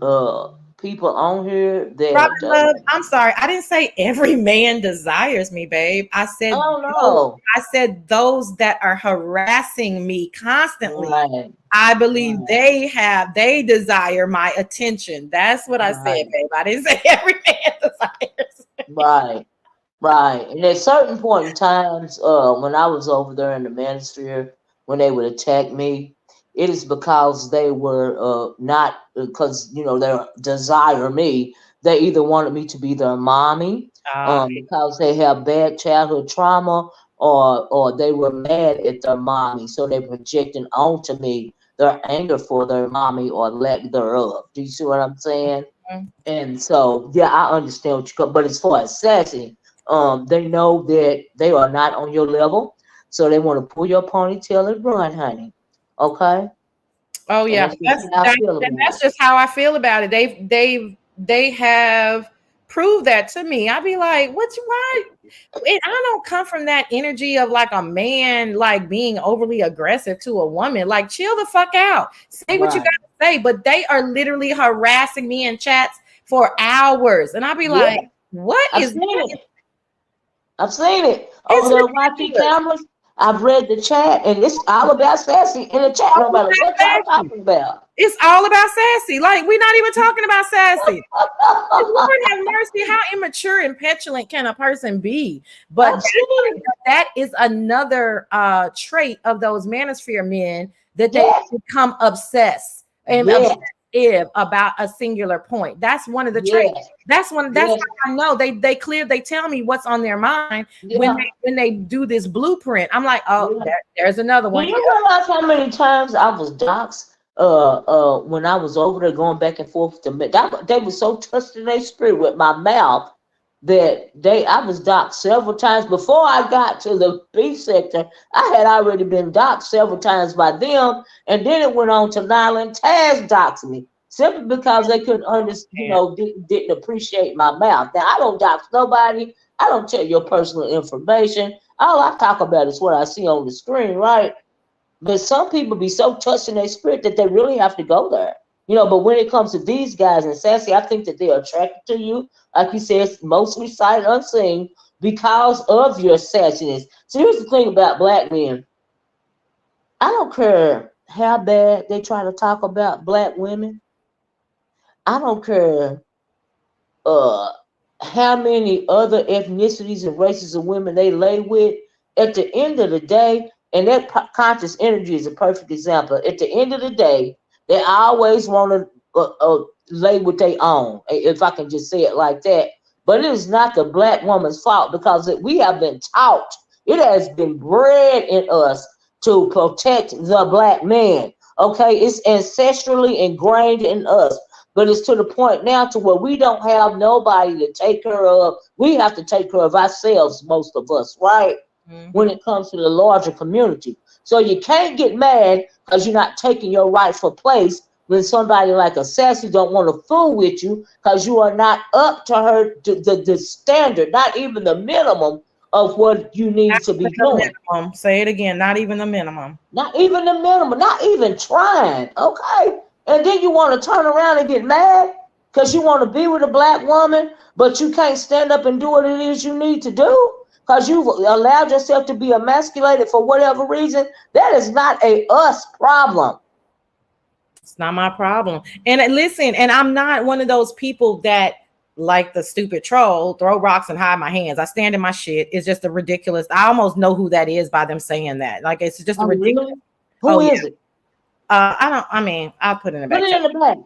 A: people on here
B: Robin
A: that
B: Love, I'm sorry. I didn't say every man desires me, babe.
A: oh no.
B: I said those that are harassing me constantly.
A: Right.
B: I believe
A: Right.
B: they desire my attention. That's what I said,
A: Right.
B: babe. I didn't say every man desires.
A: Right. Right. And at certain point in times, when I was over there in the manosphere, when they would attack me, it is because they were not because they desire me. They either wanted me to be their mommy,
B: Ah,
A: because they have bad childhood trauma, or they were mad at their mommy, so they projecting onto me their anger for their mommy or lack thereof. Do you see what I'm saying? And so, yeah, I understand what you come. But as far as sassy, they know that they are not on your level, so they want to pull your ponytail and run, honey. Okay,
B: oh
A: and
B: yeah,
A: that's just how I feel about
B: that's
A: it.
B: just how I feel about it. They have proved that to me. I be like, what's why? And I don't come from that energy of like a man like being overly aggressive to a woman. Like, chill the fuck out. Say what you
A: Right?
B: gotta say. But they are literally harassing me in chats for hours, and I be
A: Yeah,
B: like, what
A: I've
B: is
A: seen it. I've seen it over
B: it's
A: there on YT
B: ridiculous?
A: cameras. I've read the chat, and it's all about sassy in the chat, no
B: All
A: matter what y'all
B: about sassy.
A: talking about.
B: It's all about sassy. Like, we're not even talking about sassy. Lord have mercy. How immature and petulant can a person be? But
A: I've seen it.
B: that is another trait of those manosphere men that they
A: Yes,
B: become obsessed and
A: yes,
B: obsessive about a singular point. That's one of the traits.
A: yes,
B: That's
A: yes,
B: how I know they tell me what's on their mind
A: yeah,
B: when they do this blueprint. I'm like, oh,
A: yeah.
B: there's another
A: Do
B: one.
A: you realize how many times I was doxxed? When I was over there going back and forth to me, they were so touched in their spirit with my mouth that I was doxxed several times before I got to the B sector. I had already been doxxed several times by them, and then it went on to Nyla and Taz doxing me simply because they couldn't understand, didn't appreciate my mouth. Now I don't dox nobody. I don't tell your personal information. All I talk about is what I see on the screen, right? But some people be so touched in their spirit that they really have to go there. But when it comes to these guys and Sassy, I think that they're attracted to you. Like you said, it's mostly sight unseen because of your sassiness. So here's the thing about black men. I don't care how bad they try to talk about black women. I don't care uh how many other ethnicities and races of women they lay with. At the end of the day, and that conscious energy is a perfect example. At the end of the day, they always want to lay with their own, if I can just say it like that. But it is not the black woman's fault because we have been taught, it has been bred in us to protect the black man. Okay, it's ancestrally ingrained in us. But it's to the point now to where we don't have nobody to take care of. We have to take care of ourselves, most of us, right? When
B: Mhm.
A: it comes to the larger community. So you can't get mad because you're not taking your rightful place when somebody like a Sassy don't want to fool with you because you are not up to her the standard, not even the minimum of what you
B: Not
A: need to be
B: even the
A: doing.
B: minimum. Say it again. Not even the minimum.
A: Not even the minimum, not even trying. Okay. And then you want to turn around and get mad because you want to be with a black woman, but you can't stand up and do what it is you need to do because you've allowed yourself to be emasculated for whatever reason. That is not a us problem.
B: It's not my problem. And listen, and I'm not one of those people that like the stupid troll, throw rocks and hide my hands. I stand in my shit. It's just a ridiculous. I almost know who that is by them saying that. Like it's just a
A: Oh,
B: ridiculous.
A: really? Who
B: Oh yeah.
A: is it?
B: I don't. I mean, I'll put it in the
A: Put
B: back
A: it
B: chat.
A: in the back.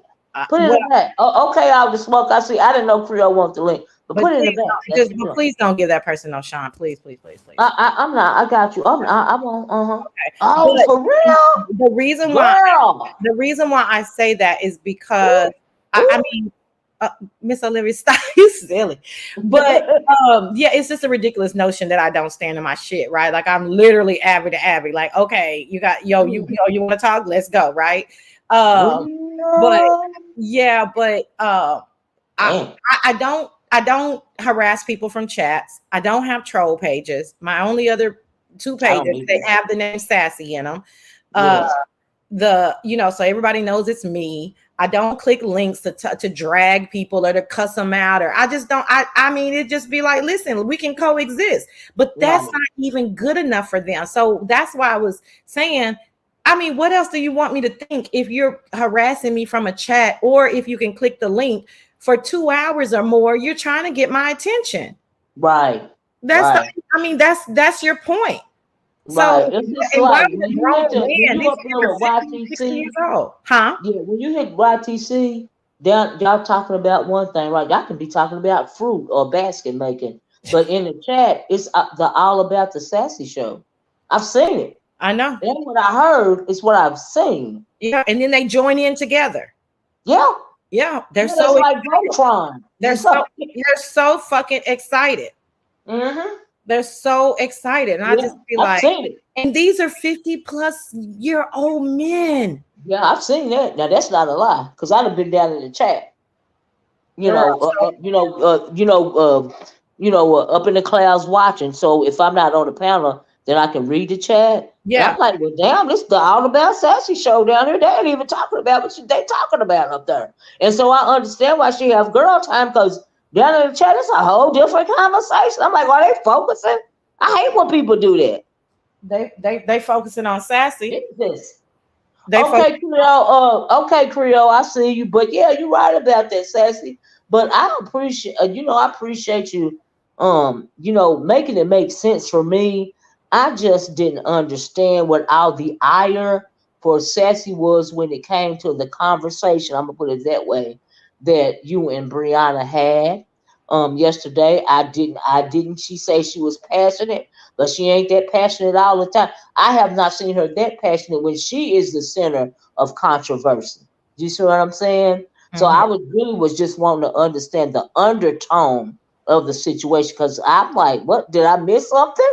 A: Put it in
B: What?
A: the back. Oh, okay, out the smoke. I see. I didn't know Creole wanted the link, but
B: But
A: put it in the
B: please,
A: back. That's
B: but
A: good.
B: please don't give that person no shine. Please, please, please, please.
A: I'm not. I got you. I won't.
B: Okay.
A: Oh,
B: But
A: for real,
B: the reason why
A: girl.
B: I say that is because
A: Ooh,
B: I
A: ooh.
B: mean, Miss Olivia, stop, you silly. But yeah, it's just a ridiculous notion that I don't stand in my shit, right? Like I'm literally Abby to Abby. Like, okay, you got you want to talk? Let's go, right? Um, but
A: Real.
B: yeah, but I,
A: Damn.
B: I don't harass people from chats. I don't have troll pages. My only other two
A: I don't
B: pages,
A: need
B: they
A: that.
B: have the name Sassy in them. Uh,
A: Yes.
B: so everybody knows it's me. I don't click links to drag people or to cuss them out, or I just don't. I mean, it just be like, listen, we can coexist, but that's
A: Right.
B: not even good enough for them. So that's why I was saying. I mean, what else do you want me to think if you're harassing me from a chat, or if you can click the link for 2 hours or more? You're trying to get my attention.
A: Right.
B: That's the.
A: Right.
B: I mean, that's your point. So,
A: Right. It's just
B: and why
A: like
B: would
A: when
B: a
A: you hit
B: grown
A: the when
B: man?
A: you
B: These
A: up
B: kids
A: there
B: are
A: with
B: 15, 16
A: YTC.
B: years old. Huh?
A: Yeah, when you hit YTC, down y'all talking about one thing, right? Y'all can be talking about fruit or basket making, but in the chat, it's the all about the sassy show. I've seen it.
B: I know.
A: That's what I heard. It's what I've seen.
B: Yeah, and then they join in together.
A: Yeah,
B: Yeah, they're
A: yeah, that's
B: so
A: like
B: excited.
A: Voltron.
B: They're so they're so fucking excited.
A: Mm-hmm.
B: They're so excited. And I
A: Yeah,
B: just feel
A: I've
B: like,
A: seen it.
B: and these are 50+ year old men.
A: Yeah, I've seen that. Now that's not a lie, cause I'd have been down in the chat. You
B: Girl,
A: know,
B: so
A: up in the clouds watching. So if I'm not on the panel, then I can read the chat. And I'm
B: yeah,
A: like, well, damn, this is the All About Sassy show down here. They ain't even talking about what they talking about up there. And so I understand why she have girl time, because down in the chat, it's a whole different conversation. I'm like, are they focusing? I hate when people do that.
B: they focusing on Sassy.
A: Jesus.
B: They focus.
A: Okay, Creole. Okay, Creole. I see you, but yeah, you're right about that, Sassy. But I appreciate, I appreciate you, making it make sense for me. I just didn't understand what all the ire for Sassy was when it came to the conversation. I'm gonna put it that way, that you and Brianna had yesterday. I didn't. She say she was passionate, but she ain't that passionate all the time. I have not seen her that passionate when she is the center of controversy. Do you see what I'm saying? So
B: Mhm.
A: I was just wanting to understand the undertone of the situation, because I'm like, what, did I miss something?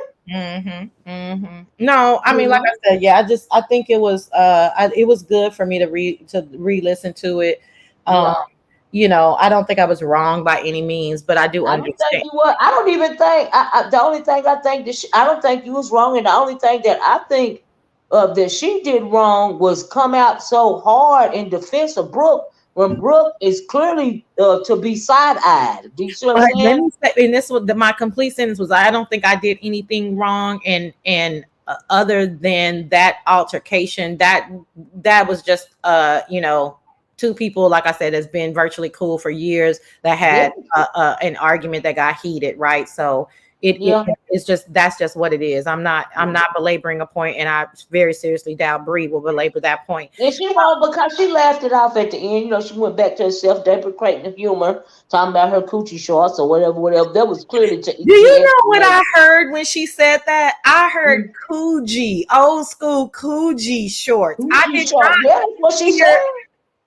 B: No, I
A: You
B: mean, like
A: know?
B: I said, yeah, I think it was it was good for me to re-listen to it. Um,
A: Yeah.
B: I don't think I was wrong by any means, but I do
A: I don't think
B: understand.
A: you were. I don't even think. The only thing I think that I don't think you was wrong, and the only thing that I think that she did wrong was come out so hard in defense of Brooke when Brooke is clearly to be side eyed. Do you see what I'm
B: All right, let
A: saying?
B: me say, and this was my complete sentence was, I don't think I did anything wrong, and other than that altercation, that was just two people, like I said, that's been virtually cool for years, that
A: Yeah,
B: had an argument that got heated, right? So
A: yeah.
B: it's just, that's just what it is. I'm not belaboring a point, and I very seriously doubt Bree will belabor that point.
A: And she won't, because she laughed it off at the end. She went back to her self-deprecating humor, talking about her coochie shorts or whatever, whatever. That was clearly to
B: Do you know what
A: de-escalate.
B: I heard when she said that? I heard
A: Mm,
B: Coogee, old school Coogee shorts. I
A: coochie
B: did
A: shorts.
B: not
A: Yeah, that's what she
B: hear,
A: said.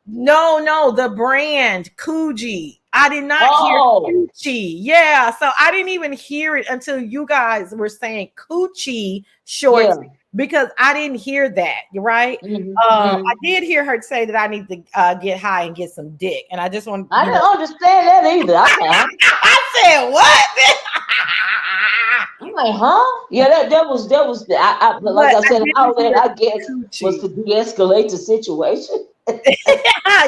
B: no, the brand Coogee. I did not hear
A: Oh,
B: Coochie. Yeah, so I didn't even hear it until you guys were saying Coochie shorts,
A: yeah.
B: because I didn't hear that. You're right. I
A: Hmm.
B: did hear her say that I need to get high and get some dick, and I just want
A: I didn't understand that either. I'm like, huh?
B: I said what?
A: I'm like, huh? Yeah, that was but like
B: But
A: I
B: I
A: said,
B: didn't
A: all that
B: hear
A: I guess was
B: Coochie.
A: to de-escalate the situation.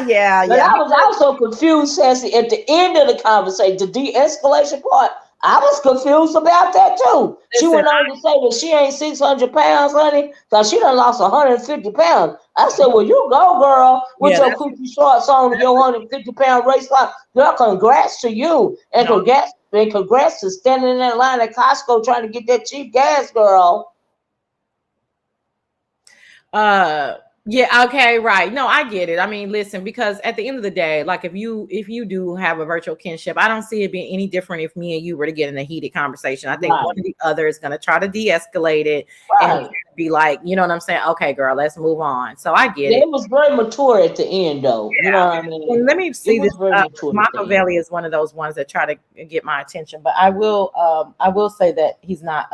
B: Yeah,
A: But
B: yeah.
A: I was also confused, Sassy, at the end of the conversation, the de-escalation part. I was confused about that too. She
B: Listen,
A: went on to say that she ain't 600 pounds, honey, because she done lost 150 pounds. I said, well, you go, girl, with
B: Yeah,
A: your coochie shorts on and your 150-pound waistline. Girl, congrats to you.
B: no.
A: And congrats to standing in that line at Costco trying to get that cheap gas, girl.
B: uh yeah, okay, right. No, I get it. I mean, listen, because at the end of the day, like if you do have a virtual kinship, I don't see it being any different if me and you were to get in a heated conversation. I think one
A: Right,
B: or the other is going to try to de-escalate it and
A: right.
B: be like, you know what I'm saying? Okay, girl, let's move on. So I get
A: Yeah,
B: it.
A: it was very mature at the end, though. You know what I
B: And
A: mean?
B: let me
A: It
B: see this.
A: was very mature at the end.
B: Machiavelli is one of those ones that try to get my attention, but I will say that he's not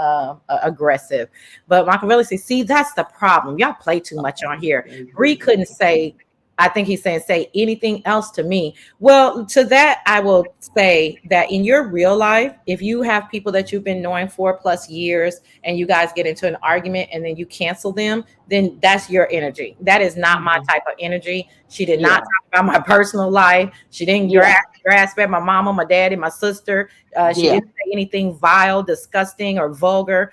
B: aggressive. But Machiavelli says, "See, that's the problem. Y'all play too much on here." Bree couldn't say. I think he's saying say anything else to me. Well, to that I will say that in your real life, if you have people that you've been knowing 4+ years and you guys get into an argument and then you cancel them, then that's your energy. That is not my
A: Mhm.
B: type of energy. She did not
A: Yeah,
B: talk about my personal life. She didn't
A: yeah,
B: grasp at my mama, my daddy, my sister. She
A: yeah.
B: didn't say anything vile, disgusting, or vulgar.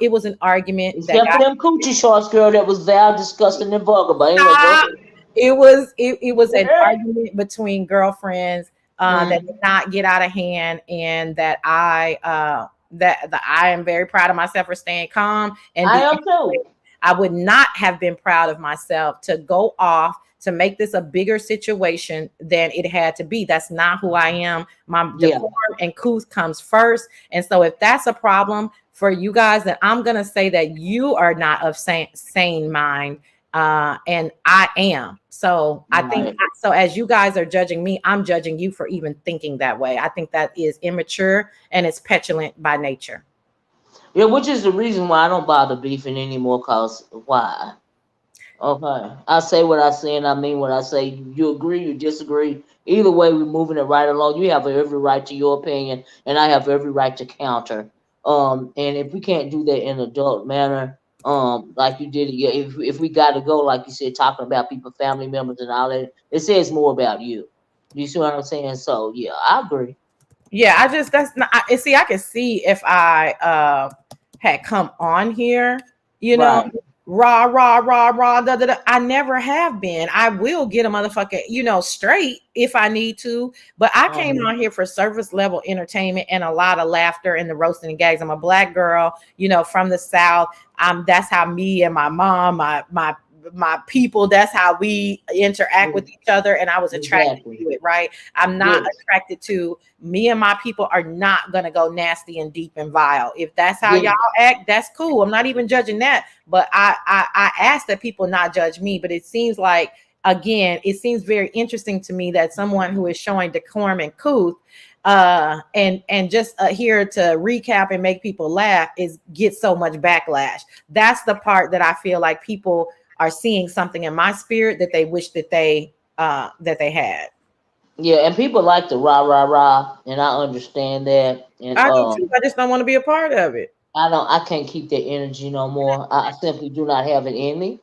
B: It was an argument that
A: Except for them coochie shorts, girl, that was vile, disgusting, and vulgar. But anyway, go
B: got.
A: ahead.
B: It was an argument between girlfriends that did
A: Mhm.
B: not get out of hand, and that I am very proud of myself for staying calm and
A: I
B: the
A: am too.
B: I would not have been proud of myself to go off to make this a bigger situation than it had to be. That's not who I am. My
A: Yeah,
B: decorum and couth comes first. And so if that's a problem for you guys, then I'm going to say that you are not of sane mind. And I am. So I think
A: right.
B: so. As you guys are judging me, I'm judging you for even thinking that way. I think that is immature and it's petulant by nature.
A: Yeah, which is the reason why I don't bother beefing anymore. Cause why? Okay, I say what I say and I mean what I say. You agree, you disagree. Either way, we're moving it right along. You have every right to your opinion, and I have every right to counter. And if we can't do that in an adult manner, like you did, yeah. If we got to go, like you said, talking about people, family members, and all that, it says more about you. You see what I'm saying? So yeah, I agree.
B: Yeah, I just that's not. See, I can see if I had come on here, you know,
A: Right.
B: rah rah rah rah. Da, da, da. I never have been. I will get a motherfucker, straight if I need to. But I came
A: Mhm.
B: on here for service level entertainment and a lot of laughter and the roasting and gags. I'm a black girl, from the South. That's how me and my mom, my people, that's how we interact
A: Yeah,
B: with each other, and I was attracted
A: exactly.
B: to it, right? I'm not
A: Yes.
B: attracted to me and my people are not gonna go nasty and deep and vile. If that's how y'all
A: Yes.
B: act, that's cool. I'm not even judging that. But I ask that people not judge me. But it seems like again, it seems very interesting to me that someone who is showing decorum and couth and just here to recap and make people laugh is get so much backlash. That's the part that I feel like people are seeing something in my spirit that they wish that they had.
A: Yeah, and people like the rah rah rah, and I understand that. And
B: I do too. I just don't want to be a part of it.
A: I can't keep that energy no more. I simply do not have it in me.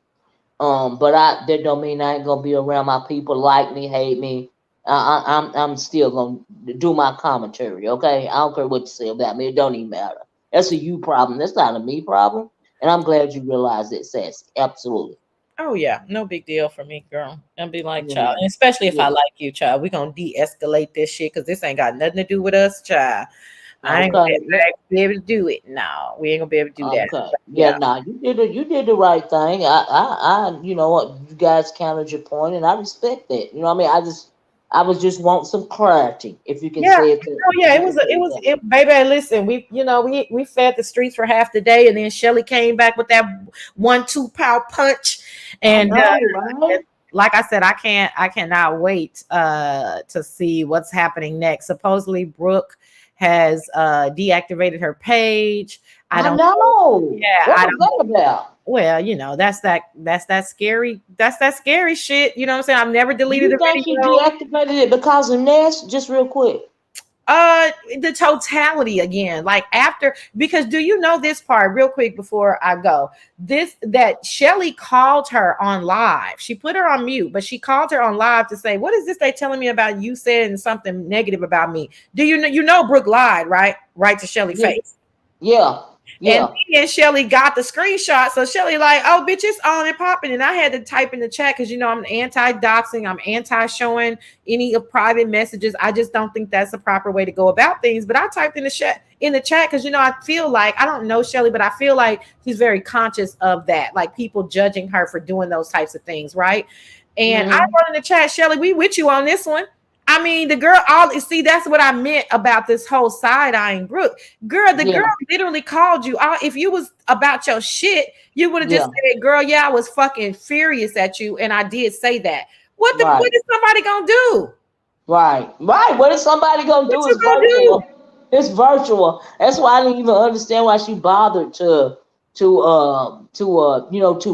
A: But that don't mean I ain't gonna be around my people, like me, hate me. I'm still gonna do my commentary. Okay, I don't care what you say about me. It don't even matter. That's a you problem. That's not a me problem. And I'm glad you realize it, Sassy. Absolutely.
B: Oh yeah, no big deal for me, girl. And be like, child,
A: Yeah.
B: and especially if I
A: Yeah.
B: like you, child, we gonna de-escalate this shit because this ain't got nothing to do with us, child. I ain't gonna
A: Okay. Yeah.
B: be able to do it. No, we ain't gonna be able to do that.
A: Okay.
B: But
A: Yeah,
B: yeah,
A: nah, you did the right thing. You know what, you guys counted your point, and I respect that. You know what I mean? I was just wanting some clarity, if you can
B: yeah.
A: say it,
B: Oh yeah,
A: if you
B: it
A: can
B: was.
A: say
B: It
A: it
B: was.
A: that way.
B: It, baby, listen, we fed the streets for half the day, and then Shelly came back with that 1-2 power punch,
A: I
B: and
A: know, right?
B: like I said, I cannot wait to see what's happening next. Supposedly Brooke has deactivated her page. I
A: I
B: don't
A: know.
B: yeah,
A: What
B: I
A: was
B: don't
A: that about?
B: well, that's that scary shit. You know what I'm saying? I've never
A: Do
B: deleted
A: you
B: a
A: think she
B: video.
A: deactivated it because of Ness? Just real quick.
B: The totality again, like after, because do you know this part real quick before I go? This that Shelly called her on live. She put her on mute, but she called her on live to say, "What is this they telling me about you saying something negative about me?" Do you know Brooke lied, right? Right to Shelly
A: Yeah.
B: face.
A: Yeah.
B: And
A: Yeah.
B: then Shelly got the screenshot. So Shelly like, oh, bitch, it's on and popping. And I had to type in the chat because, I'm anti-doxing. I'm anti-showing any of private messages. I just don't think that's the proper way to go about things. But I typed in the chat because, I feel like, I don't know Shelly, but I feel like she's very conscious of that. Like people judging her for doing those types of things, right? And I
A: Mm-hmm.
B: wrote in the chat, Shelly, we with you on this one. I mean, the girl, all see, that's what I meant about this whole side eyeing Brooke. Girl, the girl
A: Yeah.
B: literally called you out. If you was about your shit, you would have just
A: Yeah.
B: said, girl, yeah, I was fucking furious at you. And I did say that. What
A: Right.
B: is somebody gonna do?
A: Right. Right. What is somebody gonna
B: What
A: do?
B: you
A: It's
B: gonna do?
A: virtual. It's virtual. That's why I didn't even understand why she bothered to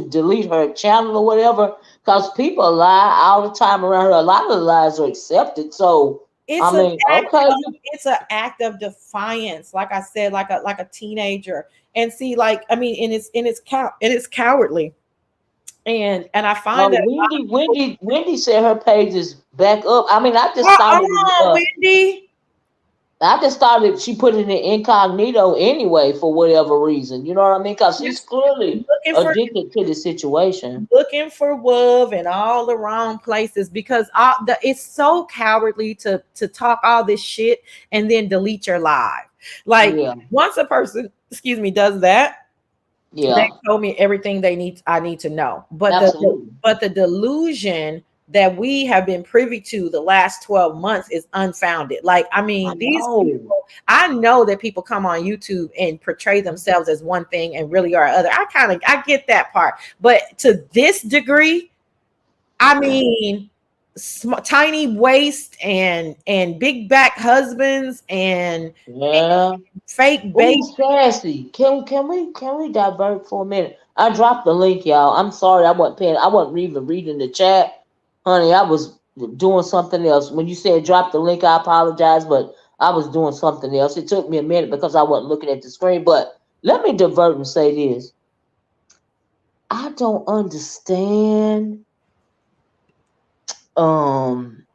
A: delete her channel or whatever. Because people lie all the time around her. A lot of the lies are accepted. So I
B: It's an
A: mean, okay,
B: it's an act of defiance, like I said, like a teenager. And see, like, I mean, and it's cowardly. And I find that
A: Wendy said her page is back up. I mean,
B: Wendy.
A: I just started. She put it in incognito anyway for whatever reason. You know what I mean? Because she's
B: Just
A: clearly
B: looking for
A: addicted to the situation.
B: love in all the wrong places because it's so cowardly to talk all this shit and then delete your live. Like
A: Yeah,
B: once a person, excuse me, does that, they
A: yeah,
B: told me everything I need to know.
A: absolutely.
B: But the delusion that we have been privy to the last 12 months is unfounded. Like, I
A: I
B: mean, these
A: know.
B: people, I know that people come on YouTube and portray themselves as one thing and really are other. I get that part. But to this degree, I mean, tiny waist and big back husbands and
A: Yeah.
B: fake
A: Ooh,
B: baby.
A: Sassy. Can we divert for a minute? I dropped the link, y'all. I'm sorry, I wasn't paying. I wasn't even reading the chat, honey. I was doing something else. When you said drop the link, I apologize, but I was doing something else. It took me a minute because I wasn't looking at the screen. But let me divert and say this: I don't understand um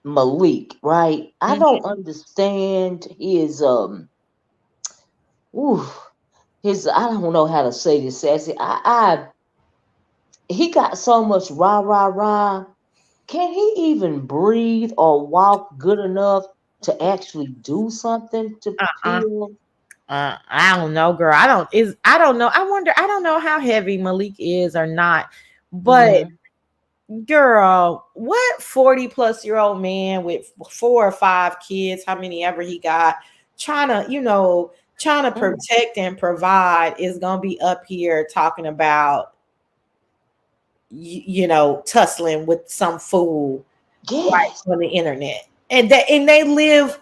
A: Malik, right? I don't understand ooh, his I don't know how to say this, Sassy. He got so much rah rah rah. Can he even breathe or walk good enough to actually do something to
B: Uh-uh.
A: feel?
B: I don't know, girl. I don't know. I don't know how heavy Malik is or not. But
A: Mm-hmm.
B: girl, what 40 plus year old man with 4 or 5 kids, how many ever he got, trying to, trying to
A: Mm.
B: protect and provide is gonna be up here talking about tussling with some fool right
A: Yes.
B: on the internet. And they live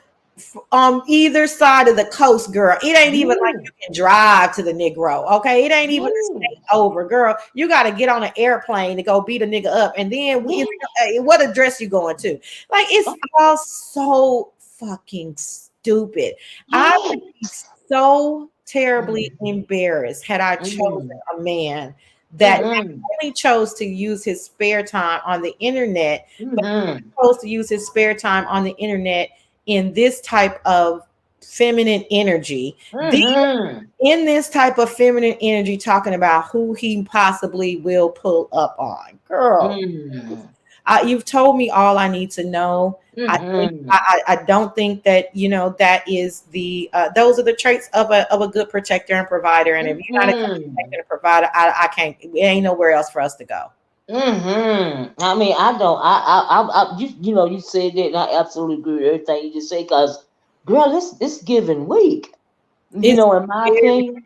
B: on either side of the coast, girl. It ain't even like
A: Yeah.
B: you can drive to the Negro. Okay. It ain't even a state
A: Yes.
B: over, girl. You got to get on an airplane to go beat a nigga up. And then
A: Yes.
B: what address you going to? Like, it's
A: Oh,
B: all so fucking stupid. I would be
A: yes.
B: so terribly
A: Mm-hmm.
B: embarrassed had I chosen
A: Mm-hmm.
B: a man that
A: Mm-hmm.
B: only chose to use his spare time on the internet, but
A: Mm-hmm.
B: chose to use his spare time on the internet in this type of feminine energy.
A: Mm-hmm.
B: In this type of feminine energy, talking about who he possibly will pull up on. Girl,
A: Mm-hmm.
B: you've told me all I need to know.
A: Mm-hmm.
B: I don't think that that is those are the traits of a good protector and provider. And if you're not a good
A: Mm-hmm.
B: protector and provider, I can't. It ain't nowhere else for us to go.
A: I mean, I don't. You said that, and I absolutely agree with everything you just said. Cause, girl, it's giving weak.
B: It's
A: In my opinion.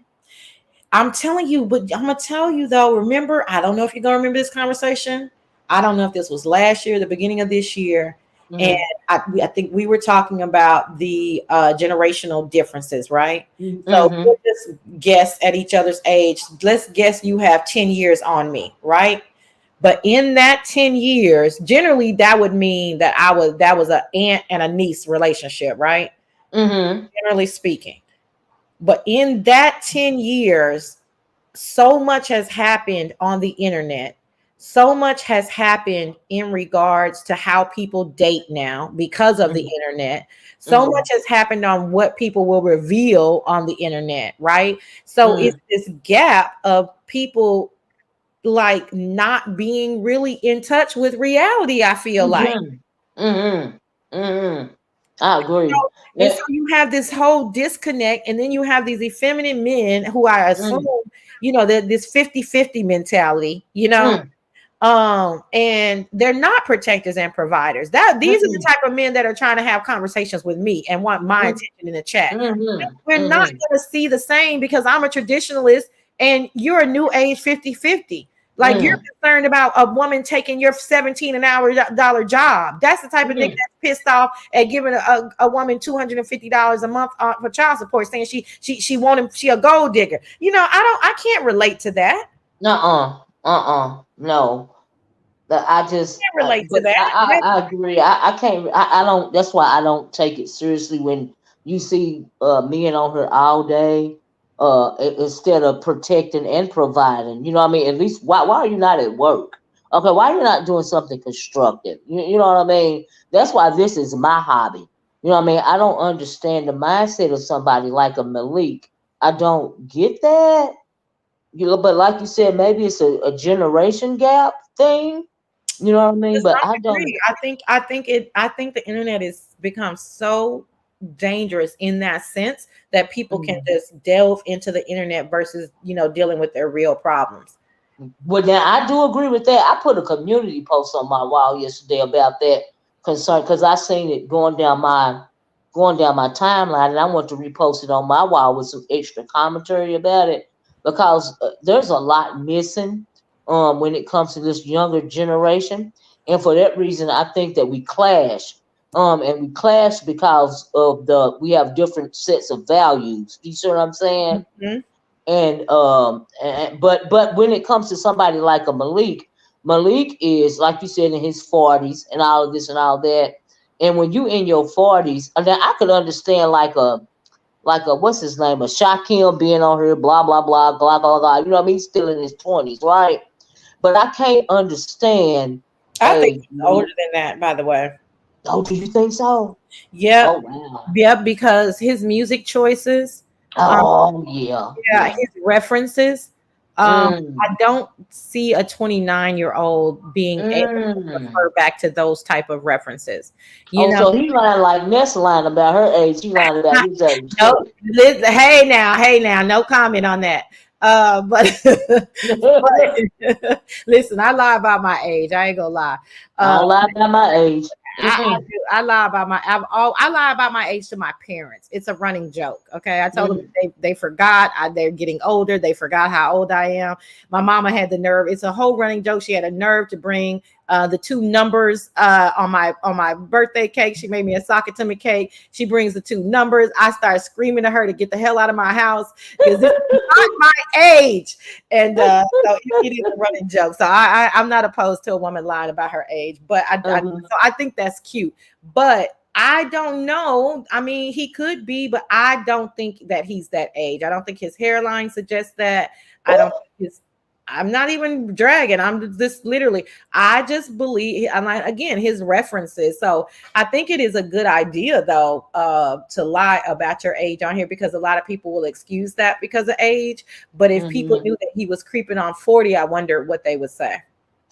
B: I'm telling you, but I'm gonna tell you though. Remember, I don't know if you're gonna remember this conversation. I don't know if this was last year, the beginning of this year, and
A: Mm-hmm.
B: I think we were talking about the generational differences, right? So
A: Mm-hmm.
B: we'll just guess at each other's age. Let's guess you have 10 years on me, right? But in that 10 years, generally that would mean that was an aunt and a niece relationship, right?
A: Mm-hmm.
B: Generally speaking. But in that 10 years, so much has happened on the internet. so much has happened in regards to how people date now because of the
A: Mm-hmm.
B: internet. So
A: Mm-hmm.
B: much has happened on what people will reveal on the internet, right? So it's
A: Mm-hmm.
B: this gap of people like not being really in touch with reality, I feel like.
A: Mm-hmm. Mm-hmm. Mm-hmm. I agree.
B: And
A: Yeah.
B: so you have this whole disconnect, and then you have these effeminate men who I assume,
A: Mm-hmm.
B: that this 50-50 mentality, and they're not protectors and providers. That these are the
A: Mm-hmm.
B: type of men that are trying to have conversations with me and want my attention in the chat.
A: Mm-hmm.
B: We're not
A: Mm-hmm.
B: going to see the same because I'm a traditionalist and you're a new age 50-50. Like you're
A: Mm-hmm.
B: concerned about a woman taking your 17 an hour dollar job. That's the type of nigga
A: Mm-hmm.
B: that's pissed off at giving a woman $250 a month for child support, saying she want him, she a gold digger. I can't relate to that.
A: Uh-uh. Uh-uh. No. That I just,
B: Can't relate to
A: but
B: that.
A: I agree. I can't. I don't. That's why I don't take it seriously when you see men on her all day, instead of protecting and providing. You know what I mean? At least why are you not at work? Okay, why are you not doing something constructive? You know what I mean? That's why this is my hobby. You know what I mean? I don't understand the mindset of somebody like a Malik. I don't get that. But like you said, maybe it's a generation gap thing. You know what I
B: To
A: mean? But
B: some
A: I don't.
B: degree, I think the internet has become so dangerous in that sense that people can
A: Mm.
B: just delve into the internet versus, dealing with their real problems.
A: Well, now I do agree with that. I put a community post on my wall yesterday about that concern because I seen it going down my timeline, and I want to repost it on my wall with some extra commentary about it because there's a lot missing when it comes to this younger generation, and for that reason, I think that we clash. And we clash because of we have different sets of values. You see what I'm saying?
B: Mhm.
A: But when it comes to somebody like a Malik is like you said in his 40s and all of this and all that. And when you in your 40s, and then I could understand like a what's his name, a Shaquille being on here, blah blah blah blah blah blah. You know what I mean? He's still in his 20s, right? But I can't understand
B: I think
A: a
B: he's older than that, by the way.
A: oh, do you think so?
B: Yep.
A: Oh wow.
B: Yep, because his music choices, um,
A: Oh yeah,
B: yeah,
A: yeah.
B: his references. I
A: Mm,
B: don't see a 29-year-old being able to
A: mm.
B: refer back to those type of references. You
A: Oh,
B: know,
A: so he lying like Ness lying about her age. He lying about his age
B: no,
A: too.
B: hey now, no comment on that. But listen, I lie about my age. I ain't gonna lie.
A: I
B: Uh,
A: don't lie about my age.
B: I
A: Mm-mm.
B: do. I lie about I lie about my age to my parents. It's a running joke. Okay, I told them
A: Mm-hmm.
B: they forgot. They're getting older. They forgot how old I am. My mama had the nerve. It's a whole running joke. She had a nerve to bring the two numbers on my birthday cake. She made me a Sakatumi cake. She brings the two numbers. I started screaming to her to get the hell out of my house because this is not my age. And so it is a running joke. So I'm not opposed to a woman lying about her age, but
A: Mm-hmm.
B: so I think that's cute. But I don't know. I mean, he could be, but I don't think that he's that age. I don't think his hairline suggests that. I don't think his. I'm not even dragging. I'm just literally. I just believe. I'm like again his references. So I think it is a good idea though to lie about your age on here because a lot of people will excuse that because of age. But if people
A: Mm-hmm.
B: knew that he was creeping on 40, I wonder what they would say.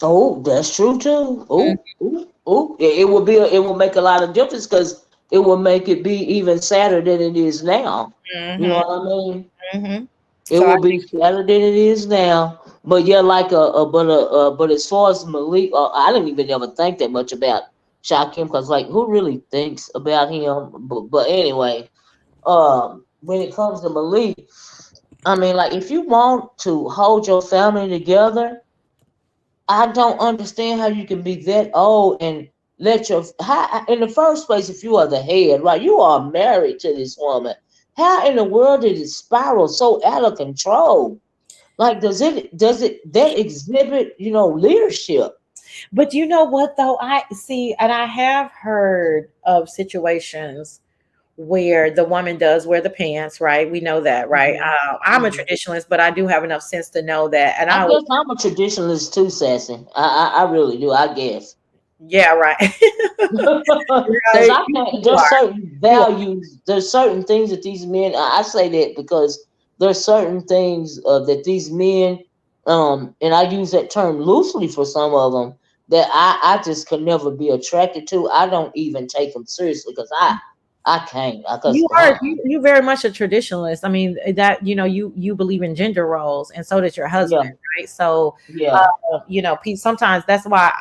A: Oh, that's true too. Oh, ooh, ooh. It will make a lot of difference because it will make it be even sadder than it is now. You know
B: Mm-hmm,
A: what I mean?
B: mm-hmm.
A: It
B: So I
A: will be sadder than it is now. But yeah, but as far as Malik, I didn't even ever think that much about Shaquem because like who really thinks about him? But anyway, when it comes to Malik, I mean, like if you want to hold your family together, I don't understand how you can be that old and let in the first place, if you are the head, right? You are married to this woman. How in the world did it spiral so out of control? Like, does it that exhibit, leadership?
B: But you know what though? I see, and I have heard of situations where the woman does wear the pants, right? We know that, right?
A: Mhm.
B: I'm a
A: Mhm.
B: traditionalist, but I do have enough sense to know that. And
A: I
B: I always,
A: guess I'm a traditionalist too, Sassy. I really do. I guess.
B: yeah, right.
A: Because
B: Right.
A: I can't.
B: You
A: There's
B: are.
A: certain
B: You are.
A: values. There's certain things that these men. I say that because there's certain things that these men, and I use that term loosely for some of them that I just could never be attracted to. I don't even take them seriously because I can't. Because
B: You are you very much a traditionalist. I mean that you believe in gender roles, and so does your
A: yeah,
B: husband, right? So
A: yeah,
B: sometimes that's why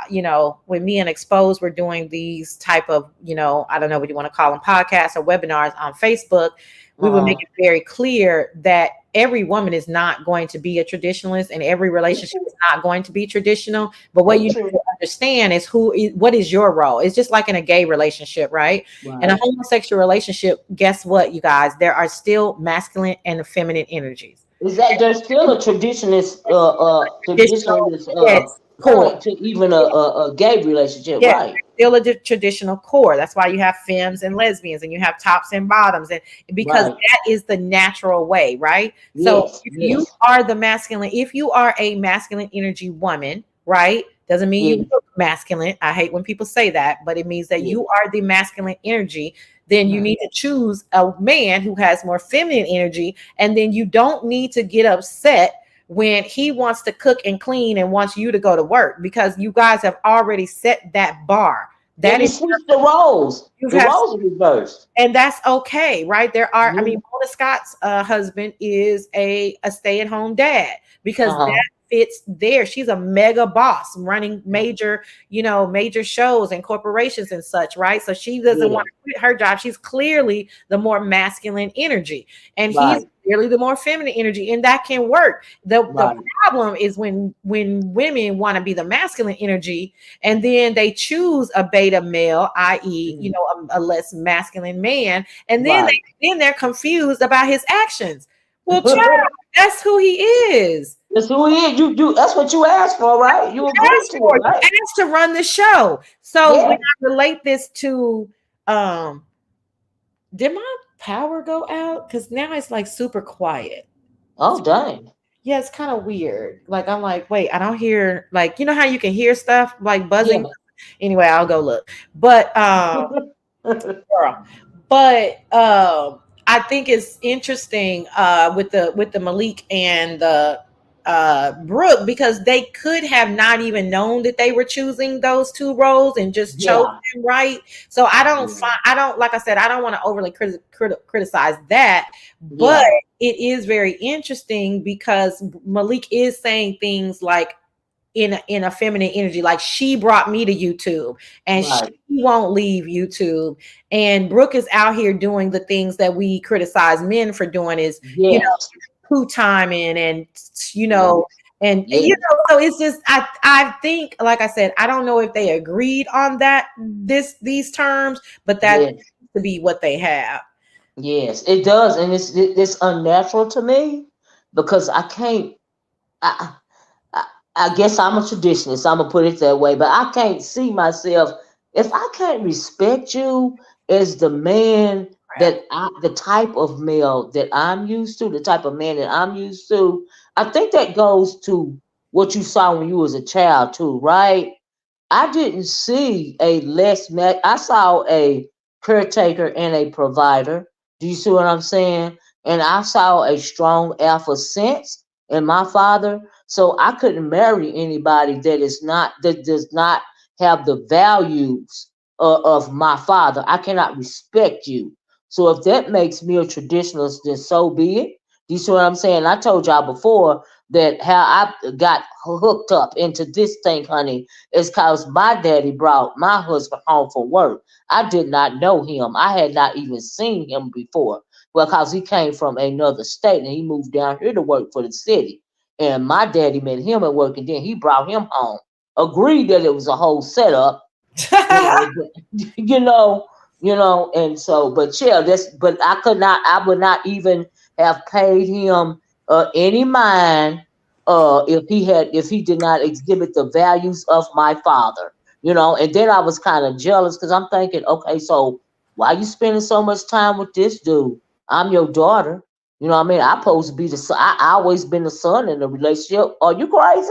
B: when me and Exposed were doing these type of I don't know what you want to call them, podcasts or webinars on Facebook, we would make
A: uh-huh.
B: it very clear that every woman is not going to be a traditionalist, and every
A: It's
B: relationship
A: true.
B: is not going to be traditional. But what you
A: It's
B: need
A: true.
B: to understand is what is your role. It's just like in a gay relationship, right? In a
A: Right.
B: homosexual relationship, guess what, you guys? There are still masculine and feminine energies.
A: Is that there's still a traditionalist
B: Traditional,
A: traditionalist
B: yes, core.
A: point to even a gay relationship,
B: Yes,
A: right?
B: still a traditional core. That's why you have femmes and lesbians, and you have tops and bottoms, and because
A: Right.
B: that is the natural way, right? So
A: Yes,
B: if you
A: yes,
B: are the masculine, if you are a masculine energy woman, right? Doesn't mean you
A: yes,
B: look masculine. I hate when people say that, but it means that
A: yes.
B: you are the masculine energy. Then you
A: Mhm.
B: need to choose a man who has more feminine energy, and then you don't need to get upset when he wants to cook and clean and wants you to go to work, because you guys have already set that bar.
A: Yeah,
B: That
A: you
B: is,
A: switch the roles.
B: you
A: The
B: have,
A: roles are reversed.
B: and that's okay, right? There are, I
A: Yeah.
B: mean, Mona Scott's husband is a stay-at-home dad, because
A: Uh-huh.
B: that fits there. She's a mega boss running major, major shows and corporations and such, right? So she doesn't
A: Yeah.
B: want to quit her job. She's clearly the more masculine energy, and he's
A: Right.
B: clearly the more feminine energy, and that can work. The
A: Right.
B: problem is when women want to be the masculine energy, and then they choose a beta male, i.e.,
A: Mhm.
B: a less masculine man, and
A: Right.
B: then they're confused about his actions. Well, child, that's who he is.
A: That's who he is. You. That's what you asked for, right? You agreed
B: Asked
A: to it,
B: for, you
A: right?
B: asked to run the show. So when
A: Yeah.
B: I relate this to, um, did my power go out? Because now it's like super quiet.
A: Oh, dang.
B: Yeah, it's kind of weird. Like I'm like, wait, I don't hear, like, how you can hear stuff like buzzing.
A: Yeah.
B: Anyway, I'll go look. But girl. But I think it's interesting with the Malik and the Brooke, because they could have not even known that they were choosing those two roles and just chose
A: Yeah.
B: them, right. So I don't
A: Yeah.
B: find, I don't, like I said, I don't want to overly criticize that, but
A: Yeah.
B: it is very interesting because Malik is saying things like, in a feminine energy, like she brought me to YouTube and she
A: Right.
B: won't leave YouTube. And Brooke is out here doing the things that we criticize men for doing, is
A: Yes.
B: poo timing, and you
A: Yes.
B: know
A: Yes.
B: so it's just, I think, like I said, I don't know if they agreed on that, these terms, but that
A: Yes.
B: to be what they have.
A: Yes. It does, and it's unnatural to me because I can't. I, I I guess I'm a traditionalist. I'm gonna put it that way, but I can't see myself if I can't respect you as the man the type of male that I'm used to, the type of man that I'm used to. I think that goes to what you saw when you was a child too, right? I didn't see a I saw a caretaker and a provider. Do you see what I'm saying? And I saw a strong alpha sense in my father. So I couldn't marry anybody that does not have the values of my father. I cannot respect you. So if that makes me a traditionalist, then so be it. Do you see what I'm saying? I told y'all before that how I got hooked up into this thing, honey, is because my daddy brought my husband home from work. I did not know him. I had not even seen him before. Well, because he came from another state and he moved down here to work for the city. And my daddy met him at work and then he brought him home. Agreed that it was a whole setup, you know, but, and so, but yeah, but I would not even have paid him any mind if he did not exhibit the values of my father, and then I was kind of jealous because I'm thinking, okay, so Why you spending so much time with this dude? I'm your daughter. You know what I mean? I'm supposed to be the son. I always been the son in the relationship. Are you crazy?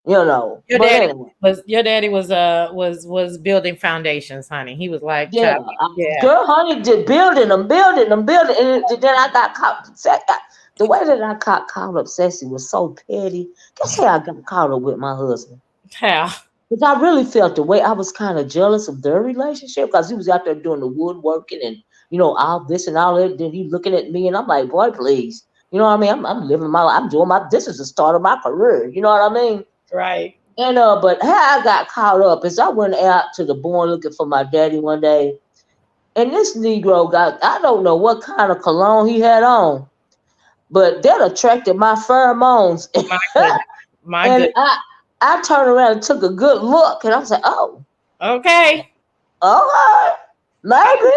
A: You know.
B: Your
A: But
B: daddy
A: anyway,
B: was building foundations, honey. He was like,
A: yeah.
B: child, yeah.
A: Girl, honey, just building. And then I got caught. The way that I got caught up, Sassy, was so petty. Guess how I got caught up with my husband?
B: How?
A: Because I really felt the way I was kind of jealous of their relationship because he was out there doing the woodworking and, all this and all that. Then he looking at me and I'm like, boy, please. You know what I mean? I'm living my life. I'm doing this is the start of my career. You know what I mean?
B: Right.
A: And, but how I got caught up is I went out to the barn looking for my daddy one day. And this Negro I don't know what kind of cologne he had on, but that attracted my pheromones.
B: My goodness. My
A: And
B: goodness.
A: I turned around and took a good look and I was like, oh,
B: Okay.
A: okay,
B: I
A: maybe.
B: love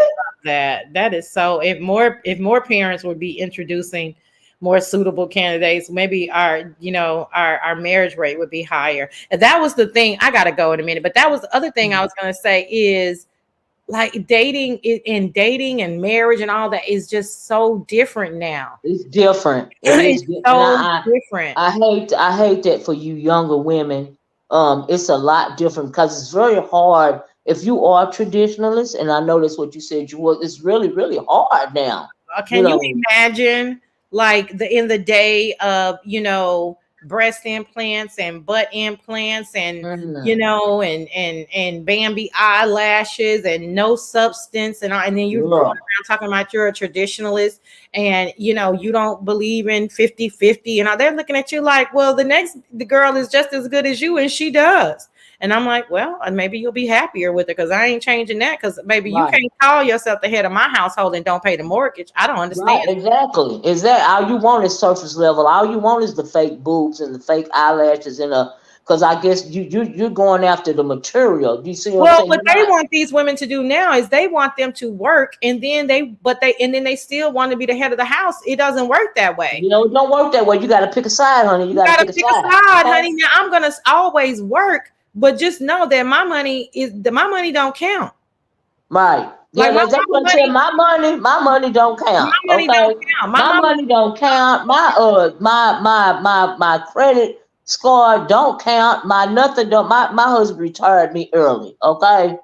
B: that. That is so, if more parents would be introducing more suitable candidates, maybe our marriage rate would be higher. And that was the thing. I gotta go in a minute, but that was the other thing I was gonna say is like dating and marriage and all that is just so different now.
A: It's different. It is,
B: It's
A: and
B: so different.
A: I hate that for you younger women. It's a lot different because it's very hard if you are traditionalist, and I know that's what you said you were. It's really really hard now. You
B: Can you
A: know.
B: imagine like in the day of breast implants and butt implants and
A: Mm,
B: and Bambi eyelashes and no substance and then you're going
A: yeah.
B: around talking about you're a traditionalist and you don't believe in 50-50 and they're looking at you like, well, the girl is just as good as you and she does. And I'm like, well, maybe you'll be happier with it because I ain't changing that because maybe you
A: Right.
B: can't call yourself the head of my household and don't pay the mortgage. I don't understand.
A: Right, exactly. Is that all you want is surface level? All you want is the fake boobs and the fake eyelashes and because I guess you're going after the material. Do you see what I'm
B: Well,
A: saying?
B: what
A: You're
B: they
A: not
B: want these women to do now is they want them to work and then they still want to be the head of the house. It doesn't work that way.
A: it don't work that way. You gotta pick a side, honey. You
B: You
A: gotta
B: gotta
A: pick a
B: pick a
A: side.
B: side,
A: Okay?
B: honey. Now I'm gonna always work, but just know that my money don't count.
A: Right. Yeah,
B: Like my
A: that's
B: mama
A: what I'm saying.
B: money,
A: My money don't
B: my
A: count.
B: money don't
A: Okay.
B: count. My
A: My
B: mama,
A: money don't count. My credit score don't count. My nothing don't my husband retired me early. Okay.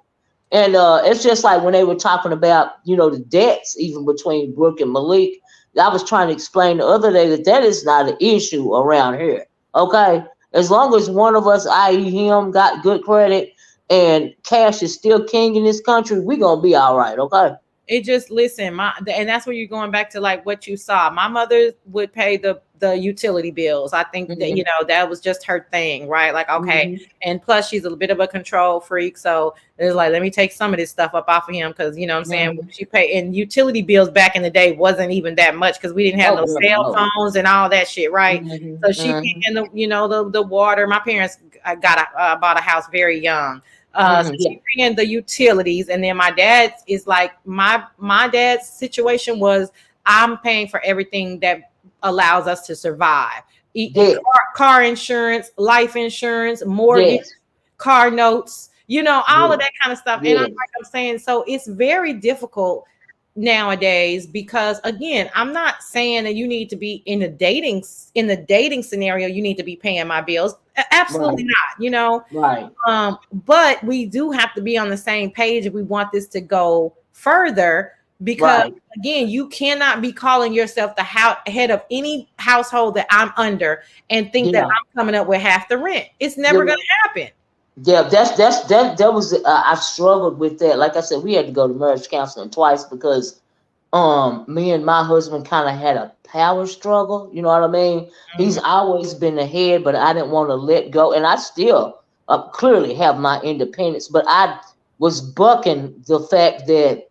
A: And it's just like when they were talking about, the debts, even between Brooke and Malik. I was trying to explain the other day that is not an issue around here. Okay. As long as one of us, i.e., him, got good credit and cash is still king in this country, we going to be all right. Okay.
B: it just listen and that's where you're going back to like what you saw. My mother would pay the utility bills. I think that
A: Hmm.
B: that was just her thing, right? Like, okay.
A: Hmm.
B: And plus she's a bit of a control freak, so it's like, let me take some of this stuff up off of him because what I'm saying,
A: Hmm.
B: she paid. And utility bills back in the day wasn't even that much because we didn't have
A: Oh,
B: no
A: girl,
B: cell
A: no.
B: phones and all that shit, right?
A: Hmm.
B: So she
A: Hmm.
B: paying the water. My parents bought a house very young. So
A: Hmm. Yeah.
B: she paying the utilities, and then my dad is like, my dad's situation was, I'm paying for everything that allows us to survive.
A: Yes.
B: Car insurance, life insurance, mortgage,
A: Yes.
B: car notes, all of
A: Yes.
B: that kind of stuff. And
A: Yes.
B: I'm saying, so it's very difficult nowadays because again, I'm not saying that you need to be in the dating scenario, you need to be paying my bills. Absolutely
A: Right.
B: not.
A: Right.
B: But we do have to be on the same page if we want this to go further. Because
A: Right.
B: again, you cannot be calling yourself the head of any household that I'm under and think that
A: Yeah.
B: I'm coming up with half the rent. It's never going
A: Yeah.
B: to happen.
A: Yeah, that was I struggled with that. Like I said, we had to go to marriage counseling twice because me and my husband kind of had a power struggle. You know what I mean? He's
B: Mhm.
A: always been the head, but I didn't want to let go, and I still clearly have my independence. But I was bucking the fact that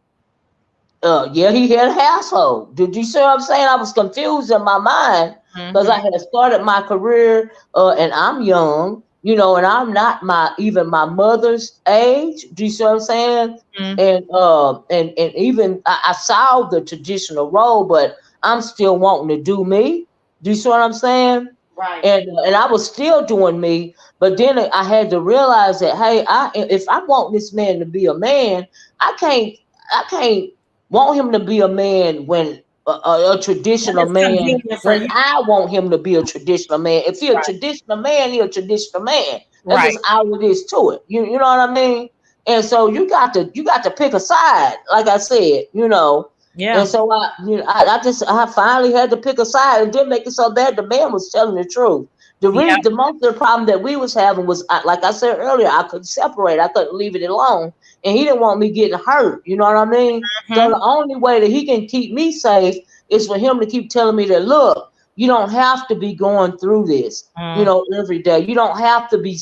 A: yeah, he had a household. Did you see what I'm saying? I was confused in my mind because
B: Mhm.
A: I had started my career, and I'm young, and I'm not even my mother's age. Do you see what I'm saying?
B: Mhm.
A: And even I saw the traditional role, but I'm still wanting to do me. Do you see what I'm saying?
B: Right.
A: And I was still doing me. But then I had to realize that, hey, if I want this man to be a man, I can't I can't want him to be a man when a
B: When
A: traditional
B: it's
A: man,
B: convenient for
A: when
B: you.
A: I want him to be a traditional man. If he's a
B: Right.
A: traditional man, he's a traditional man. That's
B: Right.
A: just all it is to it. You know what I mean? And so you got to pick a side, like I said, you know. And
B: Yeah.
A: so I finally had to pick a side. It didn't make it so bad. The man was telling the truth.
B: Yeah.
A: The most of the problem that we was having was, like I said earlier, I couldn't separate. I couldn't leave it alone, and he didn't want me getting hurt. You know what I mean? So
B: Hmm.
A: the only way that he can keep me safe is for him to keep telling me that, look, you don't have to be going through this,
B: Mm-hmm.
A: every day. You don't have to be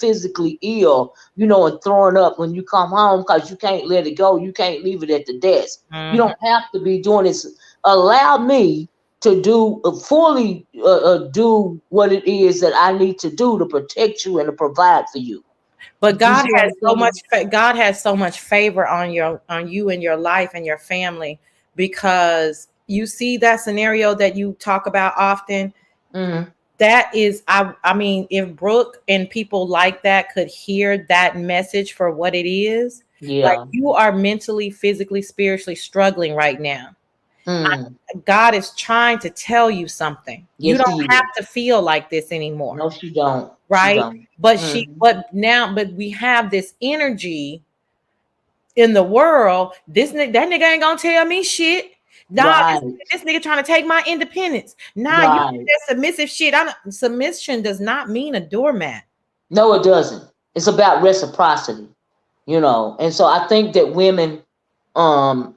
A: physically ill, and throwing up when you come home because you can't let it go. You can't leave it at the desk. You don't have to be doing this. Allow me to do fully do what it is that I need to do to protect you and to provide for you.
B: But
A: You
B: God
A: see what
B: has
A: I'm
B: so much
A: saying?
B: God has so much favor on you and your life and your family, because you see that scenario that you talk about often.
A: Hmm.
B: That is, I mean, if Brooke and people like that could hear that message for what it is, like,
A: Yeah.
B: you are mentally, physically, spiritually struggling right now.
A: Mm.
B: God is trying to tell you something. You
A: Yes,
B: don't
A: he
B: have
A: is.
B: to feel like this anymore,
A: No, she don't. She
B: right?
A: don't.
B: But
A: Hmm.
B: but we have this energy in the world. That nigga ain't gonna tell me shit. Nah,
A: Right.
B: this nigga trying to take my independence. Nah, you
A: Right.
B: that submissive shit. Submission does not mean a doormat.
A: No, it doesn't. It's about reciprocity, And so I think that women, um,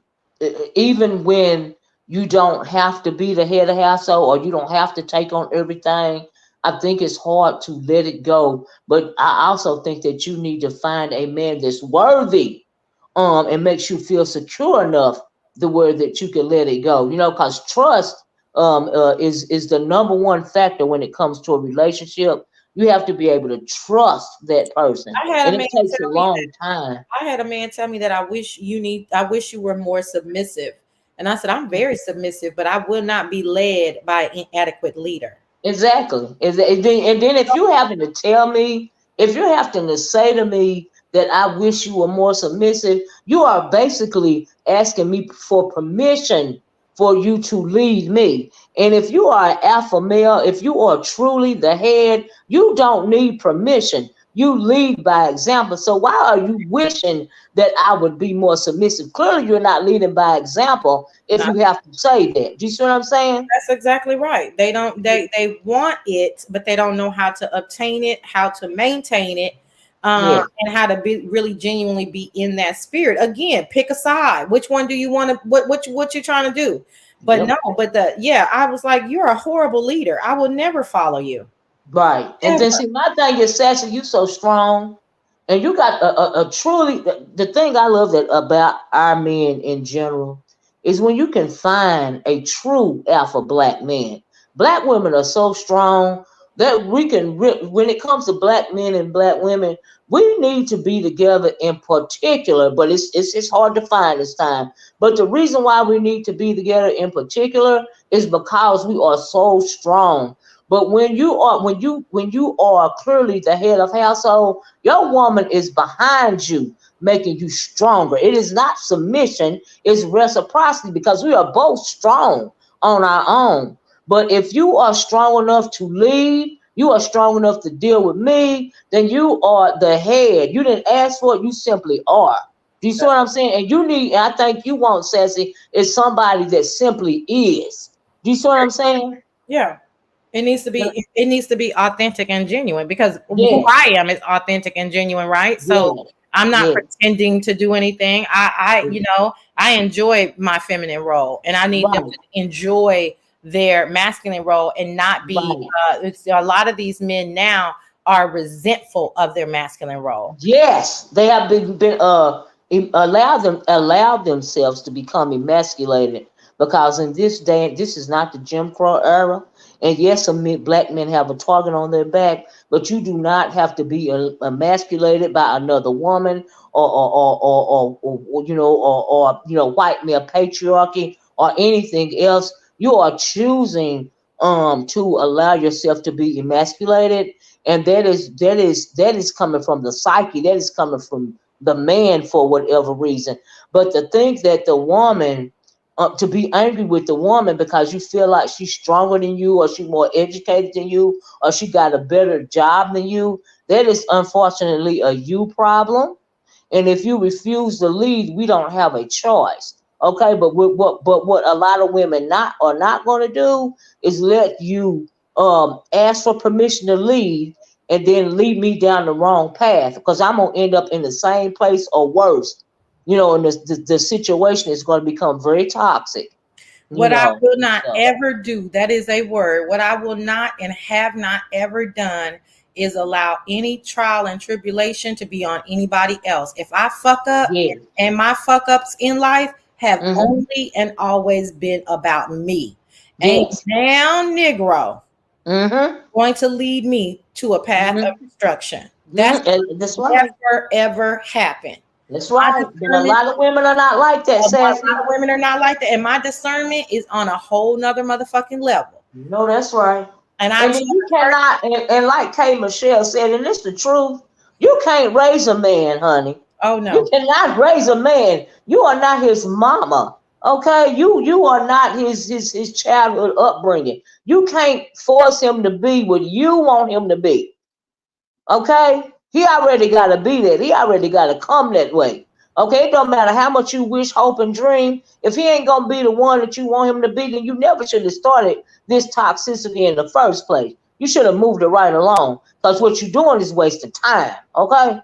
A: even when you don't have to be the head of household or you don't have to take on everything, I think it's hard to let it go. But I also think that you need to find a man that's worthy, and makes you feel secure enough the word that you can let it go. Because trust is the number one factor when it comes to a relationship. You have to be able to trust that person,
B: I had
A: and
B: a
A: it
B: man
A: takes a
B: tell me
A: long time.
B: I had a man tell me that I wish you were more submissive. And I said, I'm very submissive, but I will not be led by an inadequate leader.
A: Exactly. And then if you happen to tell me, if you're having to say to me that I wish you were more submissive, you are basically asking me for permission for you to lead me. And if you are an alpha male, if you are truly the head, you don't need permission. You lead by example. So why are you wishing that I would be more submissive? Clearly, you're not leading by example if you have to say that. Do you see what I'm saying?
B: That's exactly right. They don't they want it, but they don't know how to obtain it, how to maintain it,
A: Yeah.
B: and how to be really genuinely be in that spirit. Again, pick a side. Which one do you want to what you're trying to do? But no,
A: Yep.
B: but the yeah, I was like, you're a horrible leader. I will never follow you.
A: Right. And then
B: Ever.
A: see, my thing is, Sassy, you so strong, and you got a truly. The thing I love that about our men in general is when you can find a true alpha black man. Black women are so strong that we can. When it comes to black men and black women, we need to be together in particular. But it's hard to find this time. But the reason why we need to be together in particular is because we are so strong. But when you are clearly the head of household, your woman is behind you, making you stronger. It is not submission, it's reciprocity because we are both strong on our own. But if you are strong enough to lead, you are strong enough to deal with me, then you are the head. You didn't ask for it, you simply are. Do you see what I'm saying? I think you want, Sassy, is somebody that simply is. Do you see what I'm saying?
B: Yeah. It needs to be authentic and genuine, because who
A: Yes.
B: I am is authentic and genuine, right? So
A: Yes.
B: I'm not
A: Yes.
B: pretending to do anything. I enjoy my feminine role, and I need them
A: Right.
B: to enjoy their masculine role and not be.
A: Right.
B: It's a lot of these men now are resentful of their masculine role.
A: Yes. They have been allowed themselves to become emasculated because in this day, this is not the Jim Crow era. And yes, black men have a target on their back, but you do not have to be emasculated by another woman or white male patriarchy or anything else. You are choosing to allow yourself to be emasculated, and that is coming from the psyche, that is coming from the man for whatever reason. But to think that the woman, to be angry with the woman because you feel like she's stronger than you, or she's more educated than you, or she got a better job than you, that is unfortunately a you problem. And if you refuse to lead, we don't have a choice. Okay, but what a lot of women not are not going to do is let you ask for permission to lead and then lead me down the wrong path, because I'm gonna end up in the same place or worse. And the situation is going to become very toxic.
B: What I will not
A: So
B: ever do, that is a word, what I will not and have not ever done is allow any trial and tribulation to be on anybody else. If I fuck up,
A: yeah.
B: and my fuck ups in life have
A: Mm-hmm.
B: only and always been about me. Ain't
A: Yes.
B: now Negro
A: Mm-hmm.
B: going to lead me to a path of
A: Mm-hmm.
B: destruction. That's
A: Mm-hmm. That's right.
B: never ever happened.
A: That's
B: My
A: right. But a
B: discernment,
A: lot of women are not like that,
B: a lot
A: Sassy.
B: of women are not like that, and my discernment is on a whole nother motherfucking level.
A: No, that's right.
B: And I
A: And then
B: tell
A: you
B: her,
A: cannot, and like Kay Michelle said, and it's the truth, you can't raise a man, honey.
B: oh
A: You
B: no,
A: cannot raise a man. You are not his mama. Okay? You are not his childhood upbringing. You can't force him to be what you want him to be. Okay? He already gotta be that. He already gotta come that way. Okay, it don't matter how much you wish, hope, and dream. If he ain't gonna be the one that you want him to be, then you never should have started this toxicity in the first place. You should have moved it right along. Because what you're doing is wasting time. Okay?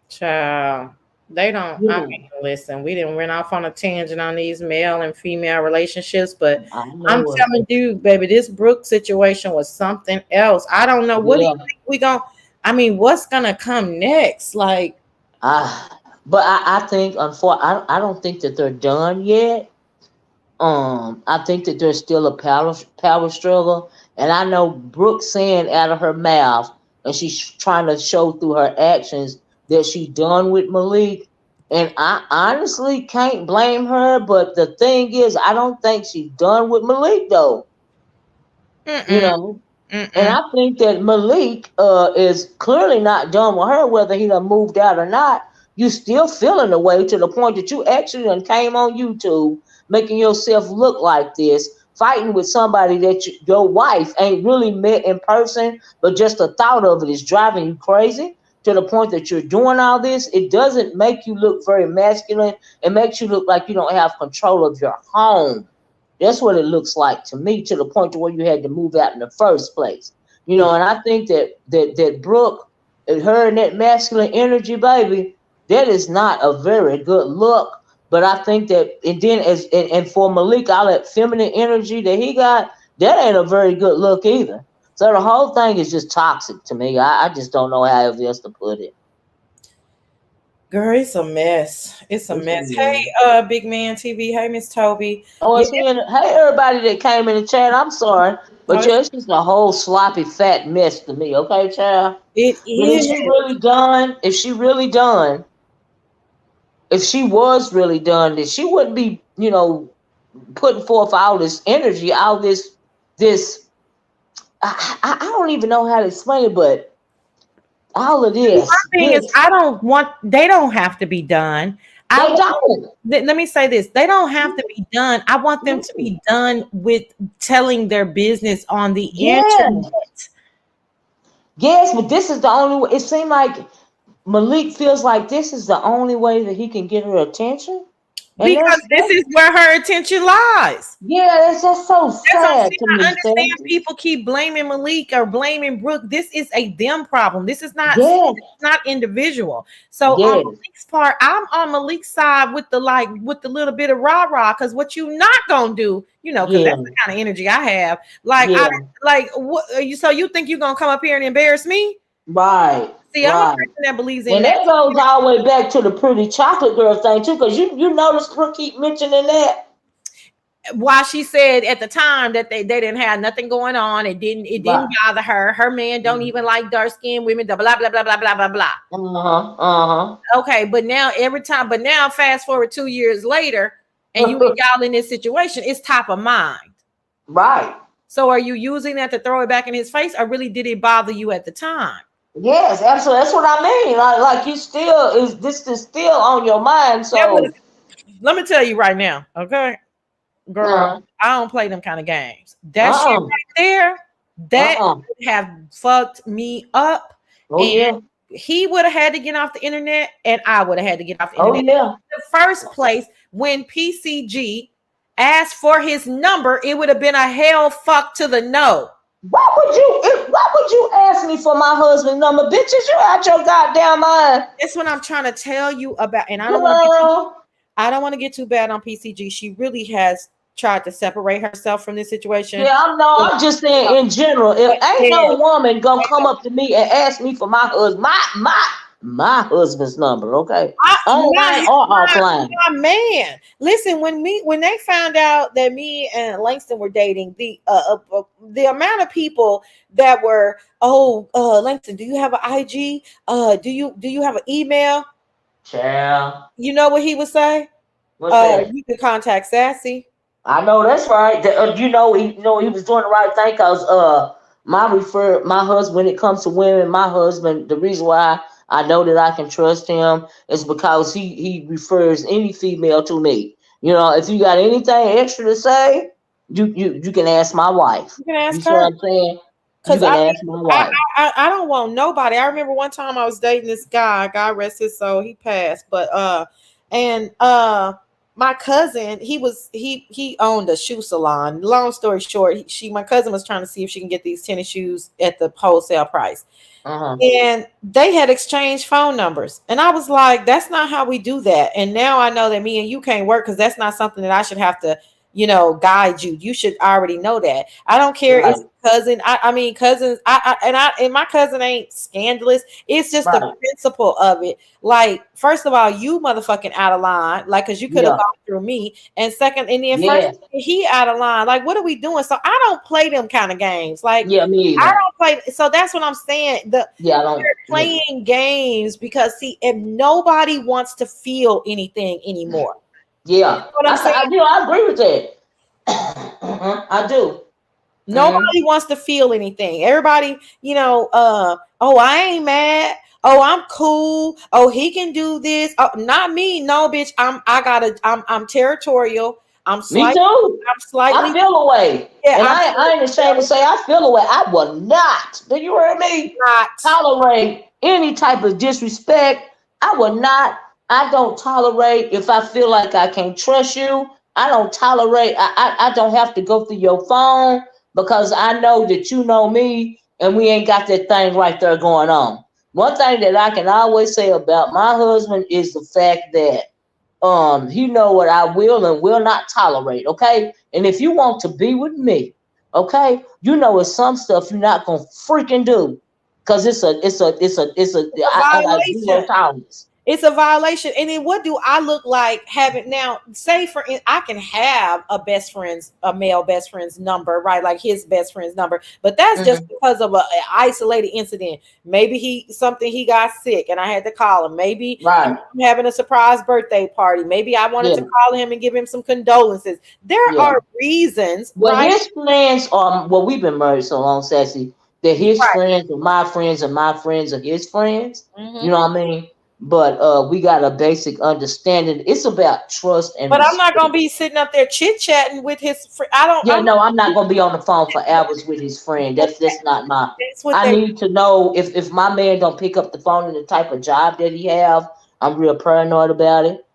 B: child. They don't. I
A: You
B: mean, listen, we didn't run off on a tangent on these male and female relationships, but
A: I
B: I'm
A: know it.
B: telling you, baby, this Brooke situation was something else. I don't know. What do you
A: Yeah.
B: think we going I mean, what's gonna come next? Like,
A: But I think I don't think that they're done yet. I think that there's still a power struggle, and I know Brooke saying out of her mouth, and she's trying to show through her actions that she's done with Malik. And I honestly can't blame her, but the thing is, I don't think she's done with Malik though. You
B: mm-mm,
A: know, and
B: mm-mm.
A: I think that Malik is clearly not done with her, whether he done moved out or not. You still feeling the way to the point that you actually done came on YouTube making yourself look like this, fighting with somebody that your wife ain't really met in person, but just the thought of it is driving you crazy to the point that you're doing all this. It doesn't make you look very masculine. It makes you look like you don't have control of your home. That's what it looks like to me, to the point to where you had to move out in the first place. And I think that Brooke, her and that masculine energy, baby, that is not a very good look. But I think that, and then and for Malik, all that feminine energy that he got, that ain't a very good look either. So the whole thing is just toxic to me. I just don't know how else to put it.
B: Girl, it's a mess. It's a
A: It's a
B: mess. Hey,
A: mess.
B: Big Man TV. Hey, Miss Toby.
A: Oh,
B: Yeah,
A: it's me and hey everybody that came in the chat. I'm sorry,
B: oh,
A: but yeah, it's just a whole sloppy fat mess to me. Okay, child.
B: it
A: But is she
B: is.
A: really done? If she was really done, then she wouldn't be, putting forth all this energy, all this. I don't even know how to explain it, but all of
B: My
A: this,
B: thing is, I don't want. They don't have to be done. I
A: they
B: want.
A: don't.
B: Let me say this: they don't have to be done. I want them to be done with telling their business on the
A: Yeah,
B: internet.
A: yes, but this is the only way. It seemed like Malik feels like this is the only way that he can get her attention, and
B: Because this is where her attention lies.
A: yeah, that's just so
B: That's what I'm
A: sad
B: saying.
A: to
B: I
A: me,
B: understand
A: Sassy.
B: people keep blaming Malik or blaming Brooke. This is a them problem.
A: Yes,
B: This is not individual. So on
A: yes,
B: Malik's part, I'm on Malik's side with the with the little bit of rah-rah. Because what you not gonna do, because
A: yeah,
B: that's the kind of energy I have. Like I
A: yeah.
B: like what you so you think you're gonna come up here and embarrass me?
A: Right,
B: See, I'm a
A: right.
B: person that believes in
A: And
B: that.
A: that goes all the way back to the pretty chocolate girl thing too, because you notice Brooke keep mentioning that.
B: Why she said at the time that they didn't have nothing going on. It didn't
A: Right.
B: bother her. Her man don't even like dark skinned women. Blah blah blah blah blah blah blah blah.
A: Uh-huh. Uh-huh.
B: Okay, but now fast forward 2 years later, and y'all in this situation, it's top of mind.
A: Right.
B: So are you using that to throw it back in his face, or really did it bother you at the time?
A: Yes, absolutely. That's what I mean. Like you still is this is still on your mind.
B: That was,
A: So,
B: let me tell you right now, okay, girl,
A: uh,
B: I don't play them kind of games. That shit
A: uh,
B: right there, that
A: uh.
B: would have fucked me up,
A: Oh
B: and
A: yeah.
B: he would have had to get off the internet, and I would have had to get off the
A: Oh
B: internet.
A: yeah.
B: In the first place, when PCG asked for his number, it would have been a hell fuck to the no.
A: Why would you ask me for my husband's number? Bitches, you out your goddamn mind.
B: That's what I'm trying to tell you about, and
A: Girl.
B: I don't want to get too bad on PCG. She really has tried to separate herself from this situation.
A: Yeah, I'm no,
B: But,
A: I'm just saying in general. If ain't
B: yeah,
A: no woman gonna come up to me and ask me for my husband, my husband's number, okay? Online or offline.
B: my man. Listen, when they found out that me and Langston were dating, the amount of people that were, oh, Langston, do you have an IG? Do you have an email?
A: Child.
B: You know what he would say?
A: What's that?
B: You can contact Sassy.
A: I know that's right. He was doing the right thing because my husband, when it comes to women, my husband, the reason why I know that I can trust him is because he refers any female to me. If you got anything extra to say, you can ask my wife.
B: You can
A: You
B: ask
A: see
B: her.
A: what I'm saying? You
B: Cause
A: can ask my
B: I,
A: wife.
B: I don't want nobody. I remember one time I was dating this guy. God rest his soul. He passed, but and my cousin, he owned a shoe salon. Long story short, my cousin was trying to see if she can get these tennis shoes at the wholesale price,
A: Uh-huh.
B: and they had exchanged phone numbers, and I was like, that's not how we do that. And now I know that me and you can't work, because that's not something that I should have to, guide you. You should already know that. I don't care.
A: Right.
B: It's cousin. I mean cousins. And my cousin ain't scandalous. It's just the
A: Right.
B: principle of it. Like, first of all, you motherfucking out of line. Like, cause you could have
A: Yeah.
B: gone through me. And second, and then first,
A: Yeah.
B: he out of line. Like, what are we doing? So I don't play them kind of games. Like,
A: Yeah. Me
B: I
A: either.
B: don't play. So that's what I'm saying.
A: Yeah. I
B: They're
A: don't. Yeah.
B: playing games because, see, if nobody wants to feel anything anymore. You know
A: Yeah.
B: what I'm saying?
A: I agree with that. I do. Mm.
B: Nobody wants to feel anything. Everybody, oh, I ain't mad. Oh, I'm cool. Oh, he can do this. Oh, not me. No, bitch. I'm territorial. I'm
A: Me
B: slightly
A: too.
B: I'm
A: I
B: slightly
A: feel away.
B: yeah,
A: And
B: I'm
A: I ain't ashamed to say I feel away. I will not. Do you hear me?
B: not.
A: Tolerate any type of disrespect. I will not. I don't tolerate if I feel like I can't trust you. I don't tolerate. I don't have to go through your phone because I know that you know me and we ain't got that thing right there going on. One thing that I can always say about my husband is the fact that he know what I will and will not tolerate, okay? And if you want to be with me, okay, it's some stuff you're not gonna freaking do, because
B: It's a
A: I got zero
B: violation.
A: tolerance.
B: It's a violation. And then what do I look like having now? Say I can have a male best friend's number, right? Like his best friend's number, but that's just
A: Hmm.
B: because of an isolated incident. Maybe he got sick and I had to call him. Maybe
A: Right.
B: I'm having a surprise birthday party. Maybe I wanted to
A: Yeah.
B: call him and give him some condolences. There
A: Yeah.
B: are reasons,
A: Well,
B: right?
A: his friends are well, we've been married so long, Sassy, that his
B: Right.
A: friends are my friends and my friends are his friends. You
B: Hmm.
A: know what I mean? But we got a basic understanding. It's about trust and
B: But I'm not
A: respect.
B: gonna be sitting up there chit chatting with his. I don't.
A: Yeah,
B: I'm
A: no, I'm not gonna be on the phone for hours with his friend. That's not my.
B: That's what
A: I
B: they.
A: need to know if my man don't pick up the phone and the type of job that he have. I'm real paranoid about it.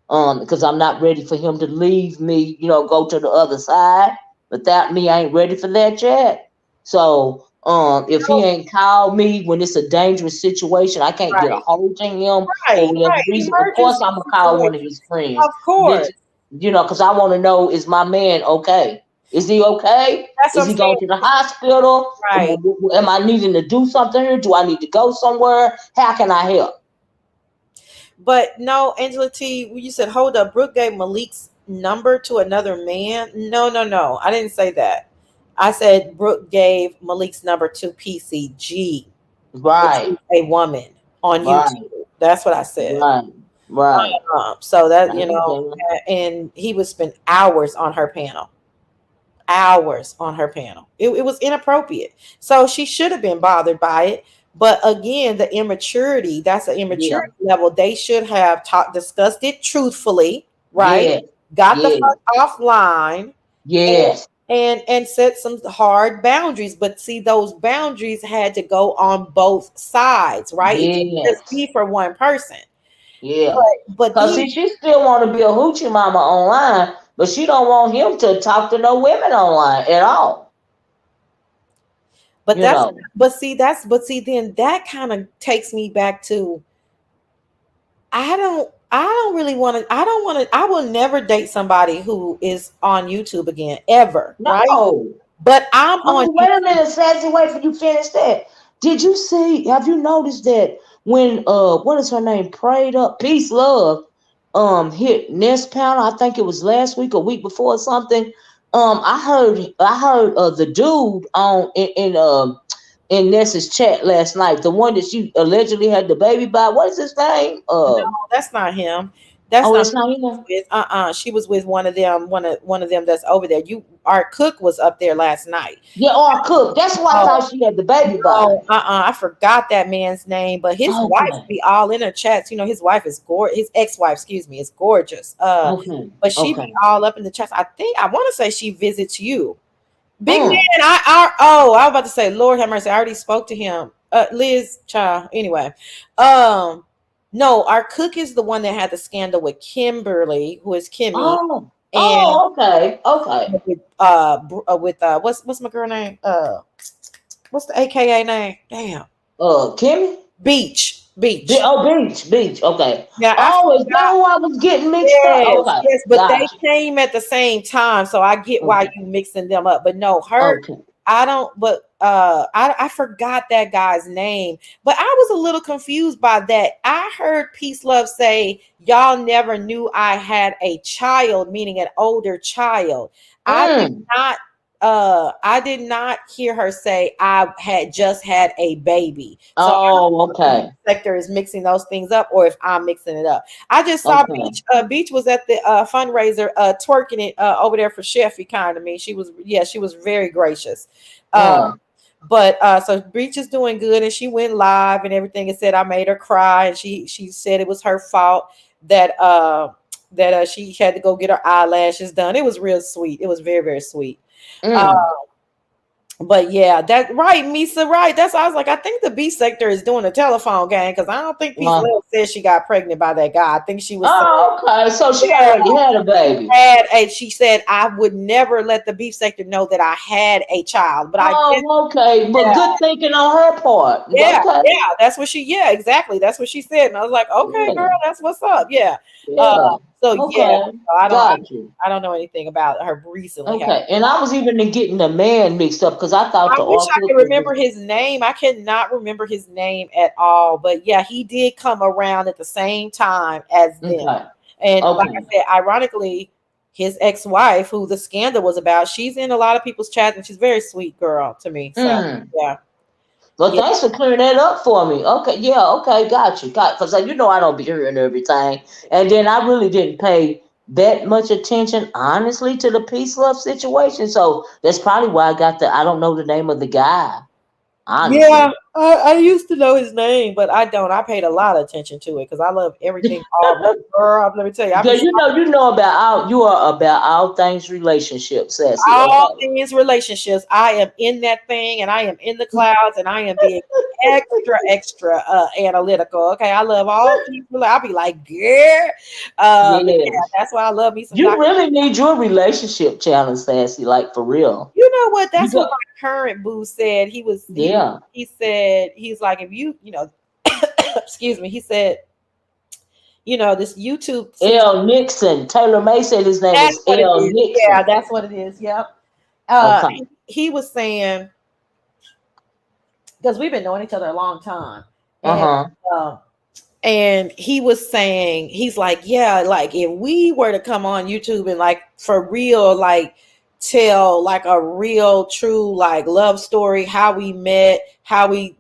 A: Because I'm not ready for him to leave me. Go to the other side without me. I ain't ready for that yet. So, if he ain't called me when it's a dangerous situation, I can't get a
B: Right,
A: hold of him for whatever
B: right.
A: reason. Of course,
B: Emergency
A: I'm gonna call one of
B: situation.
A: his friends.
B: Of course.
A: Bitch, because I want to know, is my man okay? Is he okay?
B: That's what
A: Is
B: I'm
A: he
B: saying.
A: going to the hospital?
B: Right.
A: Am I needing to do something here? Do I need to go somewhere? How can I help?
B: But no, Angela T, you said, hold up, Brooke gave Malik's number to another man. No, no, no. I didn't say that. I said Brooke gave Malik's number to PCG, which
A: Right,
B: is a woman on
A: right,
B: YouTube. That's what I said.
A: right, right.
B: So that,
A: Okay.
B: and he would spend hours on her panel. hours on her panel. It was inappropriate. So she should have been bothered by it. But again, the immaturity, that's an
A: Yeah.
B: immaturity level. They should have discussed it truthfully, right?
A: Yeah.
B: Got the
A: Yeah.
B: fuck offline and
A: Yes.
B: and set some hard boundaries. But see, those boundaries had to go on both sides, right? It can't just
A: Yes.
B: be for one person.
A: Yeah.
B: But
A: Cause
B: then
A: see, she still want to be a hoochie mama online, but she don't want him to talk to no women online at all.
B: but
A: You
B: that's
A: know.
B: but see then that kind of takes me back to I don't really want to I don't want to I will never date somebody who is on YouTube again ever, right?
A: No.
B: But I'm on
A: Wait a minute, Sassy. Wait for you finish that. Did you see? Have you noticed that when what is her name? Prayed up, peace, love, hit Ness panel. I think it was last week or week before or something. I heard the dude on in Ness's chat last night, the one that she allegedly had the baby by. What is his name?
B: No, that's not him. That's
A: Oh,
B: not
A: it's not him.
B: with she was with one of them, one of them that's over there. Our cook was up there last night.
A: Yeah, or Cook. That's who I
B: Oh,
A: thought she had the baby by.
B: no, I forgot that man's name, but his wife
A: Okay,
B: be all in her chats. His wife is gorgeous. His ex-wife, excuse me, is gorgeous.
A: okay,
B: But she be
A: okay.
B: all up in the chats. I want to say she visits you. Big man,
A: Mm.
B: I was about to say, Lord have mercy. I already spoke to him. Liz, child. Anyway, um, no, our cook is the one that had the scandal with Kimberly, who is Kimmy,
A: Oh,
B: and
A: okay, okay.
B: with what's my girl name? What's the AKA name? Damn,
A: Kimmy?
B: Beach.
A: Beach. Okay.
B: Yeah, I
A: Oh, is that
B: forgot.
A: who I was getting mixed up?
B: Yes,
A: Okay,
B: yes, but they
A: gotcha.
B: came at the same time, so I get why
A: Okay,
B: you mixing them up. But no, her,
A: okay.
B: I don't. But I forgot that guy's name. But I was a little confused by that. I heard Peace Love say y'all never knew I had a child, meaning an older child. I did
A: Mm.
B: not. I did not hear her say I had just had a baby. So I don't
A: Oh,
B: know if the
A: okay,
B: beach sector is mixing those things up, or if I'm mixing it up. I just saw
A: okay.
B: Beach was at the fundraiser twerking it over there for Chefy kind of me. She was very gracious. Uh,
A: Mm.
B: but so Beach is doing good and she went live and everything and said I made her cry and she said it was her fault that she had to go get her eyelashes done. It was real sweet. It was very, very sweet. Uh,
A: Mm.
B: but yeah, that right, Misa, right. That's why I was like, I think the B sector is doing a telephone game because I don't think Peace
A: Uh,
B: Lil said she got pregnant by that guy. I think she was saying,
A: oh, okay. So she
B: yeah,
A: already had a baby.
B: she said I would never let the beef sector know that I had a child, but I did.
A: Oh, okay. But
B: Yeah,
A: good thinking on her part.
B: yeah,
A: Okay.
B: yeah. That's what she. Yeah, exactly. That's what she said, and I was like, okay, girl,
A: Yeah.
B: that's what's up. Yeah. Uh,
A: Yeah.
B: so yeah,
A: Okay.
B: so
A: Got you.
B: I don't know anything about her recently having.
A: Okay. And I was even getting the man mixed up because I thought
B: I
A: the
B: wish
A: R
B: I
A: Cook
B: could
A: was the.
B: remember his name. I cannot remember his name at all. But yeah, he did come around at the same time as them.
A: Okay.
B: And like I
A: Okay.
B: said, ironically, his ex-wife, who the scandal was about, she's in a lot of people's chats and she's a very sweet girl to me. So
A: Mm.
B: yeah.
A: Well,
B: Yeah.
A: thanks for clearing that up for me. Okay. Yeah. Okay. Got you. Because I don't be hearing everything. And then I really didn't pay that much attention, honestly, to the peace love situation. So that's probably why I don't know the name of the guy,
B: Yeah,
A: honestly.
B: I used to know his name, but I don't. I paid a lot of attention to it because I love everything Aubrey. Girl, let me tell you, I be
A: Because you know you are about all things relationships, Sassy.
B: all
A: Okay.
B: things relationships. I am in that thing and I am in the clouds and I am being extra analytical. Okay. I love all things. I'll be like, yeah. But yeah,
A: Yes.
B: that's why I love me some
A: You
B: Dr.
A: really need your relationship challenge, Sassy, like for real.
B: You know what?
A: You
B: That's what
A: got
B: my current boo said.
A: yeah.
B: He said, he's like, if excuse me, he said, this YouTube
A: L. Nixon. Taylor May said his name
B: that's
A: was
B: what it
A: L.
B: is. Yeah,
A: Nixon.
B: that's what it is. Yep. Uh,
A: Okay.
B: he was saying, because we've been knowing each other a long time. And
A: Uh-huh.
B: um, and he was saying, he's like, yeah, like if we were to come on YouTube and like for real, like tell like a real true like love story, how we met, how we,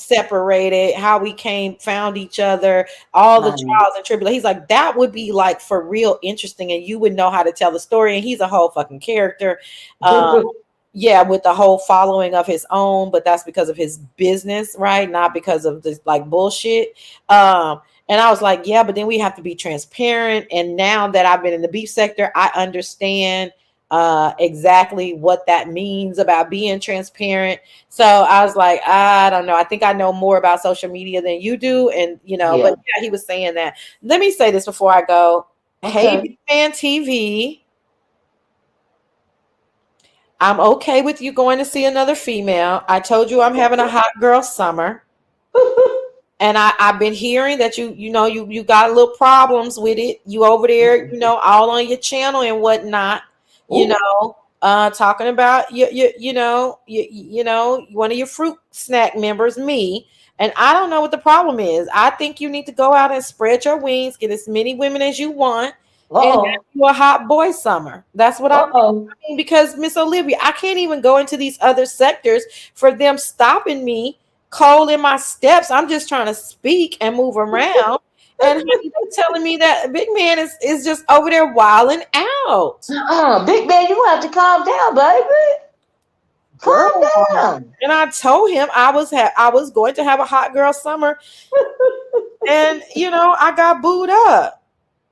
B: separated, how we found each other, all the
A: Honey.
B: trials and tribulations. He's like, that would be like for real interesting, and you would know how to tell the story. And he's a whole fucking character. Um, yeah, with the whole following of his own, but that's because of his business, right? Not because of this like bullshit. And I was like, yeah, but then we have to be transparent. And now that I've been in the beef sector, I understand exactly what that means about being transparent. So I was like, I don't know. I think I know more about social media than you do. And, but
A: Yeah.
B: yeah, he was saying that. Let me say this before I go. Hey,
A: Okay.
B: Big Man TV, I'm okay with you going to see another female. I told you I'm having a hot girl summer. And I've been hearing that you got a little problems with it. You over there, all on your channel and whatnot, you
A: Ooh.
B: know, talking about one of your fruit snack members, me. And I don't know what the problem is. I think you need to go out and spread your wings, get as many women as you want, and have
A: Uh-oh.
B: you a hot boy summer. That's what I
A: Uh-oh.
B: mean, because Miss Olivia, I can't even go into these other sectors for them stopping me cold in my steps. I'm just trying to speak and move around. And honey, they telling me that Big Man is just over there wilding out.
A: Big man, you have to calm down, baby. Calm
B: Girl.
A: down.
B: And I told him I was going to have a hot girl summer. And I got booed up.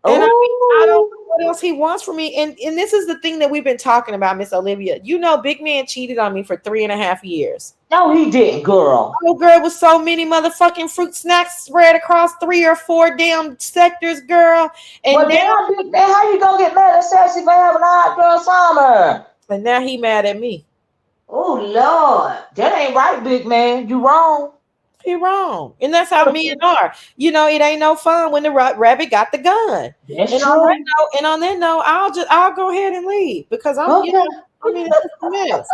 B: And I mean, I don't
A: Oh.
B: know what else he wants from me. And this is the thing that we've been talking about, Miss Olivia. Big Man cheated on me for 3.5 years.
A: No, he didn't, girl.
B: Oh, girl, it was so many motherfucking fruit snacks spread across 3 or 4 damn sectors, girl. And
A: Well,
B: now,
A: damn, big man, how you gonna get mad at Sassy for having a hot girl summer?
B: he mad at me.
A: Oh, Lord. That ain't right, big man. You wrong.
B: He wrong, and that's how men are. It ain't no fun when the rabbit got the gun.
A: That's
B: And on that
A: true.
B: note, I'll go ahead and leave because
A: Okay.
B: it's just a mess.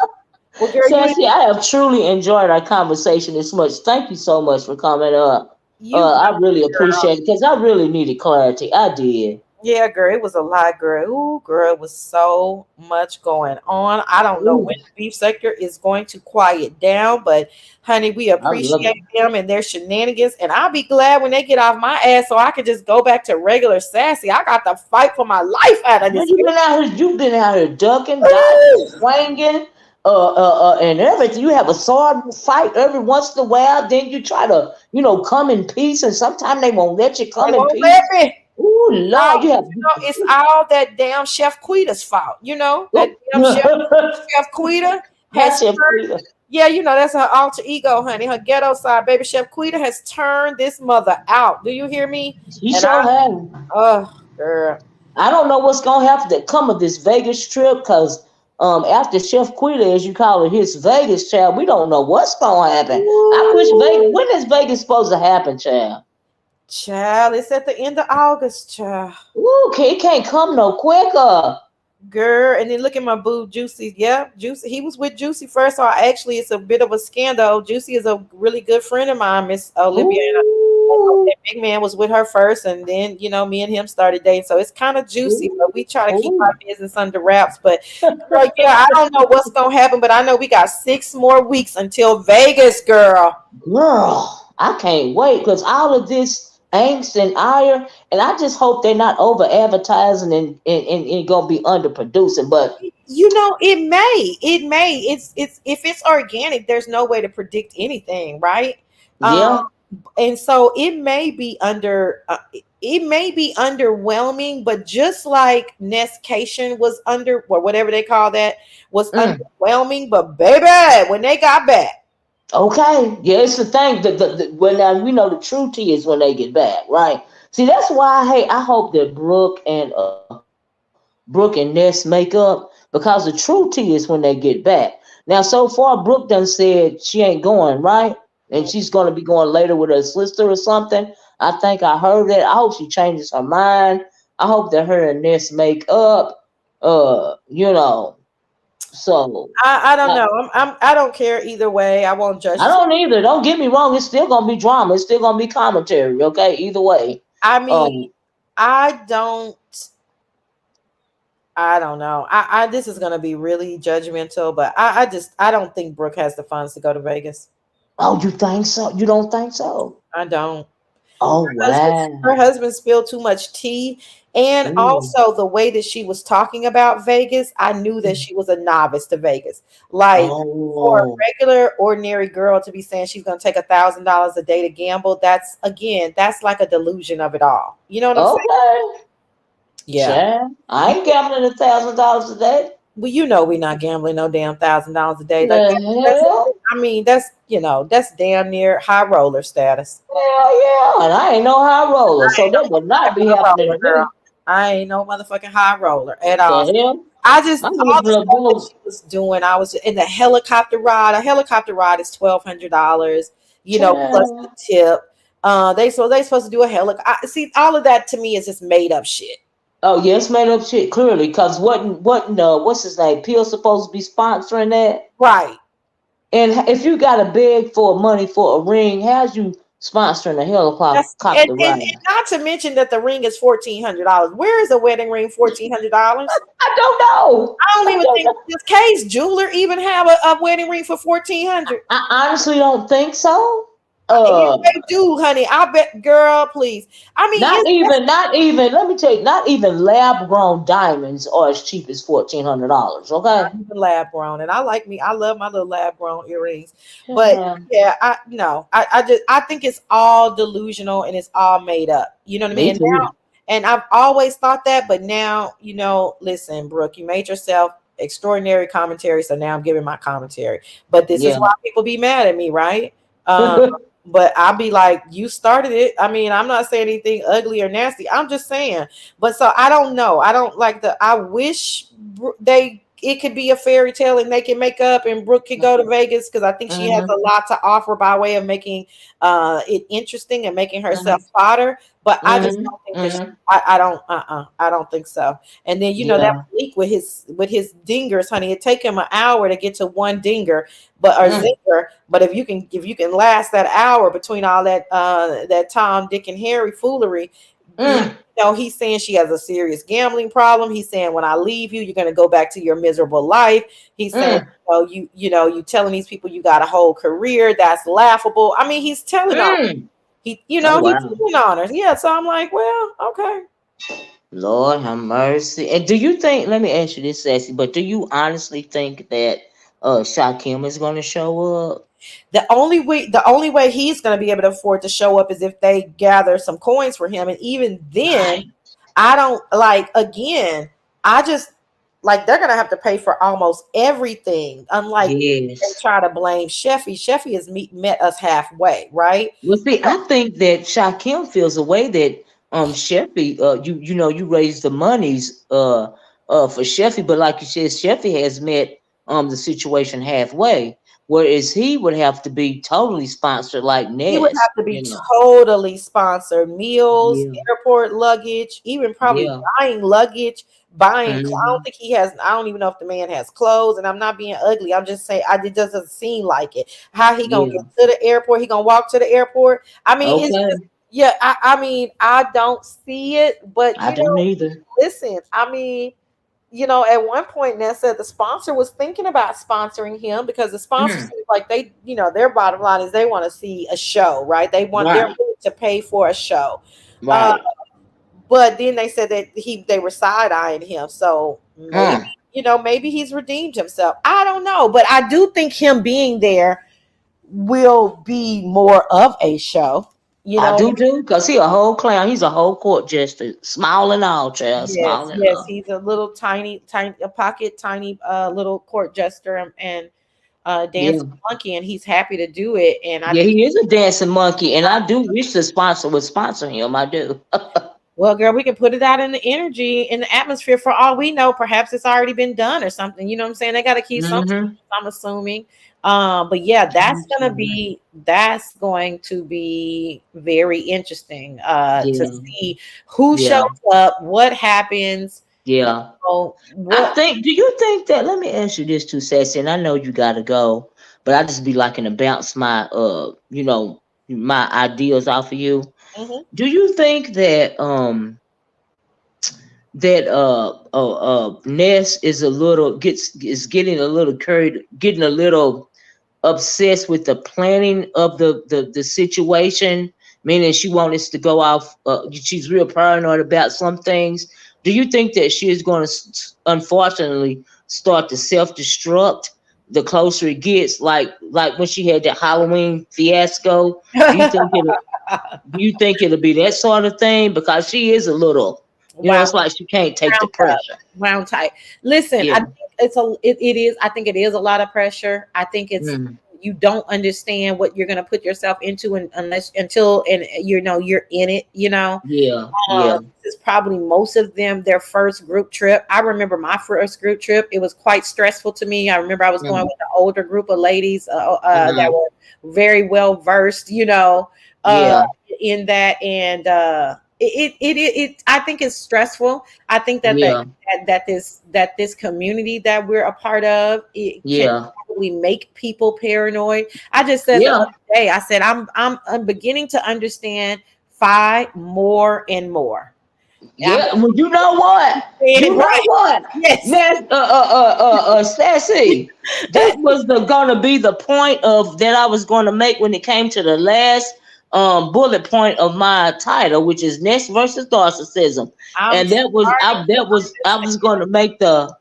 B: Well, girl,
A: Sassy, I have truly enjoyed our conversation this much. Thank you so much for coming up.
B: you
A: I really
B: girl.
A: appreciate it because I really needed clarity. I did.
B: Yeah, girl, it was a lot, girl. Ooh, girl, it was so much going on. I don't know
A: Ooh,
B: when the beef sector is going to quiet down, but honey, we
A: I love
B: appreciate
A: it.
B: them and their shenanigans. And I'll be glad when they get off my ass so I can just go back to regular sassy. I got to fight for my life out of
A: Well,
B: this.
A: you've been out here ducking, dodging,
B: Ooh,
A: swinging, and everything. You have a sword fight every once in a while. Then you try to, come in peace, and sometimes they won't let you
B: they
A: come in
B: won't let
A: peace.
B: me.
A: Ooh,
B: All,
A: Lord, you have.
B: it's all that damn Chef Quita's fault. That damn Chef Quita
A: Not
B: has
A: your
B: turned.
A: Peter.
B: Yeah, that's her alter ego, honey. Her ghetto side, baby. Chef Quita has turned this mother out. Do you hear me?
A: He
B: And
A: sure have.
B: oh, girl.
A: I don't know what's gonna happen to come of this Vegas trip because after Chef Quita, as you call it, his Vegas child, we don't know what's gonna happen. I wish Vegas.
B: Ooh,
A: When is Vegas supposed to happen, child?
B: child, it's at the end of August, child.
A: Ooh, it can't come no quicker.
B: Girl, and then look at my boo Juicy. Yeah, Juicy. He was with Juicy first. So actually, it's a bit of a scandal. Juicy is a really good friend of mine, Miss Olivia. And
A: Ooh,
B: that Big Man was with her first, and then me and him started dating. So it's kind of juicy,
A: ooh,
B: but we try to keep
A: ooh.
B: our business under wraps. But girl, yeah, I don't know what's gonna happen, but I know we got 6 more weeks until Vegas, girl.
A: Girl, I can't wait because all of this angst and ire, and I just hope they're not over advertising and gonna be underproducing. But
B: It may. It's if it's organic, there's no way to predict anything, right? Um,
A: yeah,
B: and so it may be underwhelming, but just like Nesscation was under, or whatever they call that, was
A: mm,
B: underwhelming, but baby, when they got back,
A: okay, yeah, it's the thing that when now we know the true tea is when they get back, right? See, that's why I hope that Brooke and Ness make up because the true tea is when they get back. Now, so far, Brooke done said she ain't going, right? And she's going to be going later with her sister or something. I think I heard that. I hope she changes her mind. I hope that her and Ness make up. Uh, you know, so
B: I don't
A: I,
B: know. I don't care either way. I won't
A: I
B: judge.
A: don't either. Don't get me wrong. It's still gonna be drama. It's still gonna be commentary. Okay, either way.
B: I mean,
A: Um,
B: I don't. I don't know. I this is gonna be really judgmental, but I don't think Brooke has the funds to go to Vegas.
A: Oh, you think so? You don't think so?
B: I don't.
A: Oh
B: Her
A: wow.
B: husband spilled too much tea. And
A: Ooh.
B: also the way that she was talking about Vegas, I knew that she was a novice to Vegas. Like for a
A: Oh.
B: regular, ordinary girl to be saying she's going to take $1,000 a day to gamble, that's again, that's like a delusion of it all. You know what I'm saying?
A: Okay.
B: Yeah.
A: Child, I ain't gambling $1,000 a day.
B: Well, you know, we're not gambling no damn $1,000 a day. Like
A: The
B: that's,
A: hell?
B: I mean, that's that's damn near high roller status.
A: Hell yeah. And I ain't no high roller,
B: I
A: so
B: ain't no
A: that would not
B: motherfucking
A: be
B: high
A: happening
B: roller,
A: to
B: girl.
A: me.
B: I ain't no motherfucking high roller at all.
A: The hell?
B: I just
A: I'm
B: all
A: looking
B: the
A: for
B: stuff that
A: both.
B: she was doing. I was in the helicopter ride. A helicopter ride is $1,200. Plus the
A: Child.
B: tip. They supposed to do a helicopter. See, all of that to me is just made up shit.
A: Oh yes, made up shit clearly. Cause what's his name? Peel supposed to be sponsoring that.
B: Right.
A: And if you got to beg for money for a ring, how's you sponsoring a
B: That's
A: helicopter ride?
B: and not to mention that the ring is $1,400. Where is a wedding ring $1,400?
A: I don't know.
B: I don't
A: I
B: even
A: don't
B: think
A: know.
B: this case jeweler even have a wedding ring for 1,400.
A: I honestly don't think so.
B: Yes,
A: Uh,
B: they do, honey. I bet, girl, please. I mean,
A: not
B: it's
A: even, not even. Let me tell you, not even lab grown diamonds are as cheap as $1,400.
B: not
A: Okay.
B: even lab grown, and I like me. I love my little lab grown earrings, but
A: Yeah.
B: yeah, I no, I think it's all delusional and it's all made up. You know what I
A: Me
B: mean?
A: too.
B: And I've always thought that, but now, listen, Brooke, you made yourself extraordinary commentary, so now I'm giving my commentary. But this is
A: Yeah.
B: why people be mad at me, right? Um, but I'll be like, you started it. I mean, I'm not saying anything ugly or nasty. I'm just saying. But so I don't know. I don't like I wish they it could be a fairy tale and they can make up and Brooke could go to Vegas because I think she has a
A: Mhm.
B: lot to offer by way of making it interesting and making herself
A: Mhm.
B: fodder. But I just
A: Mhm.
B: don't think that
A: Mhm.
B: I don't think so. And then that
A: Yeah.
B: leak with his dingers, honey, it take him an hour to get to one dinger, but or
A: Mm.
B: zinger. But if you can last that hour between all that Tom, Dick, and Harry foolery,
A: Mm.
B: he's saying she has a serious gambling problem. He's saying when I leave you, you're gonna go back to your miserable life. He's saying,
A: Mm.
B: you telling these people you got a whole career. That's laughable. I mean, he's telling on
A: Mm. Oh
B: he's
A: wow.
B: telling on her. Yeah. So I'm like, well, okay.
A: Lord have mercy. And do you think? Let me ask you this, Sassy. But do you honestly think that Shakim is going to show up?
B: The only way he's going to be able to afford to show up is if they gather some coins for him, and even then,
A: Right.
B: I don't like. Again, I just like they're going to have to pay for almost everything. Unlike they
A: Yes.
B: try to blame Sheffy. Sheffy has met us halfway, right?
A: Well, see, I think that Shakim feels a way that Sheffy, you raised the monies for Sheffy, but like you said, Sheffy has met the situation halfway, whereas he would have to be totally sponsored like
B: He would
A: Ness,
B: have to be
A: you know.
B: totally sponsored. Meals,
A: Yeah.
B: airport luggage, even probably
A: Yeah.
B: buying luggage, buying. I don't
A: Hmm.
B: think he has. I don't even know if the man has clothes. And I'm not being ugly. I'm just saying. It doesn't seem like it. How he gonna get
A: Yeah.
B: to the airport? He gonna walk to the airport? I mean, it's just.
A: Okay.
B: Yeah. I mean, I don't see it. But
A: I don't either.
B: listen. I mean, at one point, Ness said the sponsor was thinking about sponsoring him because the sponsor
A: Mm.
B: seems like their bottom line is they want to see a show, right? They're
A: Right.
B: willing to pay for a show. Uh,
A: Right.
B: but then they said that they were side eyeing him, so
A: Mm.
B: maybe he's redeemed himself. I don't know, but I do think him being there will be more of a show. You
A: I
B: know,
A: do too, because he a whole clown. He's a whole court jester. Small and all, child.
B: yes,
A: Small and
B: yes,
A: all.
B: he's a little tiny, a pocket, tiny, little court jester and
A: Yeah.
B: dancing monkey, and he's happy to do it. And I
A: Yeah,
B: think,
A: he is a dancing monkey, and I do wish the sponsor would sponsor him. I do.
B: well, girl, we can put it out in the energy, in the atmosphere. For all we know, perhaps it's already been done or something. You know what I'm saying? They got to keep some secrets,
A: Mm-hmm.
B: I'm assuming. But yeah, that's going to be very interesting to
A: Yeah.
B: see who shows
A: Yeah.
B: up, what happens,
A: Yeah. I
B: what.
A: think. Do you think that? Let me ask you this too, Sassy. And I know you gotta go, but I just be liking to bounce my ideas off of you.
B: Mhm.
A: Do you think that Ness is getting a little carried, getting a little obsessed with the planning of the situation, meaning she wants us to go off. She's real paranoid about some things. Do you think that she is going to, unfortunately, start to self destruct the closer it gets? Like when she had that Halloween fiasco. Do you think it? Do you think it'll be that sort of thing? Because she is a little,
B: Wow.
A: it's like she can't take the
B: Round up,
A: pressure.
B: round tight. Listen, I
A: Yeah.
B: think it is. I think it is a lot of pressure. I think it's
A: Mm.
B: you don't understand what you're going to put yourself into, and unless until and you're in it.
A: Yeah. Yeah.
B: This is probably most of them their first group trip. I remember my first group trip. It was quite stressful to me. I remember I was going
A: Mm.
B: with an older group of ladies that
A: Uh-huh.
B: were very well versed, uh,
A: Yeah.
B: in that, and I think it's stressful. I think that
A: Yeah.
B: this community that we're a part of, it can
A: Yeah.
B: probably make people paranoid. I just said the
A: Yeah.
B: other day, I said I'm beginning to understand Phi more and more. I'm
A: Yeah. Well, you know what?
B: saying it
A: You know
B: right.
A: what?
B: Yes.
A: That's Sassy. That was gonna be the point of that I was gonna make when it came to the last bullet point of my title, which is Ness versus narcissism.
B: I'm
A: And
B: starting to
A: I was gonna make the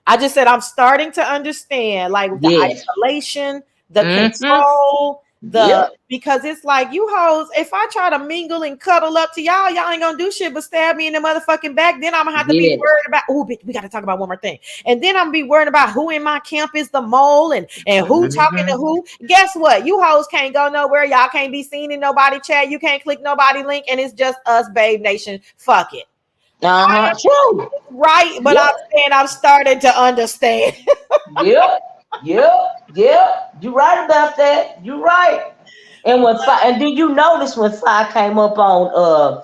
B: I just said I'm starting to understand like the
A: yes.
B: isolation, the
A: Mm-hmm.
B: control, the
A: Yep.
B: because it's like you hoes, if I try to mingle and cuddle up to y'all ain't gonna do shit but stab me in the motherfucking back. Then I'm gonna have to be
A: Yes.
B: worried about bitch, we gotta talk about one more thing. And then I'm gonna be worried about who in my camp is the mole and who talking to
A: Mm-hmm.
B: who. Guess what? You hoes can't go nowhere. Y'all can't be seen in nobody chat. You can't click nobody link, and it's just us, Babe Nation. Fuck it.
A: Uh-huh. True.
B: Right, but I'm
A: Yep.
B: saying I'm starting to understand.
A: Yep. Yep. Yep. You're right about that. You're right. And and did you notice when Fi came up on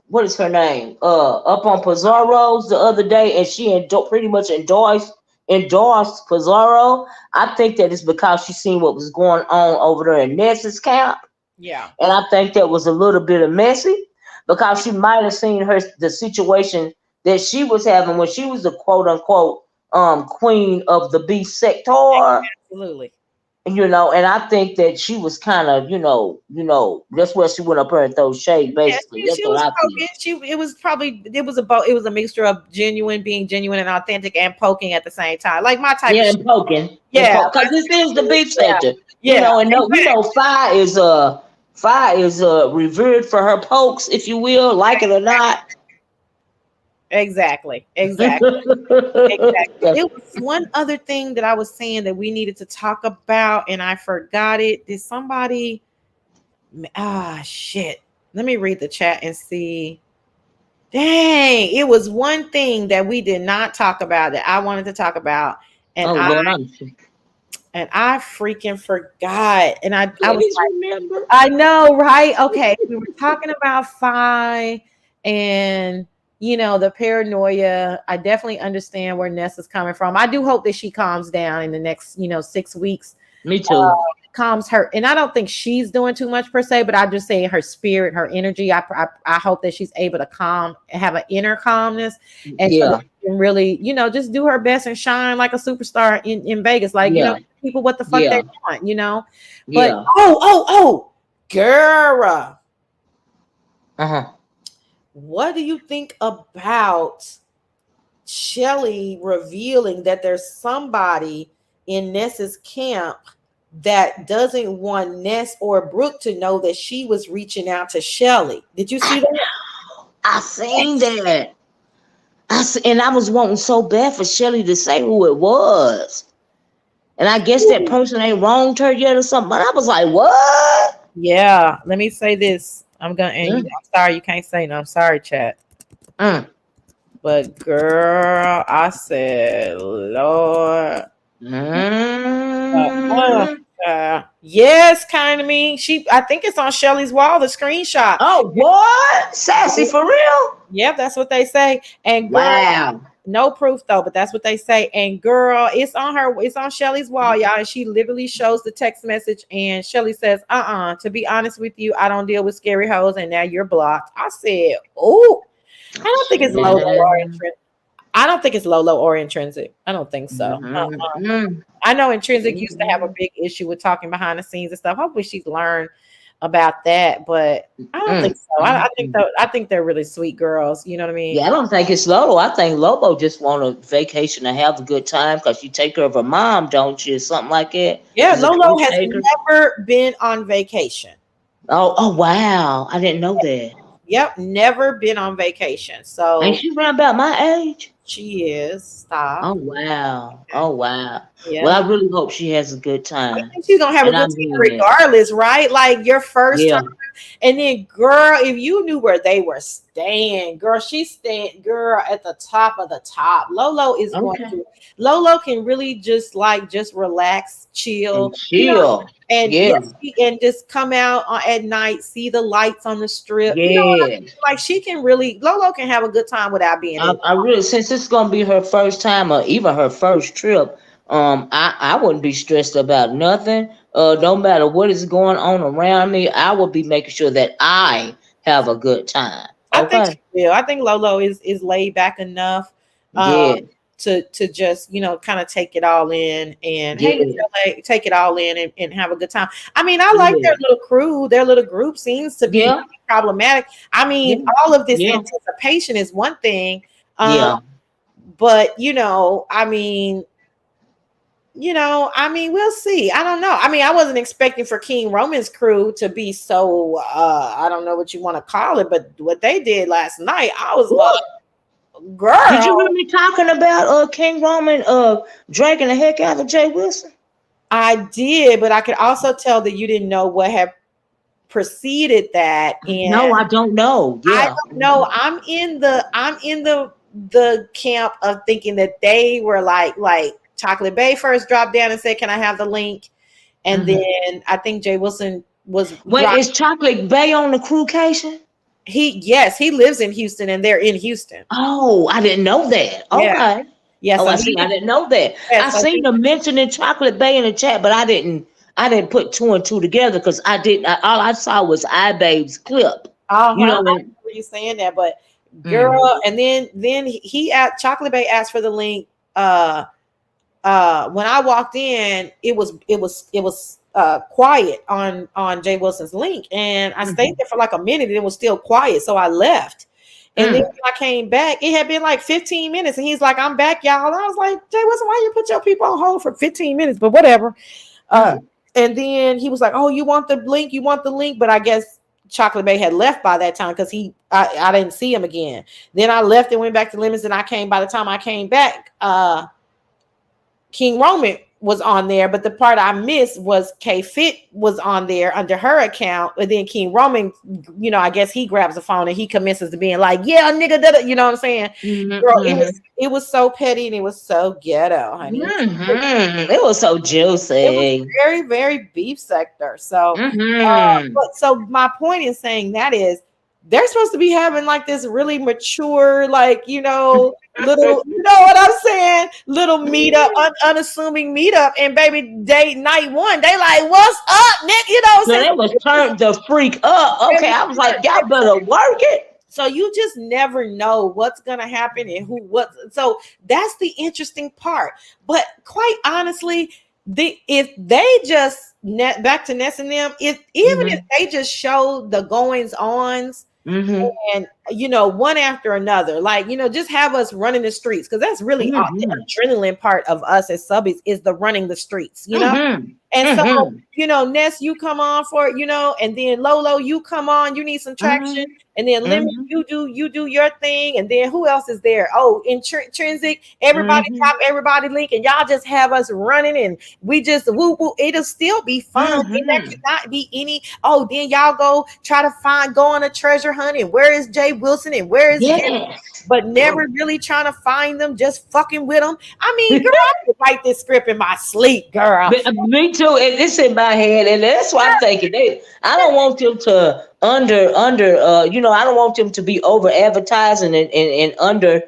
A: what is her name? Up on Pizarro's the other day, and she pretty much endorsed Pizarro. I think that it's because she seen what was going on over there in Ness's camp,
B: Yeah.
A: and I think that was a little bit of messy because she might have seen the situation that she was having when she was the quote unquote queen of the beast sector.
B: Absolutely.
A: And I think that she was kind of, that's where she went up there and throw shade.
B: Yeah,
A: Basically, that's
B: she
A: what
B: was
A: I
B: poking.
A: think.
B: It was probably it was a mixture of being genuine and authentic and poking at the same time. Like my type of
A: Yeah,
B: shit.
A: and poking and
B: Yeah.
A: because this is the beef
B: Yeah.
A: sector,
B: Yeah.
A: and no, Fi is revered for her pokes, if you will, like it or not.
B: Exactly. Exactly. Exactly. There was one other thing that I was saying that we needed to talk about, and I forgot it. Did somebody shit. Let me read the chat and see. Dang, it was one thing that we did not talk about that I wanted to talk about, and
A: Oh
B: I
A: Lord,
B: and I freaking forgot. And I was
A: please
B: like,
A: remember.
B: I know, right? Okay, we were talking about Phi and the paranoia. I definitely understand where Ness is coming from. I do hope that she calms down in the next 6 weeks,
A: Me too.
B: calms her. And I don't think she's doing too much per se, but I just say her spirit, her energy. I hope that she's able to have an inner calmness, and so that
A: Yeah,
B: she can really just do her best and shine like a superstar in Vegas. Like
A: yeah,
B: people what the fuck they
A: yeah,
B: want. But
A: yeah.
B: girl,
A: Uh-huh.
B: what do you think about Shelly revealing that there's somebody in Ness's camp that doesn't want Ness or Brooke to know that she was reaching out to Shelly? Did you see
A: I
B: that?
A: know. I seen that. And I was wanting so bad for Shelly to say who it was. And I guess that person ain't wronged her yet or something. But I was like, what?
B: Yeah, let me say this. I'm
A: Mm,
B: sorry you can't say no. I'm sorry, chat.
A: mm,
B: But girl, I said, Lord. Uh,
A: mm.
B: yes, kind of me. I think it's on Shelly's wall, the screenshot.
A: Oh, what? Sassy for real?
B: Yep, that's what they say. And girl,
A: Wow.
B: no proof though, but that's what they say. And girl, it's on Shelly's wall, y'all. And she literally shows the text message. And Shelly says, to be honest with you, I don't deal with scary hoes, and now you're blocked. I said, oh, I don't think it's Lola
A: Man.
B: Lawrence. I don't think it's Lolo or Intrinsic. I don't think so.
A: Mm-hmm.
B: I know Intrinsic used to have a
A: Mm-hmm.
B: big issue with talking behind the scenes and stuff. Hopefully she's learned about that, but I don't think so. I think they're really sweet girls. You know what I mean?
A: Yeah, I don't think it's Lobo. I think Lobo just want a vacation to have a good time because you take care of her mom, don't you? Something like that.
B: Yeah,
A: She's a
B: Lolo has
A: caretaker.
B: never been on vacation.
A: Oh, wow. I didn't know that.
B: Yep, never been on vacation.
A: Ain't
B: So
A: she around about my age?
B: she is. Stop.
A: Oh, wow.
B: Okay.
A: Oh, wow.
B: Yeah.
A: Well, I really hope she has a good
B: I
A: time.
B: think she's gonna have a
A: And
B: good
A: I
B: time
A: mean it.
B: regardless, right? Like your first
A: Yeah.
B: time. And then, girl, if you knew where they were staying, girl, she's staying, girl, at the top of the top. Lolo is going
A: Okay.
B: to, Lolo can really just relax,
A: And
B: chill,
A: chill.
B: and
A: Yeah.
B: yes, and just come out at night, see the lights on the strip. You know what I
A: Yeah.
B: mean? Like she can really, Lolo can have a good time without being in.
A: I really, since it's gonna be her first time or even her first trip, I wouldn't be stressed about nothing. No matter what is going on around me, I will be making sure that I have a good time.
B: I think
A: Okay.
B: she will. I think Lolo is laid back enough
A: Yeah.
B: to just kind of take it all in and hey Miss
A: Yeah.
B: LA, take it all in and have a good time. I mean, I like their
A: Yeah.
B: little crew, their little group seems to be
A: Yeah.
B: problematic. I mean,
A: Yeah.
B: all of this
A: Yeah.
B: anticipation is one thing, um,
A: Yeah.
B: but I mean, we'll see. I don't know. I mean, I wasn't expecting for King Roman's crew to be so I don't know what you want to call it, but what they did last night, I was
A: Ooh,
B: like,
A: did you hear
B: girl,
A: me talking about King Roman dragging the heck out of Jay Wilson?
B: I did, but I could also tell that you didn't know what had preceded that. And
A: No, I don't know.
B: I
A: Yeah.
B: don't know. I'm in the camp of thinking that they were like Chocolate Bay first dropped down and said, "Can I have the link?" And
A: Mhm.
B: then I think Jay Wilson was
A: Wait,
B: dropped.
A: is Chocolate Bay on the crewcation?
B: He lives in Houston and they're in Houston.
A: Oh, I didn't know that.
B: Yeah.
A: Okay.
B: Yeah.
A: Oh,
B: So
A: I see. I didn't know that.
B: yeah,
A: I
B: so
A: seen them mentioning Chocolate Bay in the chat, but I didn't. I didn't put two and two together because I didn't. All I saw was iBabe's clip. You
B: I
A: know. And,
B: remember you saying that, but
A: mhm.
B: girl, and then he at Chocolate Bay asked for the link. When I walked in, it was quiet on Jay Wilson's link, and I stayed
A: Mhm.
B: there for like a minute, and it was still quiet, so I left. And then
A: Mm.
B: when I came back, it had been like 15 minutes, and he's like, "I'm back, y'all." And I was like, "Jay Wilson, why you put your people on hold for 15 minutes?" But whatever. Uh,
A: Mm.
B: and then he was like, "Oh, you want the link? You want the link?" But I guess Chocolate Bay had left by that time because I didn't see him again. Then I left and went back to Lemons, and I came. By the time I came back, King Roman was on there, but the part I missed was K Fit was on there under her account, and then King Roman, I guess he grabs the phone and he commences to being like, "Yeah, nigga, you know what I'm saying?"
A: Mhm.
B: Girl, it
A: Mhm.
B: was it was so petty and it was so ghetto, honey.
A: Mhm. It was so
B: It was
A: juicy.
B: very, very beef sector. So,
A: Mhm.
B: but so my point in saying that is they're supposed to be having like this really mature, like, little, you know what I'm saying? Little meetup, unassuming meetup. And baby, date night one, they like, "What's up, Nick?" You know what
A: So
B: I'm
A: they was turned the freak up. Okay, I was like, y'all
B: saying?
A: better work it.
B: So you just never know what's gonna happen and so that's the interesting part. But quite honestly, if they just back to Ness and them, if even if
A: Mhm.
B: they just show the goings ons
A: Mhm.
B: and one after another, like, just have us running the streets, because that's really the
A: Mhm.
B: adrenaline part of us as subbies is the running the streets.
A: Mhm.
B: And so,
A: Mhm.
B: Ness, you come on for it, and then Lolo, you come on, you need some traction.
A: Mhm.
B: And then Lemon,
A: Mhm.
B: you do your thing. And then who else is there? Oh, intrinsic, everybody
A: Mhm.
B: drop everybody link, and y'all just have us running, and we just woo woo. It'll still be fun. And there
A: Mhm.
B: cannot be any, oh, then y'all go try to go on a treasure hunt, and where is Jay Wilson and where is Jerry?
A: Yes.
B: But never really trying to find them, just fucking with them. I mean, girl, I could write this script in my sleep, girl.
A: Me too. It's in my head, and that's why I'm thinking. I don't want them to I don't want them to be over advertising and under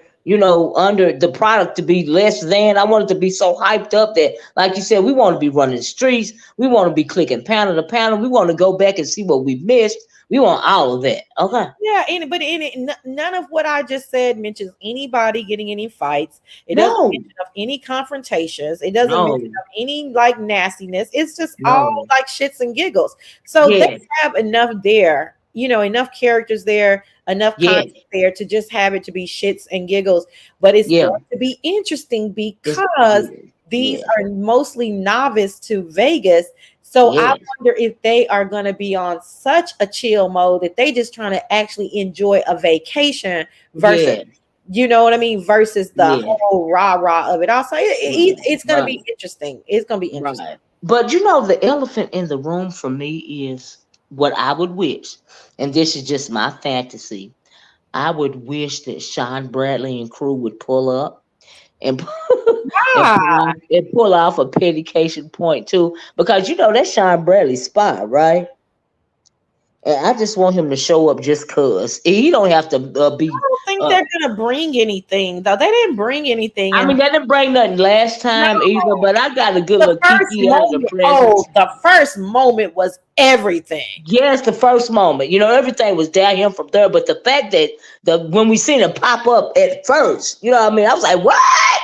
A: under the product to be less than. I want it to be so hyped up that, like you said, we want to be running the streets. We want to be clicking panel to panel. We want to go back and see what we missed. We want all of that. Okay.
B: Yeah, but in it, none of what I just said mentions anybody getting any fights. It doesn't
A: No,
B: mention of any confrontations. It doesn't
A: no,
B: mention of any like nastiness. It's just all
A: no.
B: like shits and giggles. So they
A: Yes,
B: have enough there, enough characters there, enough
A: yes,
B: content there to just have it to be shits and giggles. But it's
A: yeah.
B: going to be interesting
A: It's
B: because
A: yes,
B: these
A: yes,
B: are mostly novice to Vegas. So I
A: yes,
B: wonder if they are going to be on such a chill mode that they just trying to actually enjoy a vacation versus,
A: yes,
B: you know what I mean, versus the
A: yes.
B: whole rah rah of it. Also,
A: Right,
B: it's going to
A: right,
B: be interesting. It's going to be interesting.
A: right. But the elephant in the room for me is what I would wish, and this is just my fantasy. I would wish that Sean Bradley and crew would pull up and and
B: Ah,
A: pull off a dedication point too, because that's Sean Bradley's spot, right? And I just want him to show up just cause he don't have to be.
B: I don't think
A: Uh,
B: they're going to bring anything though. They didn't bring anything,
A: I mean,
B: and
A: they didn't bring nothing last
B: no,
A: time either, but I got a good
B: the
A: little
B: first
A: kiki out of the
B: moment. Oh,
A: presence.
B: the first moment was everything.
A: Yes, the first moment, everything was down here from there. But the fact that when we seen it pop up at first, what I mean, I was like, "What?"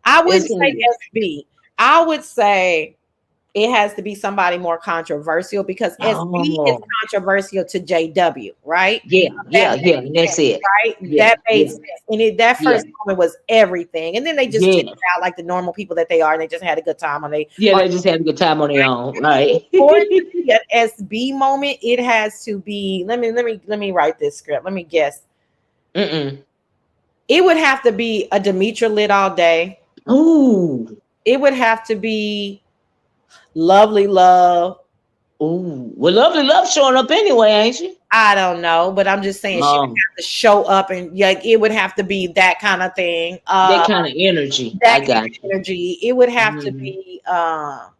B: I
A: It's
B: wouldn't say SB. I would say it has to be somebody more controversial because SB is
A: oh,
B: controversial to JW, right?
A: yeah,
B: That
A: yeah,
B: made
A: yeah. And that's
B: sense,
A: it.
B: right?
A: Yeah,
B: That made
A: yeah,
B: sense. And that
A: yeah,
B: first moment was everything. And then they just chilled
A: yeah,
B: out like the normal people that they are, and they just had a good time
A: yeah.
B: on
A: They just had a good time on their own, right?
B: for it to be an SB moment, it has to be. Let me write this script. Let me guess.
A: Mm-mm.
B: It would have to be a Demetra lit all day.
A: Ooh,
B: It would have to be lovely love.
A: ooh. Well, lovely love showing up anyway, ain't she?
B: I don't know, but I'm just saying she would
A: Um,
B: have to show up and like it would have to be that kind of thing.
A: that kind of energy.
B: That
A: I
B: kind
A: got
B: of
A: you.
B: energy. It would have to
A: Hmm.
B: be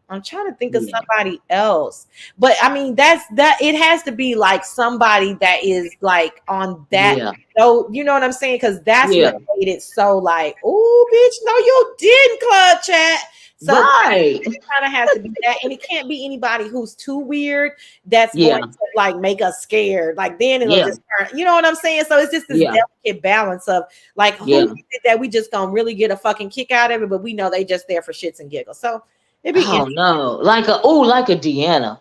B: I'm trying to think of
A: Yeah,
B: somebody else. But I mean that it has to be like somebody that is like on that
A: yeah,
B: so you know what I'm saying? Because that's
A: yeah.
B: what made it so like, oh bitch, no, you didn't club chat. So
A: Right.
B: it kind of has to be that, and it can't be anybody who's too weird that's going
A: Yeah,
B: to like make us scared. Like then it'll
A: yeah,
B: just turn, you know what I'm saying? So it's just this
A: yeah,
B: delicate balance of like who
A: yeah.
B: is it that we just gonna really get a fucking kick out of it, but we know they just there for shits and giggles. So it'd be
A: Oh no, like a Deanna.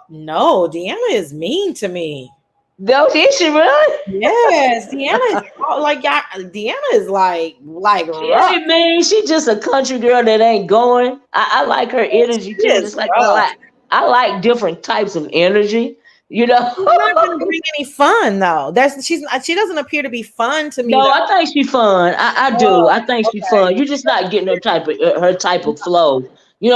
B: no, Deanna is mean to me.
A: No, is she really?
B: Yes, Deanna is like Deanna is like
A: She
B: rough.
A: ain't mean. She just a country girl that ain't going. I like her energy
B: She
A: too.
B: is
A: Just like
B: rough.
A: I like different types of energy. You know.
B: She's not gonna bring any fun though. She doesn't appear to be fun to me
A: No,
B: though.
A: I think she fun. I do.
B: Oh,
A: I think she
B: okay.
A: fun. You're just not getting her type of flow.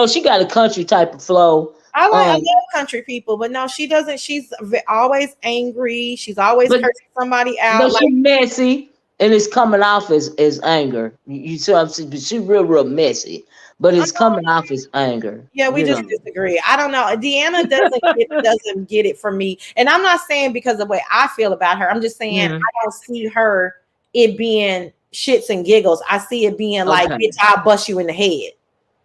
A: She got a country type of flow.
B: I
A: Um,
B: love country people, but no, she doesn't. She's always angry. She's always
A: but
B: cursing somebody
A: no,
B: out. Like
A: she messy and it's coming off as anger. You see what I'm saying? But she real messy, but
B: I
A: it's coming off as anger.
B: Yeah, we just disagree. I don't know. Deanna doesn't get it from me, and I'm not saying because of the way I feel about her. I'm just saying
A: Mhm.
B: I don't see her it being shits and giggles. I see it being like,
A: Okay.
B: bitch, I'll bust you in the head.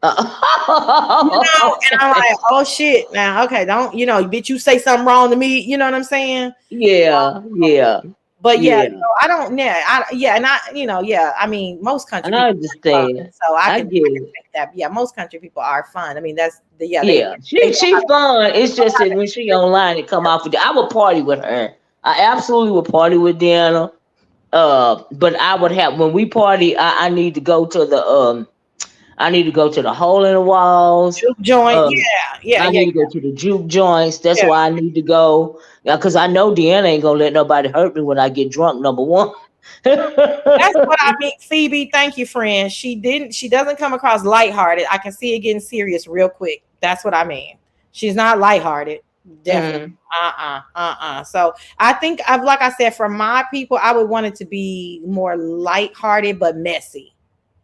B: And I'm
A: Okay.
B: like, oh shit. Now, okay, don't bitch, you say something wrong to me. You know what I'm saying?
A: Yeah, yeah,
B: But yeah,
A: yeah.
B: so I don't. Yeah, and yeah. I mean, most country
A: I
B: people are fun,
A: understand.
B: so I
A: I
B: can
A: get it.
B: think that. Yeah, most country people are fun. I mean, that's the yeah
A: Yeah,
B: they
A: she fun. It's just that when she online, it come off with. I would party with her. I absolutely would party with Deanna. But I would have when we party. I need to go to the I need to go to the hole in the walls.
B: juke joint.
A: Uh, I
B: Yeah.
A: need to go to the juke joints. That's
B: Yeah.
A: why I need to go. Yeah, because I know Deanna ain't gonna let nobody hurt me when I get drunk. Number one.
B: That's what I mean, Phoebe. Thank you, friend. She doesn't come across lighthearted. I can see it getting serious real quick. That's what I mean. She's not lighthearted. Definitely.
A: Mm,
B: So I think I've like I said, for my people, I would want it to be more lighthearted but messy.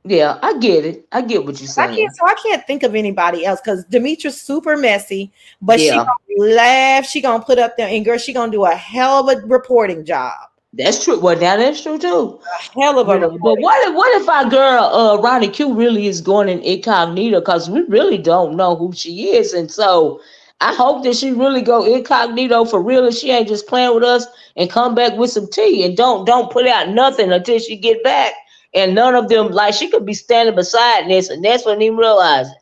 A: yeah, I get it. I get what you're saying.
B: I can't think of anybody else because Demetra's super messy, but she
A: Yeah,
B: gonna laugh, she gonna put up there, and girl, she gonna do a hell of a reporting job.
A: That's true. Well, now that's true too.
B: A hell of a
A: But
B: reporter.
A: what if our girl Ronnie Q really is going in incognito because we really don't know who she is, and so I hope that she really go incognito for real, and she ain't just playing with us and come back with some tea and don't put out nothing until she get back. And none of them like she could be standing beside Ness, and Ness wouldn't even realize it.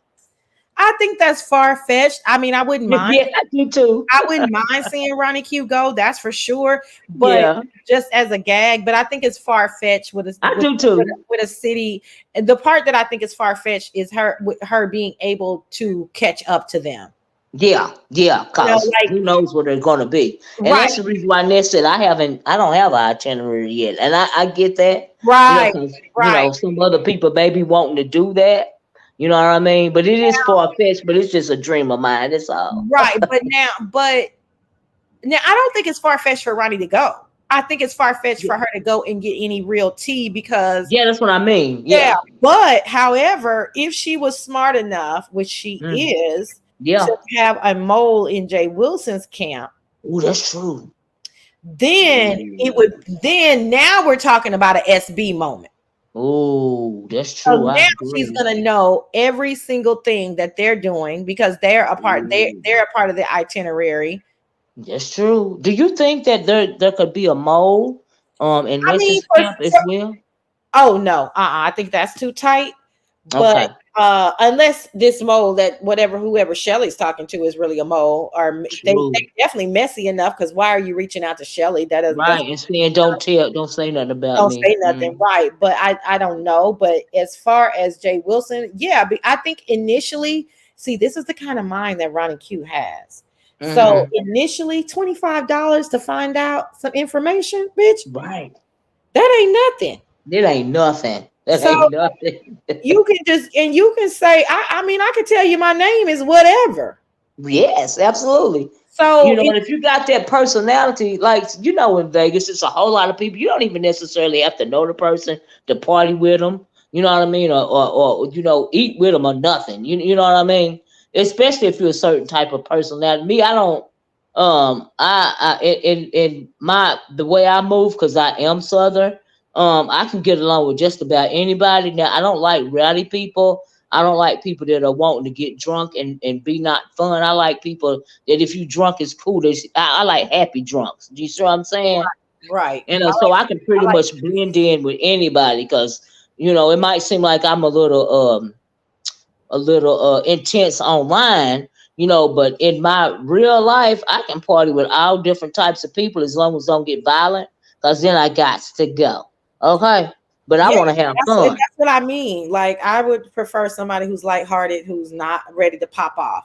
B: I think that's far fetched. I mean,
A: Yeah, I do too.
B: I wouldn't mind seeing Ronnie Q go, that's for sure. But
A: Yeah,
B: just as a gag, but I think it's far fetched with a
A: I do too.
B: with a city. The part that I think is far fetched is her with her being able to catch up to them.
A: Yeah, yeah,
B: You know,
A: cause
B: like
A: who knows where they're gonna be, and
B: right,
A: that's the reason why Ness said I don't have an itinerary yet, and I get that,
B: right,
A: cause
B: right,
A: some other people may be wanting to do that, you know what I mean? But it is far fetched, but it's just a dream of mine. That's all.
B: right. But now I don't think it's far fetched for Ronnie to go. I think it's far fetched
A: Yeah,
B: for her to go and get any real tea because
A: yeah, that's what I mean.
B: yeah.
A: Yeah,
B: But however, if she was smart enough, which she
A: mm,
B: is, to
A: yeah.
B: have a mole in Jay Wilson's camp,
A: Oh, that's true.
B: then it
A: Ooh,
B: would then now we're talking about a SB moment.
A: ooh, that's
B: So
A: true. I
B: now she's
A: agree.
B: gonna know every single thing that they're doing because they're a part,
A: Ooh,
B: they're a part of the itinerary.
A: that's true. Do you think that there could be a mole in
B: I mean,
A: Ness's camp as well?
B: oh no, I think that's too tight. But
A: Okay.
B: unless this mole that whatever whoever Shelly's talking to is really a mole, or they
A: True.
B: definitely messy enough. Because why are you reaching out to Shelly? That's
A: Right. And saying don't say nothing about
B: don't
A: me.
B: say nothing, right? But I don't know. But as far as Jay Wilson, yeah, I think initially, see, this is the kind of mind that Ronnie Q has. So
A: Mm-hmm.
B: initially, $25 to find out some information, bitch,
A: Right.
B: that ain't nothing.
A: That ain't nothing. That
B: So
A: ain't nothing.
B: you can just and you can say, I mean, I can tell you my name is whatever.
A: Yes, absolutely.
B: So
A: And if you got that personality, like in Vegas, it's a whole lot of people. You don't even necessarily have to know the person to party with them. You know what I mean, or eat with them or nothing. You know what I mean. Especially if you're a certain type of personality. Me, I don't. I in my the way I move because I am Southern. I can get along with just about anybody. Now, I don't like rowdy people. I don't like people that are wanting to get drunk and be not fun. I like people that if you drunk is cool. I like happy drunks. Do you see what I'm saying?
B: right.
A: And so I can
B: I
A: pretty
B: like
A: much blend in with anybody because it might seem like I'm a little intense online, but in my real life, I can party with all different types of people as long as don't get violent, because then I got to go. Okay. But I
B: yeah,
A: want to have fun.
B: that's what I mean. Like I would prefer somebody who's lighthearted, who's not ready to pop off.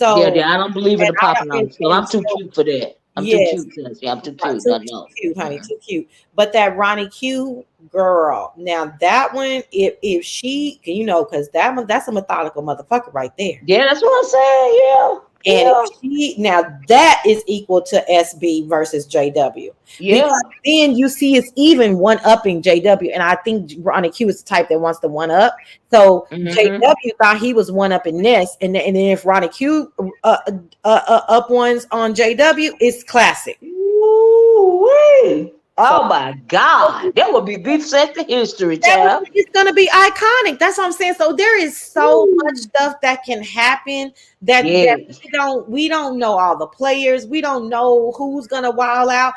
A: Yeah,
B: So
A: yeah, I don't believe in
B: and
A: the
B: I
A: popping
B: don't
A: off. So
B: and
A: I'm too
B: so
A: cute for that. I'm too
B: yes,
A: cute, Sassy. I'm too
B: right,
A: cute. I
B: too
A: know.
B: cute, honey,
A: Mm-mm.
B: too cute. But that Ronnie Q girl, now that one, if she, because that's a methodical motherfucker right there.
A: Yeah, that's what I'm saying. Yeah,
B: And if
A: yeah,
B: she now that is equal to SB versus JW.
A: yeah.
B: Because then you see it's even one upping JW. And I think Ronnie Q is the type that wants to one up. So
A: Mm-hmm.
B: JW thought he was one up in Ness. And then if Ronnie Q up ones on JW, it's classic.
A: Ooh-wee.
B: So
A: Oh my God, that would be beef set to history, child.
B: it's gonna be iconic. That's what I'm saying. So there is so much
A: Ooh.
B: stuff that can happen that
A: Yes,
B: we don't know all the players. We don't know who's gonna wild out.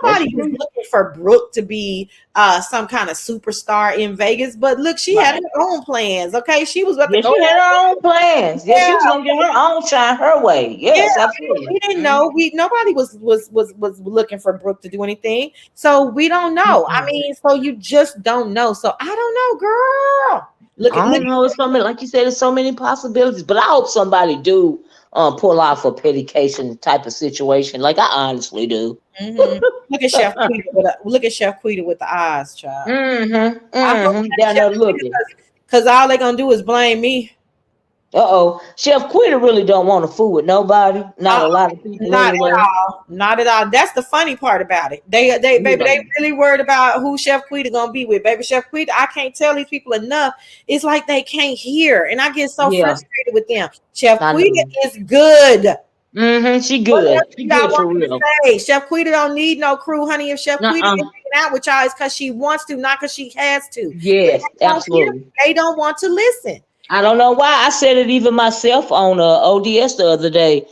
A: that's
B: Nobody was
A: true.
B: looking for Brooke to be some kind of superstar in Vegas, but look, she had
A: Right.
B: her own plans. Okay, she was about to
A: Yeah,
B: go
A: she had her own plans. Yeah,
B: there.
A: she was gonna get her own shine her way.
B: Yeah,
A: Yes,
B: I mean,
A: absolutely.
B: we didn't know. We nobody was looking for Brooke to do anything, so we don't know. I
A: Mm-mm.
B: mean, so you just don't know. So I don't know, girl.
A: I
B: Look
A: don't know. It's so many, like you said, there's so many possibilities. But I hope somebody do pull off a pettication type of situation. Like I honestly do.
B: hmm look at Chef Quita with the eyes, child.
A: Mm-hmm.
B: I hope
A: Mm-hmm.
B: that
A: Down
B: Chef
A: there looking.
B: because all they gonna do is blame me.
A: Uh-oh. Chef Quitter really don't want to fool with nobody. Not
B: Uh,
A: a lot of people
B: not at
A: anyway.
B: all. Not at all. That's the funny part about it.
A: You
B: Baby, they
A: know.
B: really worried about who Chef Quita gonna be with. Baby, Chef Quita, I can't tell these people enough. It's like they can't hear, and I get so
A: Yeah,
B: frustrated with them. Chef
A: I
B: Quita
A: know.
B: is good.
A: Mm-hmm. She
B: What else
A: good. She
B: you got
A: good for
B: want me to
A: real.
B: say? Chef Quita don't need no crew, honey. If Chef Quita
A: Uh-uh.
B: out with y'all is because she wants to, not because she has to. They
A: Yes,
B: don't hear,
A: absolutely.
B: they don't want to listen.
A: I don't know why. I said it even myself on ODS the other day.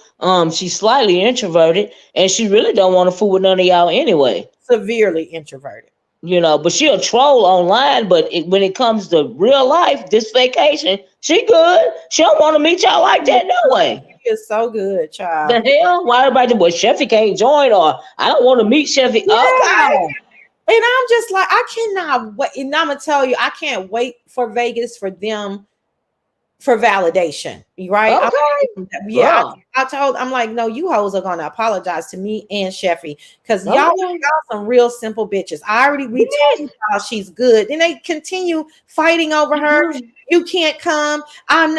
A: She's slightly introverted, and she really don't want to fool with none of y'all anyway.
B: Severely introverted.
A: But she'll troll online. But when it comes to real life, this vacation, she good. She don't want to meet y'all like that no way.
B: She is so good, child.
A: The hell? Why everybody? Well, Sheffy can't join, or I don't want to meet Sheffy.
B: Yeah.
A: Okay.
B: And I'm just like, I cannot wait. And I'm gonna tell you, I can't wait for Vegas for them for validation, right?
A: Okay.
B: Yeah,
A: Girl.
B: I'm like, no, you hoes are gonna apologize to me and Sheffy because
A: Okay.
B: y'all some real simple bitches. We
A: Yes.
B: told y'all she's good. Then they continue fighting over her. You can't come.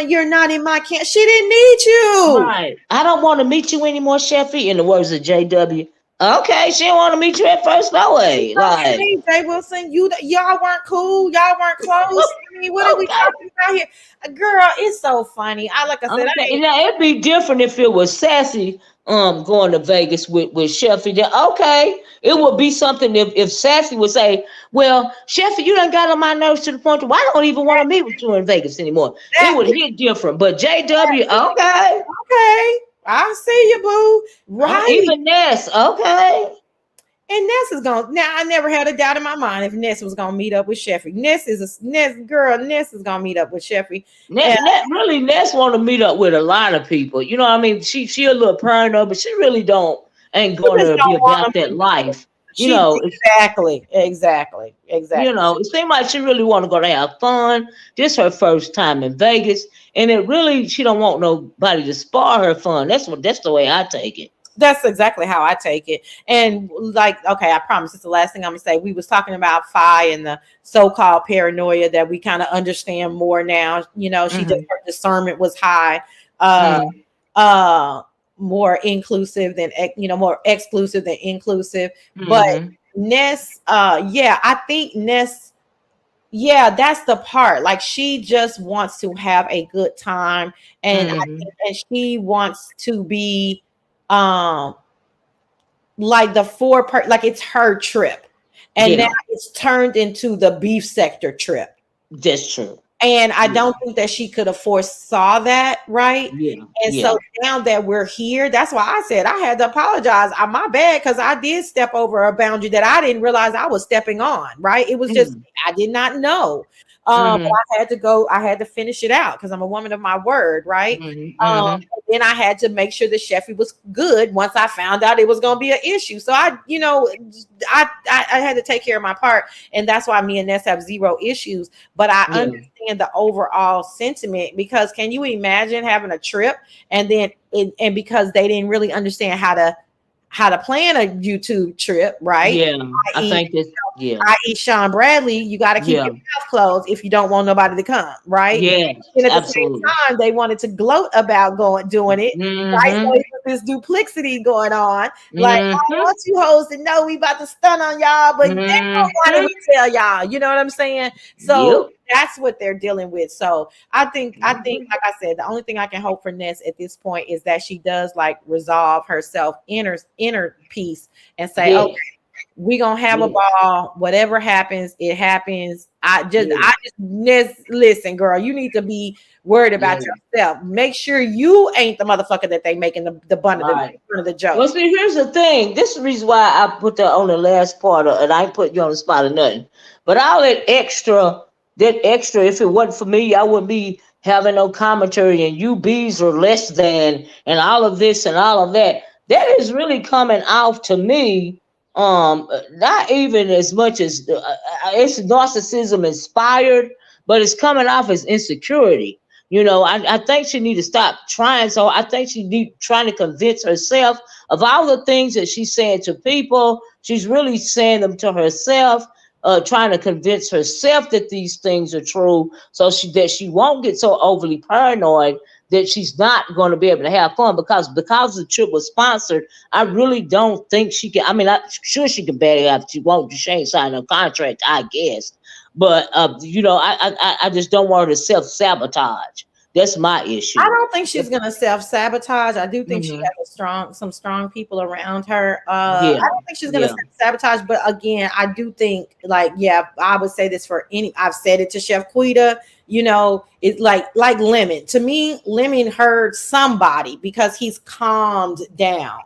B: You're not in my camp. She didn't need you.
A: Right. I don't want to meet you anymore, Sheffy. In the words of JW. Okay, she didn't want to meet you at first, no way. Like,
B: Jay Wilson, y'all weren't cool, y'all weren't close. I mean, what are we
A: okay.
B: talking about here? Girl, it's so funny. Like I said, I
A: Okay.
B: ain't
A: Now it'd be different if it was Sassy going to Vegas with Sheffy. Then okay, it would be something if Sassy would say, well, Sheffy, you done got on my nerves to the point where I don't even want to meet with you in Vegas anymore. It
B: that
A: would hit different. But JW, okay.
B: okay. I see you, boo. Right.
A: Even Ness, okay.
B: And Ness is going now. I never had a doubt in my mind if Ness was gonna meet up with Sheffy. Ness girl. Ness is gonna meet up with Sheffy. And
A: Ness want to meet up with a lot of people. You know what I mean? She a little paranoid, but she really ain't
B: she just
A: gonna be
B: don't want
A: about that
B: him.
A: life. You
B: She
A: know,
B: exactly.
A: it seems like she really want to go to have fun. This her first time in Vegas, and she don't want nobody to spar her fun. That's the way I take it.
B: That's exactly how I take it. And like, okay, I promise it's the last thing I'm gonna say. We was talking about Phi and the so-called paranoia that we kind of understand more now. She just
A: Mm-hmm.
B: her discernment was high, uh
A: Mm-hmm.
B: uh more inclusive than more exclusive than inclusive. But
A: Mm-hmm.
B: Ness, yeah, I think Ness, yeah, that's the part. Like she just wants to have a good time, and
A: Mm-hmm.
B: and she wants to be um like like it's her trip, and now
A: Yeah,
B: it's turned into the beef sector trip.
A: that's true.
B: And I
A: Yeah,
B: don't think that she could have foresaw that, right?
A: yeah,
B: And
A: yeah.
B: so now that we're here, that's why I said I had to apologize. My bad, because I did step over a boundary that I didn't realize I was stepping on, right? It was just
A: Mm-hmm.
B: I did not know. But
A: Mm-hmm.
B: I had to finish it out because I'm a woman of my word, right?
A: Mm-hmm. Mm-hmm.
B: Then I had to make sure the Sheffy was good once I found out it was going to be an issue. So I had to take care of my part, and that's why me and Ness have zero issues. But I
A: Yeah.
B: understand the overall sentiment, because can you imagine having a trip and then and because they didn't really understand how to plan a YouTube trip, right?
A: Yeah, I
B: I.e.,
A: think that's yeah,
B: i.e. Sean Bradley, you got to keep
A: yeah,
B: your mouth closed if you don't want nobody to come, right?
A: yes,
B: And at the same
A: absolutely.
B: time, they wanted to gloat about doing it, right? So
A: Mm-hmm.
B: it was this duplicity going on. Like, I
A: Mm-hmm.
B: want you hoes to know we about to stun on y'all, but they don't want
A: Mm-hmm.
B: to tell y'all. You know what I'm saying? So
A: Yep.
B: that's what they're dealing with. So I think, like I said, the only thing I can hope for Ness at this point is that she does like resolve herself inner peace and say, okay,
A: Yes.
B: we gonna have a
A: Yes.
B: ball. Whatever happens, it happens.
A: Yes.
B: Listen, girl. You need to be worried about
A: Yes.
B: yourself. Make sure you ain't the motherfucker that they making the
A: Right.
B: front of the
A: Well,
B: joke.
A: see, here's the thing. This is the reason why I put that on the last part, and I ain't put you on the spot or nothing. But all that extra, if it wasn't for me, I wouldn't be having no commentary and you bees are less than, and all of this and all of that. That is really coming off to me. Not even as much as it's narcissism inspired, but it's coming off as insecurity. I think she need to stop trying. So I think she need trying to convince herself of all the things that she's saying to people. She's really saying them to herself, trying to convince herself that these things are true, so she won't get so overly paranoid that she's not going to be able to have fun, because the trip was sponsored. I really don't think she can. I mean, I'm sure she can bail it out if she won't. She ain't sign a contract, I guess. But I just don't want her to self sabotage. That's my
B: I
A: issue.
B: don't think she's gonna self-sabotage. I do think she
A: Mm-hmm.
B: has some strong people around her. I
A: Yeah,
B: don't think she's gonna
A: yeah,
B: self-sabotage, but again, I do think, like, yeah, I would say this for any. I've said it to Chef Quita. You know, it's like Lemon. To me, Lemon heard somebody because he's calmed down.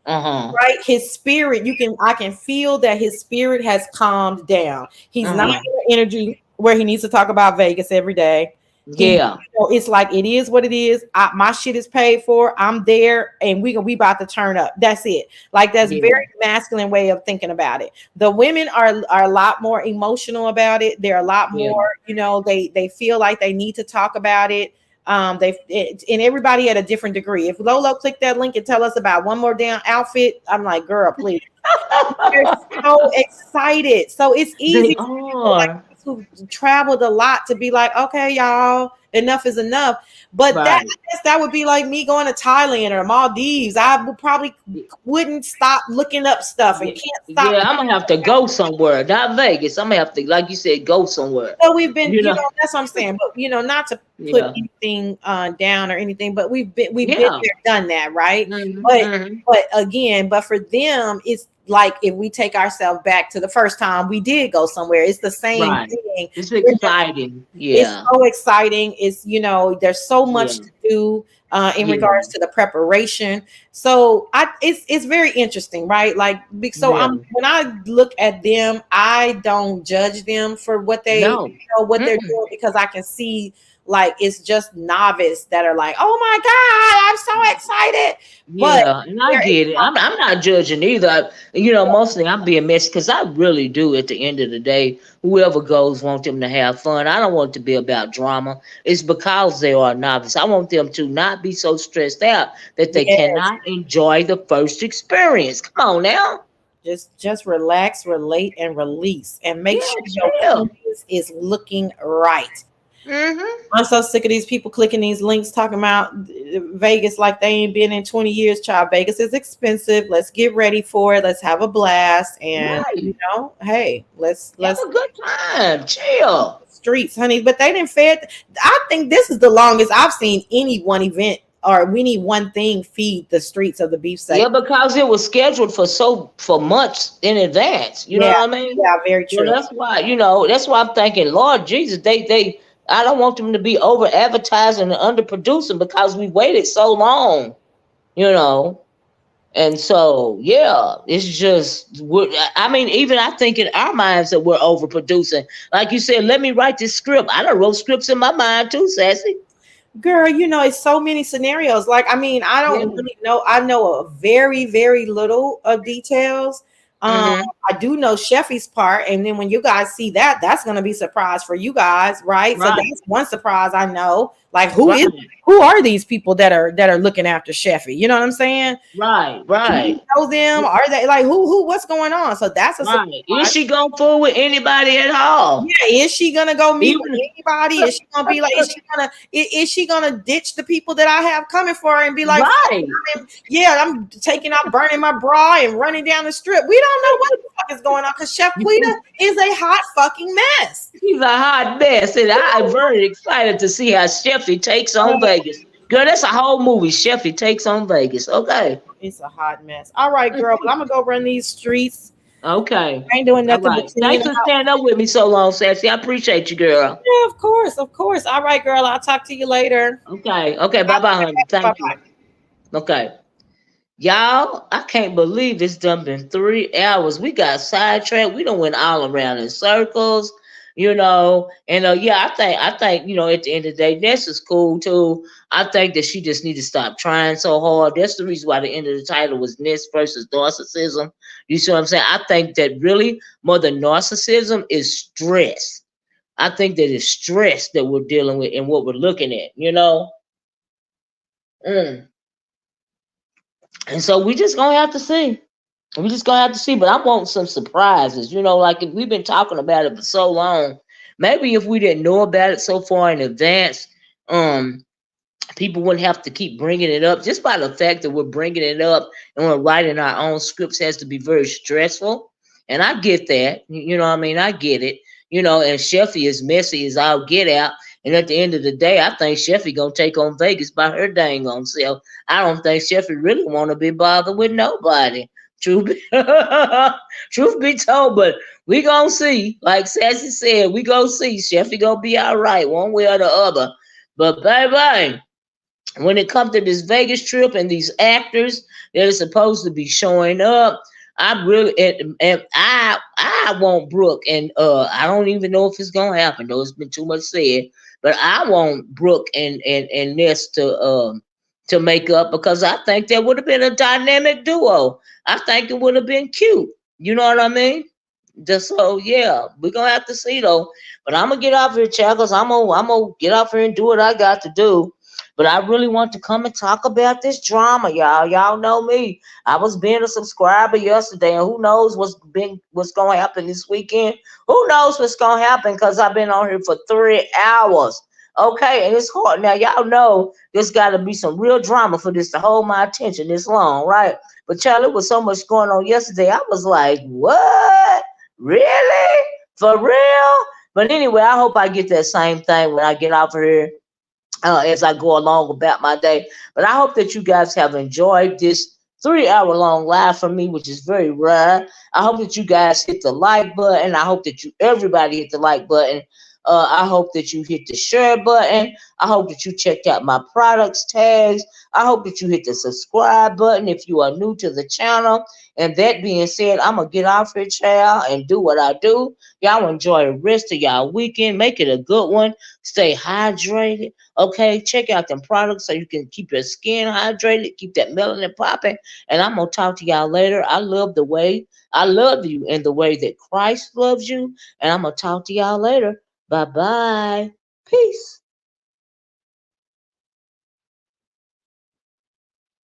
A: uh-huh,
B: Right, his spirit. I can feel that his spirit has calmed down. He's not
A: uh-huh.
B: in the energy where he needs to talk about Vegas every day.
A: Yeah,
B: It's like it is what it is. My shit is paid for. I'm there, and we about to turn up. That's it. Like, that's
A: yeah,
B: very masculine way of thinking about it. The women are a lot more emotional about it. They're a lot
A: yeah.
B: more, they feel like they need to talk about it. And everybody at a different degree. If Lolo click that link and tell us about one more damn outfit, I'm like, girl, please. They're so excited. So it's
A: They
B: easy for people like
A: are.
B: us who traveled a lot to be like, okay, y'all, enough is enough. But that,
A: Right.
B: I guess that would be like me going to Thailand or Maldives. I would probably wouldn't stop looking up stuff and
A: Yeah,
B: can't stop.
A: yeah, I'm gonna have to go somewhere, not Vegas. I'm gonna have to, like you said, go somewhere.
B: So we've been,
A: You know?
B: that's what I'm saying. But not to put
A: Yeah,
B: anything down or anything, but we've been
A: yeah.
B: there, done that, right?
A: Hmm,
B: But
A: hmm.
B: again, but for them, it's like if we take ourselves back to the first time we did go somewhere, it's the same
A: Right.
B: thing.
A: It's
B: We're just
A: exciting.
B: It's
A: Yeah,
B: so exciting. It's, there's so
A: yeah,
B: much to do in
A: yeah,
B: regards to the preparation. So it's very interesting, right? Like, so
A: yeah.
B: when I look at them, I don't judge them for
A: No.
B: what they're
A: Mm-mm.
B: doing, because I can see, like, it's just novice that are like, oh my God, I'm so excited. But
A: Yeah, and I
B: they're
A: get it. I'm not judging either. Mostly I'm being messy because I really do. At the end of the day, whoever goes want them to have fun. I don't want it to be about drama. It's because they are novice. I want them to not be so stressed out that they
B: yes,
A: cannot enjoy the first experience. Come on now.
B: just relax, relate, and release, and make
A: Yeah,
B: sure your
A: chill.
B: penis is looking right.
A: Mm-hmm.
B: I'm so sick of these people clicking these links talking about Vegas like they ain't been in 20 years. Child, Vegas is expensive. Let's get ready for it. Let's have a blast. And
A: Right.
B: hey,
A: Have
B: let's
A: a good time. Chill.
B: streets, honey. But they didn't fed. I think this is the longest I've seen any one event or we need one thing feed the streets of the beef
A: Yeah,
B: segment.
A: because it was scheduled for months in advance. You know
B: Yeah,
A: what I mean?
B: yeah, very
A: So
B: true.
A: that's why I'm thinking, Lord Jesus, they I don't want them to be over advertising and underproducing because we waited so long, you know. And so yeah, it's just I mean, even I think in our minds that we're overproducing. Like you said, let me write this script. I done wrote scripts in my mind too, Sassy.
B: Girl, it's so many scenarios. Like, I mean, I
A: Yeah.
B: don't really know. I know a very, very little of details. Um,
A: Mm-hmm.
B: I do know Sheffy's part, and then when you guys see that, that's gonna be a surprise for you guys, right? So
A: Right.
B: that's one surprise I know. Like,
A: Right.
B: who are these people that are looking after Sheffy? You know what I'm saying?
A: Right.
B: Do you
A: Right.
B: know them? Are they like what's going on? So that's a surprise.
A: Right. Is she going fool with anybody at all?
B: Yeah, is she gonna go meet with
A: Even
B: anybody? Is she gonna be like, is she gonna ditch the people that I have coming for her and be like, fuck it,
A: right.
B: yeah, I'm taking out, burning my bra and running down the strip. We don't know what the fuck is going on because Chef Quita is a hot fucking mess.
A: She's a hot mess, and I'm very excited to see how Sheffy takes on Vegas. Girl, that's a whole movie. Sheffy takes on Vegas. Okay.
B: It's a hot mess. All right, girl, but I'm gonna go run these streets.
A: Okay.
B: I ain't doing
A: All
B: nothing but
A: right.
B: singing
A: Thanks for
B: out.
A: standing up with me so long, Sassy. I appreciate you, girl.
B: Yeah, of course, of course. All right, girl, I'll talk to you later.
A: Okay. Okay. Bye bye, honey.
B: Bye
A: Thank you.
B: bye.
A: Okay. Y'all, I can't believe it's done been 3 hours. We got sidetracked. We done went all around in circles, And yeah, I think, at the end of the day, Ness is cool too. I think that she just need to stop trying so hard. That's the reason why the end of the title was Ness versus narcissism. You see what I'm saying? I think that really more than narcissism is stress. I think that it's stress that we're dealing with and what we're looking at. Mm. And so we just gonna have to see. We just gonna have to see, but I want some surprises. Like if we've been talking about it for so long, maybe if we didn't know about it so far in advance, um, people wouldn't have to keep bringing it up. Just by the fact that we're bringing it up and we're writing our own scripts has to be very stressful, and I get that. You know what I mean? I get it. And Sheffy is messy as I'll get out, And at the end of the day, I think Sheffy gonna take on Vegas by her dang on self. I don't think Sheffy really wanna be bothered with nobody. Truth be, truth be told, but we gonna see. Like Sassy said, we gonna see. Sheffy gonna be all right, one way or the other. But baby, when it comes to this Vegas trip and these actors that are supposed to be showing up, I really and I want Brooke and I don't even know if it's gonna happen though. It's been too much said, but I want Brooke and Ness to make up because I think that would have been a dynamic duo. I think it would have been cute. You know what I mean? Just so yeah, we're gonna have to see though. But I'm gonna get off here, chat, cause I'm gonna get off here and do what I got to do. But I really want to come and talk about this drama, y'all. Y'all know me. I was being a subscriber yesterday, and who knows what's gonna happen this weekend? Who knows what's gonna happen? Cause I've been on here for 3 hours. Okay, and it's hard now. Y'all know there's got to be some real drama for this to hold my attention this long, right? But y'all, it was so much going on yesterday. I was like, what? Really? For real? But anyway, I hope I get that same thing when I get off of here as I go along about my day. But I hope that you guys have enjoyed this 3 hour long live from me, which is very rare. I hope that you guys hit the like button. I hope that everybody hit the like button. I hope that you hit the share button. I hope that you checked out my products tags. I hope that you hit the subscribe button if you are new to the channel. And that being said, I'm gonna get off here, child, and do what I do. Y'all enjoy the rest of y'all weekend. Make it a good one. Stay hydrated. Okay, check out them products so you can keep your skin hydrated, keep that melanin popping. And I'm gonna talk to y'all later. I love you in the way that Christ loves you. And I'm gonna talk to y'all later. Bye bye. Peace.